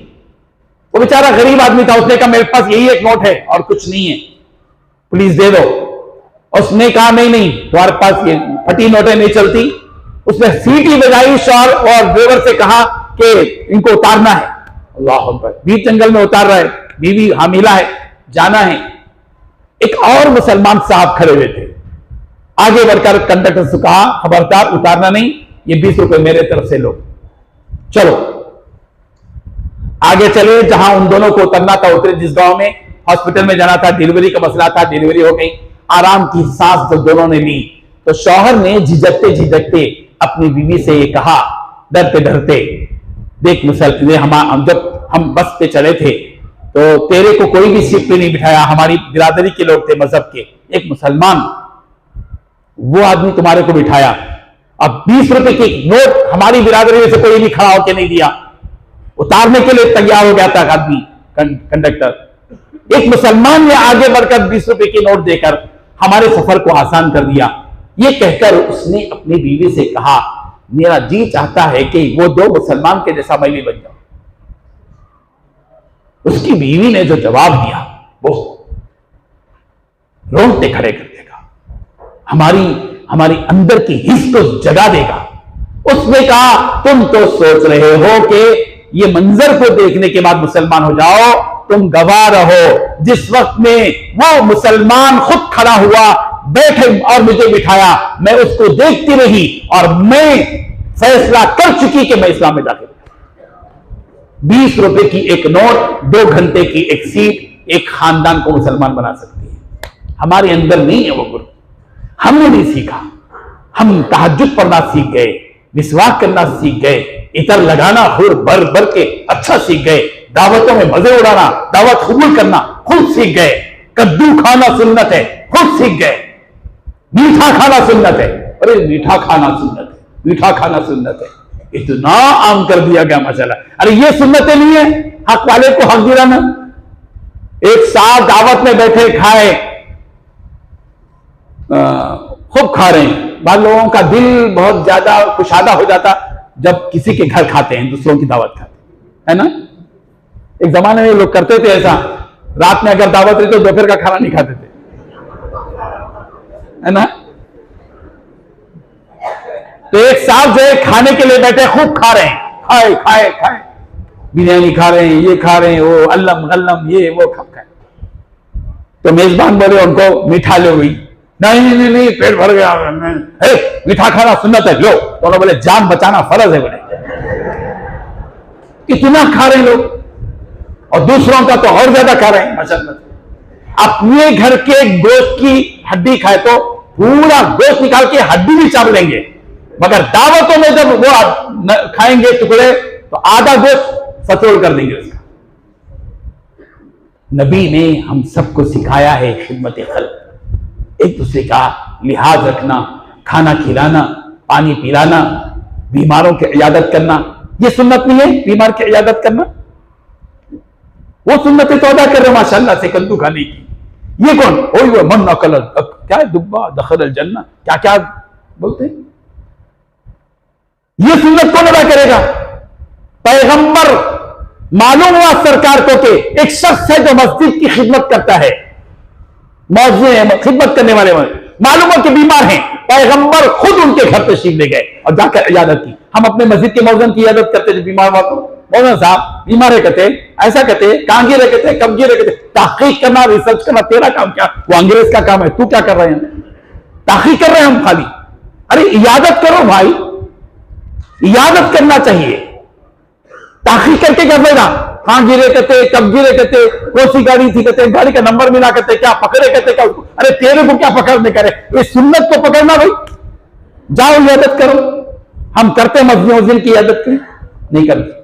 वो बेचारा गरीब आदमी था, उसने कहा मेरे पास यही एक नोट है और कुछ नहीं है, प्लीज दे दो। उसने कहा नहीं तुम्हारे पास ये फटी नोटें नहीं चलती। उसने सीटी बजाई, शौहर और ड्राइवर से कहा कि इनको उतारना है। अल्लाह अकबर, बीच जंगल में उतार रहा है, बीवी हामिला है, जाना है। एक और मुसलमान साहब खड़े हुए थे, आगे बढ़कर कंडक्टर से कहा, खबरदार उतारना नहीं, ये 20 रुपए मेरे तरफ से लो। चलो आगे चले, जहां उन दोनों को उतरना था उतरे, जिस गांव में हॉस्पिटल में जाना था, डिलीवरी का मसला था, डिलीवरी हो गई, आराम की सांस तो दोनों ने ली। तो शौहर ने झिझकते झिझकते अपनी बीवी से ये कहा, डरते डरते, देख मुसलमान, जब हम बस पे चले थे तो तेरे को कोई भी सीट पे नहीं बिठाया, हमारी बिरादरी के लोग थे, मजहब के, एक मुसलमान, वो आदमी तुम्हारे को बिठाया। अब 20 रुपए की नोट हमारी बिरादरी में से कोई भी खड़ा होकर नहीं दिया, उतारने के लिए तैयार हो गया था आदमी कंडक्टर। एक मुसलमान ने आगे बढ़कर 20 रुपए की नोट देकर हमारे सफर को आसान कर दिया। ये कहकर उसने अपनी बीवी से कहा, मेरा जी चाहता है कि वो दो मुसलमान के जैसा मैं भी बन जाऊं। उसकी बीवी ने जो जवाब दिया वो रोंगटे खड़े कर देगा, हमारी अंदर की हिस्स को जगा देगा। उसने कहा, तुम तो सोच रहे हो कि ये मंजर को देखने के बाद मुसलमान हो जाओ, तुम गवाह रहो। जिस वक्त में वो मुसलमान खुद खड़ा हुआ, बैठे और मुझे बिठाया, मैं उसको देखती रही और मैं फैसला कर चुकी कि मैं इस्लाम में दाखिल। 20 रुपए की एक नोट, 2 घंटे की एक सीट एक खानदान को मुसलमान बना सकती है। हमारे अंदर नहीं है वो गुण, हमने नहीं सीखा। हम तहज्जुद पढ़ना सीख गए, मिसवाक करना सीख गए, इतर लगाना हुर भर भर के अच्छा सीख गए, दावतों में मजे उड़ाना, दावत कबूल करना खुद सीख गए, कद्दू खाना सुन्नत है खुद सीख गए, मीठा खाना सुन्नत है, अरे मीठा खाना सुन्नत है, मीठा खाना सुन्नत है, इतना आम कर दिया गया माशाल्लाह। अरे ये सुन्नतें नहीं है, हक वाले को हक दिलाना। एक साथ दावत में बैठे खाए, खूब खा रहे हैं। बाद लोगों का दिल बहुत ज्यादा कुशादा हो जाता जब किसी के घर खाते हैं, दूसरों की दावत खाते है ना। एक जमाने में लोग करते थे ऐसा, रात में अगर दावत रही तो दोपहर का खाना नहीं खाते थे, है ना। तो एक साथ जो है खाने के लिए बैठे, खूब खा रहे हैं, खाए खाए खाए, बिरयानी खा रहे हैं, ये खा रहे हैं, वो अल्लम गल्लम, ये वो खा खाए। तो मेजबान बोले उनको, मीठा लो गई। नहीं नहीं नहीं, पेट भर गया, मीठा खाना सुन्नत है, लो। दोनों बोले जान बचाना फर्ज है। बोले इतना खा रहे हैं लोग, और दूसरों का तो और ज्यादा खा रहे हैं माशाअल्लाह। अपने घर के गोश्त की हड्डी खाए तो पूरा गोश्त निकाल के हड्डी भी चाप लेंगे, मगर दावतों में जब वो खाएंगे टुकड़े तो आधा गोश्त सतोड़ कर देंगे उसका। नबी ने हम सबको सिखाया है खिदमत खल्क, एक दूसरे का लिहाज रखना, खाना खिलाना, पानी पिलाना, बीमारों की इयादत करना। ये सुन्नत नहीं है बीमार की इयादत करना? वो सुन्नतें तो अदा कर रहे माशाअल्लाह से कद्दू खाने की। ये कौन? ओए वो मन नकल क्या है, दुब्बा दखल जन्ना, क्या क्या बोलते हैं। ये सुन्नत कौन अदा करेगा? पैगंबर मालूम हुआ सरकार को कि एक शख्स है जो मस्जिद की खिदमत करता है, मौजूद है, खिदमत करने वाले मालूम हो कि बीमार हैं, पैगंबर खुद उनके घर तशरीफ ले गए और जाकर इजाजत की। हम अपने मस्जिद के मौजूद की इजाजत करते थे, बीमार हुआ तो मौलाना साहब बीमार है कहते, ऐसा कहते, कहां गिरे कहते, कब गिरे कहते। तहकीक करना, रिसर्च करना तेरा काम क्या? वो अंग्रेज का काम है, तू क्या कर रहे हैं? तहकीक कर रहे हैं हम खाली। अरे इजाजत करो भाई, इजाजत करना चाहिए। तहकीक करके कर लेगा, कहां गिरे कहते, कब गिरे कहते, कौन सी गाड़ी थी कहते, गाड़ी का नंबर मिला कहते, क्या पकड़े कहते, क्या? अरे तेरे को क्या पकड़ने करे? ये सुन्नत को पकड़ना भाई, जाओ इजाजत करो। हम करते मस्जिद की इजाजत नहीं करते।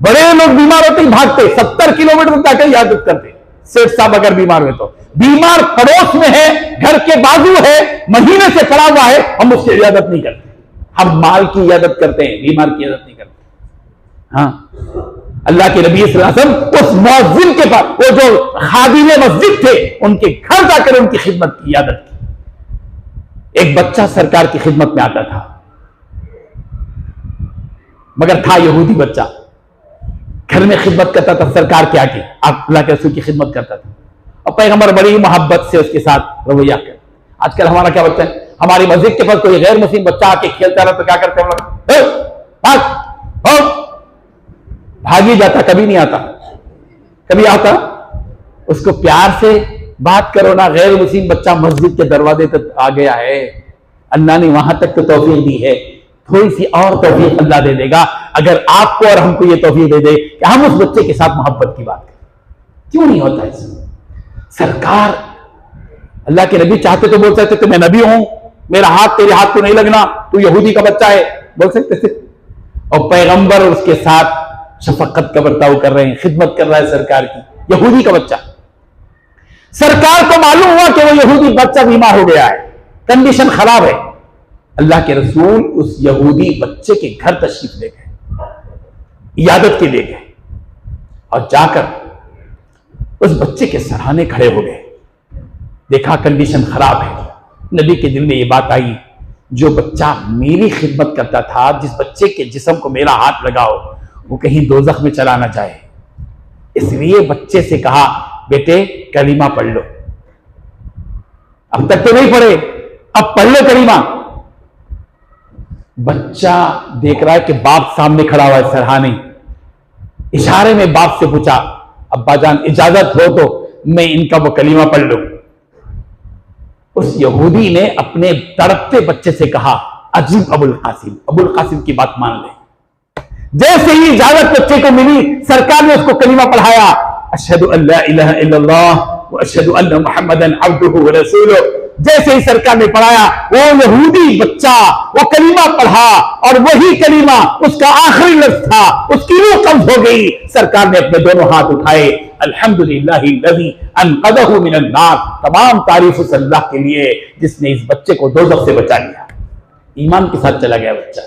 बड़े लोग बीमार होते ही भागते, 70 किलोमीटर तक जाकर इजाजत करते। सेठ साहब अगर बीमार हुए तो, बीमार पड़ोस में है, घर के बाजू है, महीने से पड़ा हुआ है, हम उसकी इजाजत नहीं करते। हम माल की इजाजत करते हैं, बीमार की इजाजत नहीं करते। हाँ, अल्लाह के नबी सल्लल्लाहु अलैहि वसल्लम उस मुअज्जिन के पास, वो जो खादिम मस्जिद थे, उनके घर जाकर उनकी खिदमत की, इजाजत की। एक बच्चा सरकार की खिदमत में आता था, मगर था यहूदी बच्चा, घर में खिदमत करता था सरकार के आगे, अल्लाह के रसूल की खिदमत करता था, और पैगंबर बड़ी मोहब्बत से उसके साथ रवैया कर। आजकल हमारा क्या बच्चा है, हमारी मस्जिद के पास कोई गैर मुस्लिम बच्चा आके खेलता रहा तो क्या करते हैं हम लोग? भाग ही जाता, कभी नहीं आता। कभी आता, उसको प्यार से बात करो ना, गैर मुस्लिम बच्चा मस्जिद के दरवाजे तक आ गया है, अल्लाह ने वहां तक तो तौफीक दी है, थोड़ी सी और तौफीक अल्लाह दे देगा अगर आपको और हमको ये तौफीक दे दे कि हम उस बच्चे के साथ मोहब्बत की बात करें। क्यों नहीं होता इसमें? सरकार, अल्लाह के नबी चाहते तो बोल सकते थे मैं नबी हूं, मेरा हाथ तेरे हाथ को नहीं लगना, तू यहूदी का बच्चा है, बोल सकते थे। और पैगंबर उसके साथ शफकत का बर्ताव कर रहे हैं, खिदमत कर रहा है सरकार की, यहूदी का बच्चा। सरकार को मालूम हुआ कि वो यहूदी बच्चा बीमार हो गया है, कंडीशन खराब है। अल्लाह के रसूल उस यहूदी बच्चे के घर तशरीफ ले गए, इयादत के लिए गए, और जाकर उस बच्चे के सराहने खड़े हो गए। देखा कंडीशन खराब है। नबी के दिल में ये बात आई, जो बच्चा मेरी खिदमत करता था, जिस बच्चे के जिस्म को मेरा हाथ लगाओ, वो कहीं दोजख में चला ना जाए। इसलिए बच्चे से कहा, बेटे कलीमा पढ़ लो। अब तक तो नहीं पढ़े, अब पढ़ लो कलीमा। बच्चा देख रहा है कि बाप सामने खड़ा हुआ है सरहाने, इशारे में बाप से पूछा, अब्बा जान इजाजत हो तो मैं इनका वो कलीमा पढ़ लूं। उस यहूदी ने अपने तड़पते बच्चे से कहा, अजीब अबुल कासिम की बात मान ले। जैसे ही इजाजत बच्चे को मिली, सरकार ने उसको कलीमा पढ़ाया, अशहदु अल्ला इलाहा इल्लल्लाह व अशहदु अन्ना मुहम्मदन अब्दुहु व रसूलुहु। जैसे ही सरकार ने पढ़ाया, वो यहूदी बच्चा वो कलीमा पढ़ा, और वही कलीमा उसका आखिरी लफ्ज था, उसकी रूह कब्ज हो गई। सरकार ने अपने दोनों हाथ उठाए, अल्हम्दुलिल्लाहि लज़ी अनक़ज़हु मिनन नार। तमाम तारीफ उस अल्लाह के लिए जिसने इस बच्चे को दोज़ख से बचा लिया। ईमान के साथ चला गया बच्चा।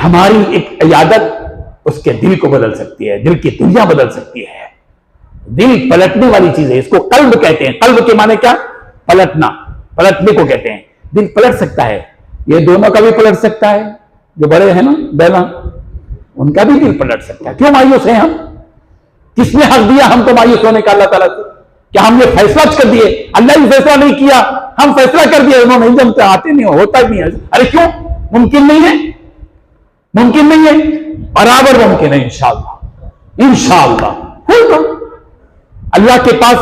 हमारी एक इयादत उसके दिल को बदल सकती है, दिल की दुनिया बदल सकती है। दिल पलटने वाली चीज है, इसको कल्ब कहते हैं। कल्ब के माने क्या? पलटना, पलटने को कहते हैं। दिल पलट सकता है, ये दोनों का भी पलट सकता है। जो बड़े हैं ना बैला, उनका भी दिल पलट सकता है। क्यों मायूस हैं हम? किसने हक दिया हमको मायूस होने का अल्लाह ताला से? क्या हम ये फैसला कर दिए? अल्लाह ने फैसला नहीं किया, हम फैसला कर दिया, उन्होंने नहीं जमते, आते नहीं, होता नहीं है। अरे क्यों? मुमकिन नहीं है, मुमकिन नहीं है, बराबर मुमकिन है। इंशाअल्लाह, इंशाअल्लाह होगा। अल्लाह के पास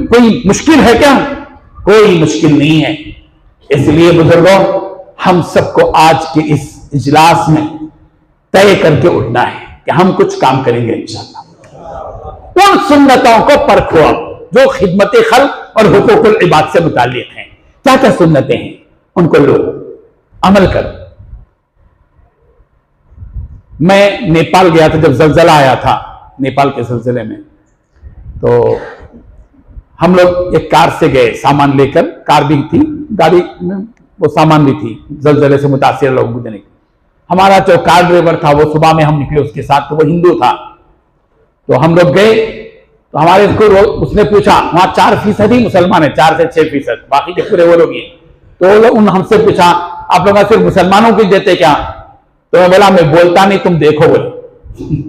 कोई मुश्किल है क्या? कोई मुश्किल नहीं है। इसलिए बुजुर्गों, हम सबको आज के इस इजलास में तय करके उठना है कि हम कुछ काम करेंगे इंशाअल्लाह। उन सुन्नतों को परखो जो खिदमत खल्क और हुकूकुल इबाद से मुताल्लिक हैं। क्या क्या सुन्नतें हैं, उनको लो, अमल करो। मैं नेपाल गया था जब जलजला आया था, नेपाल के सिलसिले में, तो हम लोग एक कार से गए सामान लेकर। कार भी थी, गाड़ी में वो सामान भी थी, जलजले से मुतासिर लोग को देने। हमारा जो कार ड्राइवर था वो सुबह में हम निकले उसके साथ, तो वो हिंदू था। तो हम लोग गए तो हमारे को उसने पूछा, वहां 4% ही मुसलमान है, 4 से 6%, बाकी के पूरे वो लोग ही। तो उन हमसे पूछा, आप लोग सिर्फ मुसलमानों को देते क्या? तो मैं बोला, मैं बोलता नहीं, तुम देखो। बोले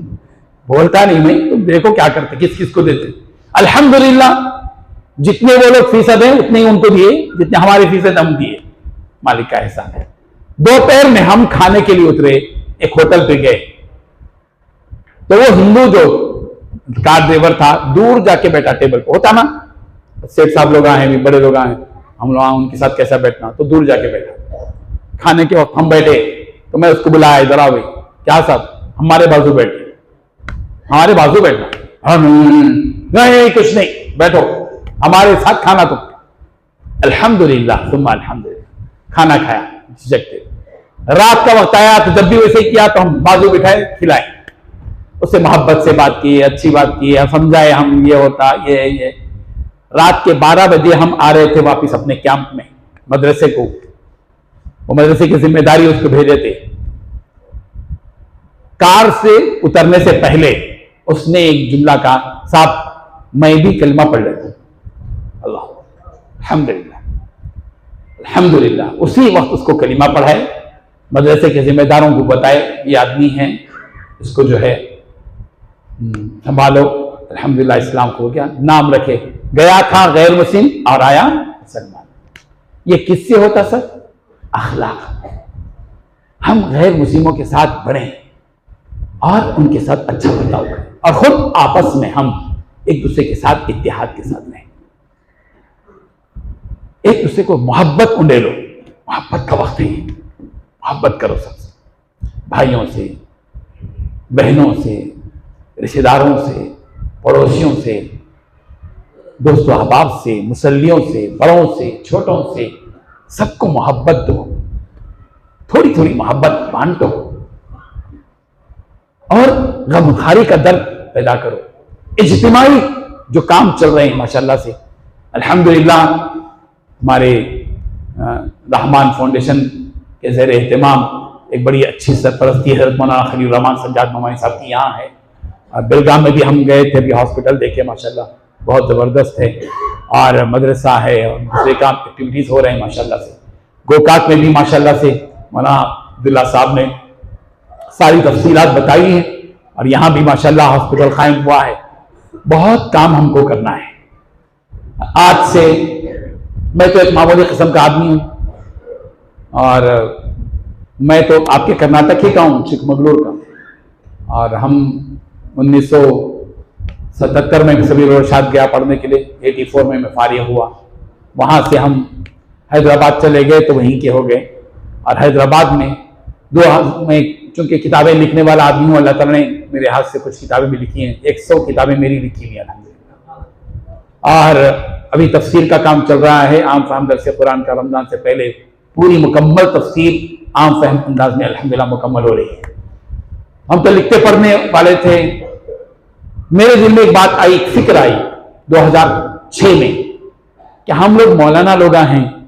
बोलता नहीं मैं, तुम देखो क्या करते, किस किस को देते। अल्हम्दुलिल्लाह, जितने वो लोग फीसद है उतने ही उनको दिए, जितने हमारे फीसद हम दिए। मालिक का एहसान है। दोपहर में हम खाने के लिए उतरे, एक होटल पे गए, तो वो हिंदू जो कार ड्राइवर था दूर जाके बैठा टेबल पे। होता ना, सेठ साहब लोग आए हैं, बड़े लोग आए, हम लोग उनके साथ कैसा बैठना, तो दूर जाके बैठा। खाने के वक्त हम बैठे तो मैं उसको बुलाया, इधर आओ भाई। क्या साहब? हमारे बाजू बैठे। हमारे बाजू बैठना? नहीं कुछ नहीं, बैठो, हमारे साथ खाना। तो अल्हम्दुलिल्लाह सुम्मा अल्हम्दुलिल्लाह, खाना खाया जगते। रात का वक्त आया तो जब भी वैसे ही किया, तो हम बाजू बिठाए, खिलाए, उससे मोहब्बत से बात की, अच्छी बात की, समझाए हम ये होता ये। रात के 12 बजे हम आ रहे थे वापिस अपने कैंप में, मदरसे को। वो मदरसे की जिम्मेदारी उसको भेजे थे। कार से उतरने से पहले उसने एक जुमला कहा, साहब मैं भी कलमा पढ़ लेता हूं। अल्लाह, अल्हम्दुलिल्लाह, अल्हम्दुलिल्लाह। उसी वक्त उसको कलिमा पढ़ाए, मदरसे के जिम्मेदारों को बताए, ये आदमी है, इसको जो है संभालो। अल्हम्दुलिल्लाह, इस्लाम हो गया, नाम रखे। गया था गैर मुस्लिम और आया मुसलमान। ये किससे होता सर? अखलाक। हम गैर मुस्लिमों के साथ बढ़े और उनके साथ अच्छा बर्ताव करें, और खुद आपस में हम एक दूसरे के साथ इत्तेहाद के साथ रहें, एक दूसरे को मोहब्बत उंडेलो। मोहब्बत का वक्त है, मोहब्बत करो सबसे, भाइयों से, बहनों से, रिश्तेदारों से, पड़ोसियों से, दोस्तों अहबाब से, मुसल्लियों से, बड़ों से, छोटों से, सबको मोहब्बत दो, थोड़ी थोड़ी मोहब्बत बांटो और गमखारी का दर्द पैदा करो। इज्तिमाई जो काम चल रहे हैं माशाल्लाह से, अल्हम्दुलिल्लाह, हमारे रहमान फाउंडेशन के ज़ेर एहतमाम एक बड़ी अच्छी सरपरस्ती हज़रत मौलाना खलील रहमान सज्जाद ममानी साहब की यहाँ है। बेलगाम में भी हम गए थे, अभी हॉस्पिटल देखे माशाल्लाह बहुत ज़बरदस्त है, और मदरसा है और दूसरे काम एक्टिविटीज़ हो रहे हैं माशाल्लाह से। गोकाक में भी माशाल्लाह से मौलाना अब्दुल्ला साहब ने सारी तफसीलात बताई हैं, और यहाँ भी माशाल्लाह हॉस्पिटल कायम हुआ है। बहुत काम हमको करना है। आज से मैं तो एक मामूली किस्म का आदमी हूँ, और मैं तो आपके कर्नाटक ही का हूँ, चिकमगलूर का, और हम 1977 में सभी रोशाद गया पढ़ने के लिए, 84 में मैं फारिग हुआ। वहाँ से हम हैदराबाद चले गए तो वहीं के हो गए, और हैदराबाद में चूँकि किताबें लिखने वाला आदमी हूँ, अल्लाह ताला ने मेरे हाथ से कुछ किताबें भी लिखी हैं, 100 किताबें मेरी लिखी हुई हैं अल्हम्दुलिल्लाह। और अभी तफसीर का काम चल रहा है, आम फहम दरस कुरान का रमजान से पहले पूरी मुकम्मल तफसीर आम फहम अंदाज में अल्हम्दुलिल्लाह मुकम्मल हो रही है। हम तो लिखते पढ़ने वाले थे। मेरे दिल में एक बात आई, एक फिक्र आई 2006 में कि हम लोग मौलाना लोग हैं,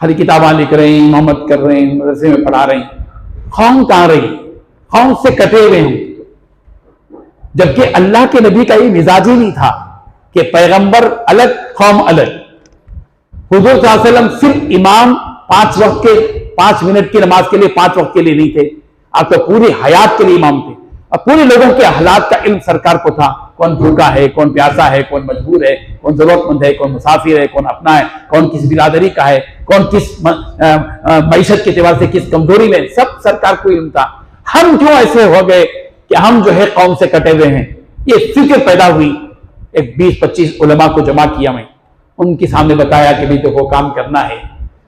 हरी किताबें लिख रहे हैं, मोहम्मद कर रहे हैं, मदरसे में पढ़ा रहे हैं, कौम कहाँ रही, कौम से कटे हुए हैं। जबकि अल्लाह के नबी का ये मिजाज ही नहीं था कि पैगंबर अलग कौम अलग। हुजूर सल्लल्लाहु अलैहि वसल्लम सिर्फ इमाम 5 वक्त के 5 मिनट की नमाज के लिए 5 वक्त के लिए नहीं थे, आप तो पूरी हयात के लिए इमाम थे, और पूरे लोगों के हालात का इल्म सरकार को था। कौन भूखा है, कौन प्यासा है, कौन मजबूर है, कौन जरूरतमंद है, कौन मुसाफिर है, कौन अपना है, कौन किस बिरादरी का है, कौन किस मईशत के एतबार से किस कमजोरी में, सब सरकार को इल्म था। हम क्यों ऐसे हो गए कि हम जो है कौम से कटे हुए हैं? ये फिक्र पैदा हुई। एक 20-25 उलमा को जमा किया, मैं उनके सामने बताया कि भाई देखो काम करना है,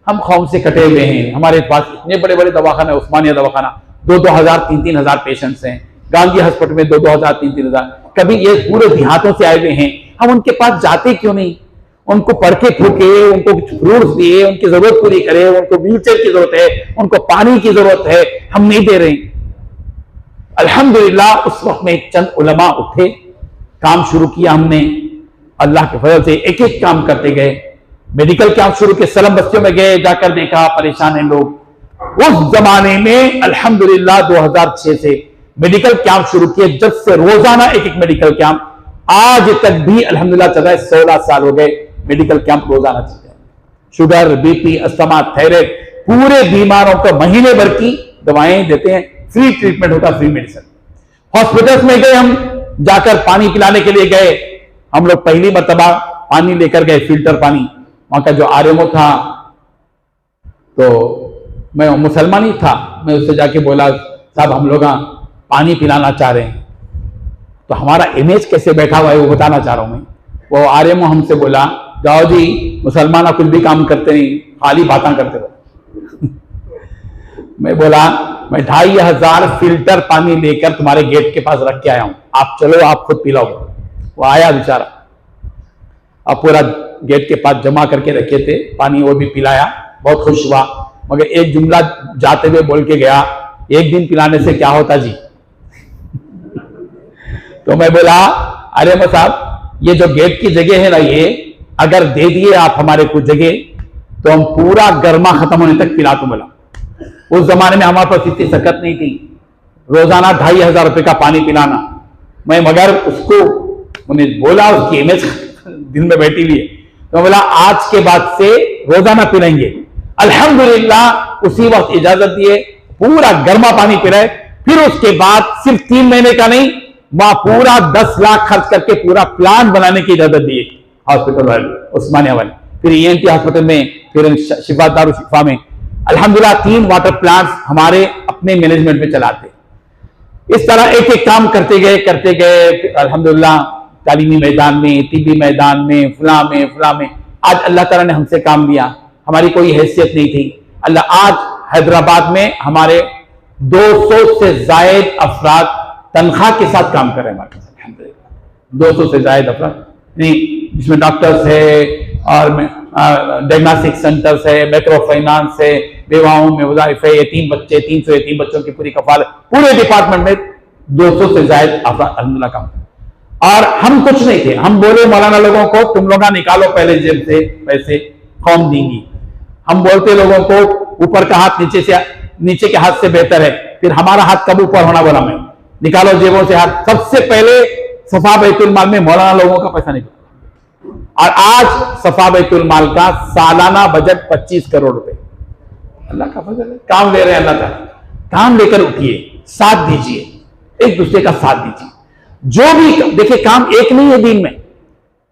हम कौम से कटे हुए हैं, हमारे पास इतने बड़े बड़े दवाखाना, उस्मानिया दवाखाना 2-2 हज़ार 3-3 हज़ार पेशेंट्स हैं, गांधी हॉस्पिटल में 2-2 हज़ार 3-3 हज़ार, कभी ये पूरे देहातों से आए हुए हैं, हम उनके पास जाते क्यों नहीं? उनको पढ़ के फूके, उनको फ्रूट्स दिए, उनकी जरूरत पूरी करे, उनको व्हीलचेयर की जरूरत है, उनको पानी की जरूरत है, हम नहीं दे रहे। अल्हम्दुलिल्लाह उस वक्त में चंद उलमा उठे, काम शुरू किया हमने, अल्लाह के फजल से एक एक काम करते गए। मेडिकल कैंप शुरू किए, सलम बस्तियों में गए, जाकर देखा परेशान है लोग। उस जमाने में अल्हम्दुलिल्लाह 2006 से मेडिकल कैंप शुरू किए, जब से रोजाना एक एक मेडिकल कैंप, आज तक भी अल्हम्दुलिल्लाह चल रहा है। 16 साल हो गए मेडिकल कैंप रोजाना चल रहे हैं। शुगर, बीपी, अस्थमा, थायराइड, पूरे बीमारों को महीने भर की दवाएं देते हैं, फ्री ट्रीटमेंट होता, फ्री मेडिसिन। हॉस्पिटल्स में गए, हम जाकर पानी पिलाने के लिए गए। हम लोग पहली मर्तबा पानी लेकर गए, फिल्टर पानी। वहां का जो आरएमओ था, तो मैं मुसलमान ही था, मैं उससे जाके बोला साहब हम लोग पानी पिलाना चाह रहे हैं। तो हमारा इमेज कैसे बैठा हुआ है वो बताना चाह रहा हूं मैं। वो आरएमओ हमसे बोला, जाओ जी, मुसलमान कुछ भी काम करते नहीं, खाली बातें करते रहो। मैं बोला मैं 2500 फिल्टर पानी लेकर तुम्हारे गेट के पास रख के आया हूं, आप चलो, आप खुद पिलाओ। वो आया बेचारा, अब पूरा गेट के पास जमा करके रखे थे पानी, वो भी पिलाया, बहुत खुश हुआ। मगर एक जुमला जाते हुए बोल के गया, एक दिन पिलाने से क्या होता जी। तो मैं बोला अरे मैं साहब, ये जो गेट की जगह है ना, ये अगर दे दिए आप हमारे कुछ जगह, तो हम पूरा गर्मा खत्म होने तक पिला दूं। बोला उस जमाने में हमारे पास इतनी सकत नहीं थी, रोजाना 2500 रुपए का पानी पिलाना। मैं मगर उसको मैंने बोला, उसकी इमेज दिन में बैठी हुई है, तो बोला आज के बाद से रोजाना पिलाएंगे। अल्हम्दुलिल्लाह उसी वक्त इजाजत दिए, पूरा गर्मा पानी पिलाए। फिर उसके बाद सिर्फ 3 महीने का नहीं, वहां पूरा 10 लाख खर्च करके पूरा प्लान बनाने की इजाजत दी हॉस्पिटल वाले, उस्मानिया वाले। फिर ईएनटी हॉस्पिटल में, फिर शिफा दारुल शिफा में अल्हम्दुलिल्लाह 3 वाटर प्लांट्स हमारे अपने मैनेजमेंट में चलाते। इस तरह एक एक काम करते गए अल्हम्दुलिल्लाह तालीमी मैदान में, तिब्बी मैदान में, फला में। आज अल्लाह ताला ने हमसे काम लिया, हमारी कोई हैसियत नहीं थी। अल्लाह आज हैदराबाद में हमारे 200 से जायद अफराद तनख्वाह के साथ काम कर रहे हैं। 200 से जायद अफराद नहीं, जिसमें डॉक्टर्स है और डायग्नोस्टिक सेंटर्स है, माइक्रो फाइनेंस है, बेवाओं में वज़ाइफ है, यतीम बच्चे, 300 यतीम बच्चों की पूरी कफालत, पूरे डिपार्टमेंट में 200 से जायद अफराद अल्हम्दुलिल्लाह काम। और हम कुछ नहीं थे, हम बोले मौलाना लोगों को तुम लोग निकालो पहले जेब से पैसे, कौम देंगी। हम बोलते लोगों को ऊपर का हाथ नीचे के हाथ से बेहतर है, फिर हमारा हाथ कब ऊपर होना, बोला मैं निकालो जेबों से हाथ। सबसे पहले सफा बैतुल माल में मौलाना लोगों का पैसा निकला, और आज सफा बैतुल माल का सालाना बजट 25 करोड़ रुपए। अल्लाह का फजल है, काम ले रहे हैं अल्लाह का। काम लेकर उठिए, साथ दीजिए, एक दूसरे का साथ दीजिए। जो भी देखिए, काम एक नहीं है दीन में,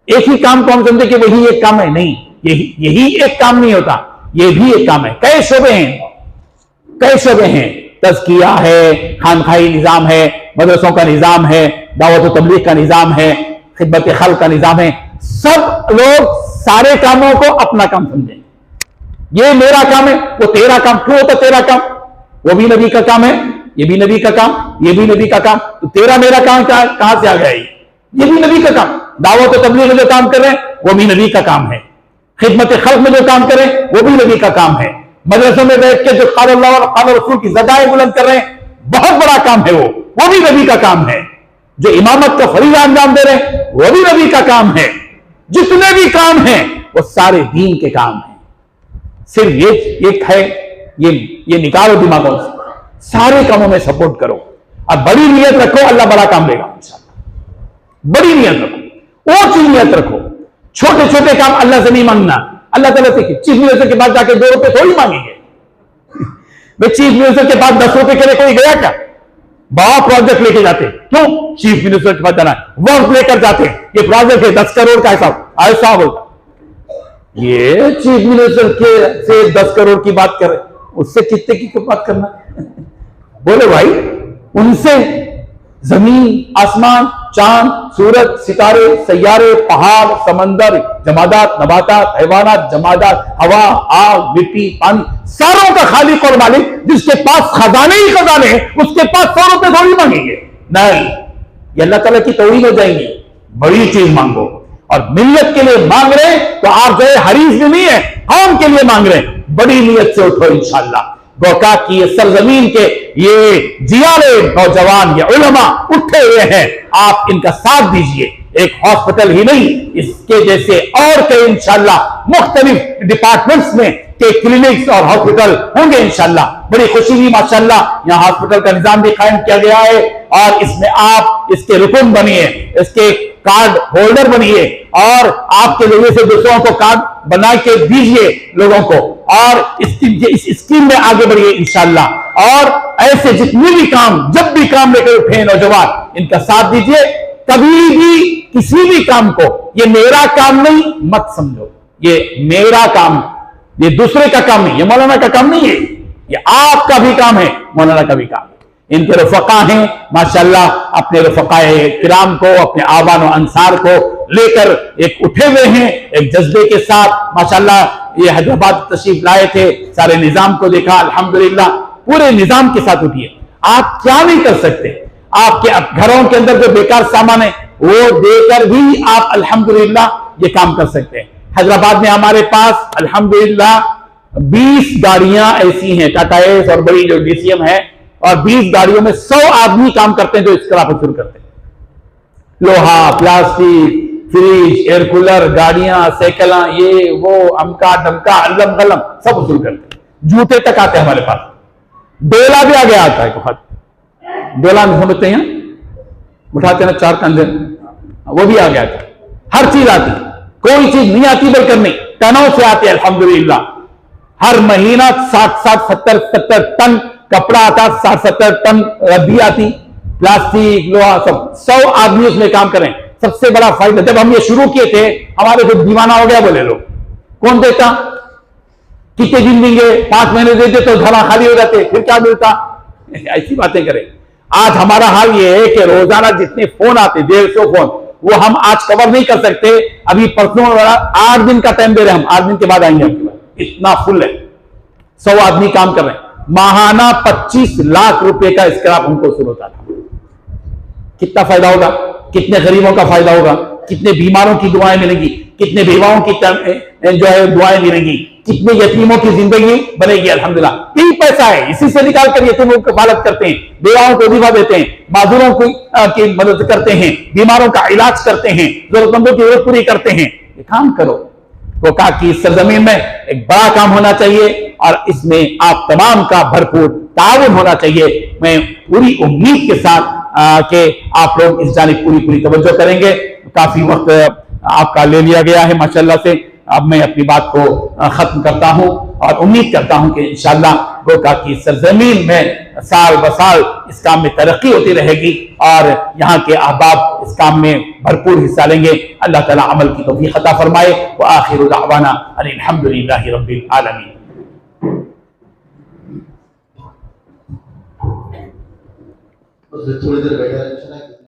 एक ही काम को हम समझे कि वही एक काम है, नहीं, यही एक काम नहीं होता, ये भी एक काम है। कई शोबे हैं, तज़किया है, खानखाई निजाम है, मदरसों का निजाम है, दावत व तबलीग का निजाम है, खिदमत खल्क का निजाम है। सब लोग सारे कामों को अपना काम समझें। ये मेरा काम है, वो तेरा काम। क्यों होता तेरा काम? वो भी नबी का काम है, ये भी नबी का काम, ये भी नबी का काम। तो तेरा मेरा काम कहां से आ गया? ये भी नबी का काम। दावत व तबलीग में जो काम कर रहे हैं वो भी नबी का काम है। खिदमत खल्क में जो काम करें वो भी नबी का काम है। मदरसों में बैठ के जो क़ाल अल्लाह और क़ाल रसूल की ज़दाएं बुलंद कर रहे हैं, बहुत बड़ा काम है, वो भी नबी का काम है। जो इमामत का फरीज़ा अंजाम दे रहे हैं वो भी नबी का काम है। जितने भी काम हैं वो सारे दीन के काम हैं। सिर्फ ये एक है, ये निकालो दिमागों से, सारे कामों में सपोर्ट करो और बड़ी नियत रखो, अल्लाह बड़ा काम देगा इंशाअल्लाह। बड़ी नियत रखो, ऊंची नियत रखो। छोटे छोटे काम अल्लाह से नहीं मांगना। अल्लाह ताला से चीफ मिनिस्टर के पास जाके 2 रुपए थोड़ी मांगेंगे। वे चीफ मिनिस्टर के पास 10 रुपए के लिए कोई गया क्या? बड़ा प्रोजेक्ट लेके जाते, क्यों? चीफ मिनिस्टर के पास जाना है, वर्क लेकर जाते हैं, ये प्रोजेक्ट है 10 करोड़ का, ऐसा बोलता। ये चीफ मिनिस्टर के से 10 करोड़ की बात करे, उससे कितने की बात करना? बोले भाई, उनसे जमीन, आसमान, चांद, सूरज, सितारे, सैयारे, पहाड़, समंदर, जमादात, नबातात, हैवानात, जमादात, हवा, आग, मिट्टी, पानी, सारों का खालिक और मालिक, जिसके पास खजाने ही खजाने हैं, उसके पास 100 रुपए थोड़ी मांगेंगे। नहीं, ये अल्लाह ताला की तौहीद हो जाएंगी। बड़ी चीज मांगो, और मिल्लत के लिए मांग रहे तो आप जो है हरीस नहीं है, कौम के लिए मांग रहे हैं, बड़ी नियत से उठो इंशाअल्लाह। गोका की ये सरजमीन के ये जियाले नौजवान, ये उलमा उठे हुए हैं, आप इनका साथ दीजिए। एक हॉस्पिटल ही नहीं, इसके जैसे और कई इंशाअल्लाह मुख्तलिफ डिपार्टमेंट्स में के क्लिनिक्स और हॉस्पिटल होंगे इंशाअल्लाह। बड़ी खुशी हुई माशाअल्लाह, यहाँ हॉस्पिटल का निजाम भी कायम किया गया है, और इसमें आप इसके रुकन बनिए, इसके कार्ड होल्डर बनिए, और आपके जरिए से दूसरों को कार्ड बना के दीजिए लोगों को, और इस स्कीम में आगे बढ़िए इंशाअल्लाह। और ऐसे जितने भी काम, जब भी काम लेकर उठे नौजवान, इनका साथ दीजिए। कभी भी किसी भी काम को ये मेरा काम नहीं मत समझो, ये मेरा काम, ये दूसरे का काम नहीं, ये मौलाना का काम नहीं है, ये आपका भी काम है, मौलाना का भी काम है। इनके रफ़क़ा हैं माशाअल्लाह, अपने रफ़क़ाए किराम को, अपने आबान और अंसार को लेकर एक उठे हुए हैं, एक जज्बे के साथ माशाअल्लाह। ये हैदराबाद तशरीफ लाए थे, सारे निजाम को देखा, अल्हम्दुलिल्लाह पूरे निजाम के साथ उठिए। आप क्या नहीं कर सकते, आपके घरों के अंदर जो बेकार सामान है वो देकर भी आप अल्हम्दुलिल्लाह ये काम कर सकते हैं। हैदराबाद में हमारे पास अल्हम्दुलिल्लाह 20 गाड़ियां ऐसी हैं, टाटा एस और बड़ी जो डीसीएम है, और 20 गाड़ियों में 100 आदमी काम करते हैं जो स्क्रैप शुरू करते हैं। लोहा, प्लास्टिक, फ्रिज, एयर कूलर, गाड़ियां, साइकिल, ये वो अमका डमका अल्लम गलम सब वसूल करते हैं। जूते तक आते हैं हमारे पास, डोला भी आगे आता है। बहुत डोला में समझते हैं, उठाते हैं 4 कंधे, वो भी आ गया था। हर चीज आती, कोई चीज नहीं आती बल्कि नहीं, टनों से आती है अल्हम्दुलिल्लाह। हर महीना 60-70 टन कपड़ा आता, 60-70 टन रद्दी आती, प्लास्टिक, लोहा, सब 100 आदमी उसमें काम करें। सबसे बड़ा फायदा, जब हम ये शुरू किए थे हमारे को दीवाना हो गया बोले लोग, कौन देता, कितने दिन देंगे, 5 महीने देते तो घरा खाली हो जाते, फिर क्या मिलता, ऐसी बातें करें। आज हमारा हाल ये है कि रोजाना जितने फोन आते, 150 फोन, वो हम आज कवर नहीं कर सकते। अभी परसों 8 दिन का टाइम दे रहे हैं हम, 8 दिन के बाद आएंगे आपके पास। इतना फुल है, 100 आदमी काम कर रहे हैं। माहाना 25 लाख रुपए का स्क्रैप हमको वसूल होता था। कितना फायदा होगा, कितने गरीबों का फायदा होगा, कितने बीमारों की दुआएं मिलेंगी, कितने बेवाओं की जो है दुआएं मिलेंगी, कितने यतीमों की जिंदगी बनेगी। अल्हम्दुलिल्लाह यही पैसा है, इसी से निकाल कर यतीमों की कफालत करते हैं, बेवाओं को वजीफा देते हैं, माजूरों की मदद करते हैं, बीमारों का इलाज करते हैं, जरूरतमंदों की जरूरत पूरी करते हैं। ये काम करो। वो कहा कि इस सरजमीन में एक बड़ा काम होना चाहिए और इसमें आप तमाम का भरपूर ताउन होना चाहिए। मैं पूरी उम्मीद के साथ कि आप लोग इस जानिब पूरी तवज्जो करेंगे। काफी वक्त आपका ले लिया गया है माशाल्लाह से। अब मैं अपनी बात को खत्म करता हूं और उम्मीद करता हूं कि इंशाअल्लाह गोका की सरजमीन में साल ब साल इस काम में तरक्की होती रहेगी और यहाँ के अहबाब इस काम में भरपूर हिस्सा लेंगे। अल्लाह ताला अमल की तौफीक अता फरमाए। व आखिरु दावाना अल्हम्दुलिल्लाहि रब्बिल आलमीन। थोड़ी देर बैठा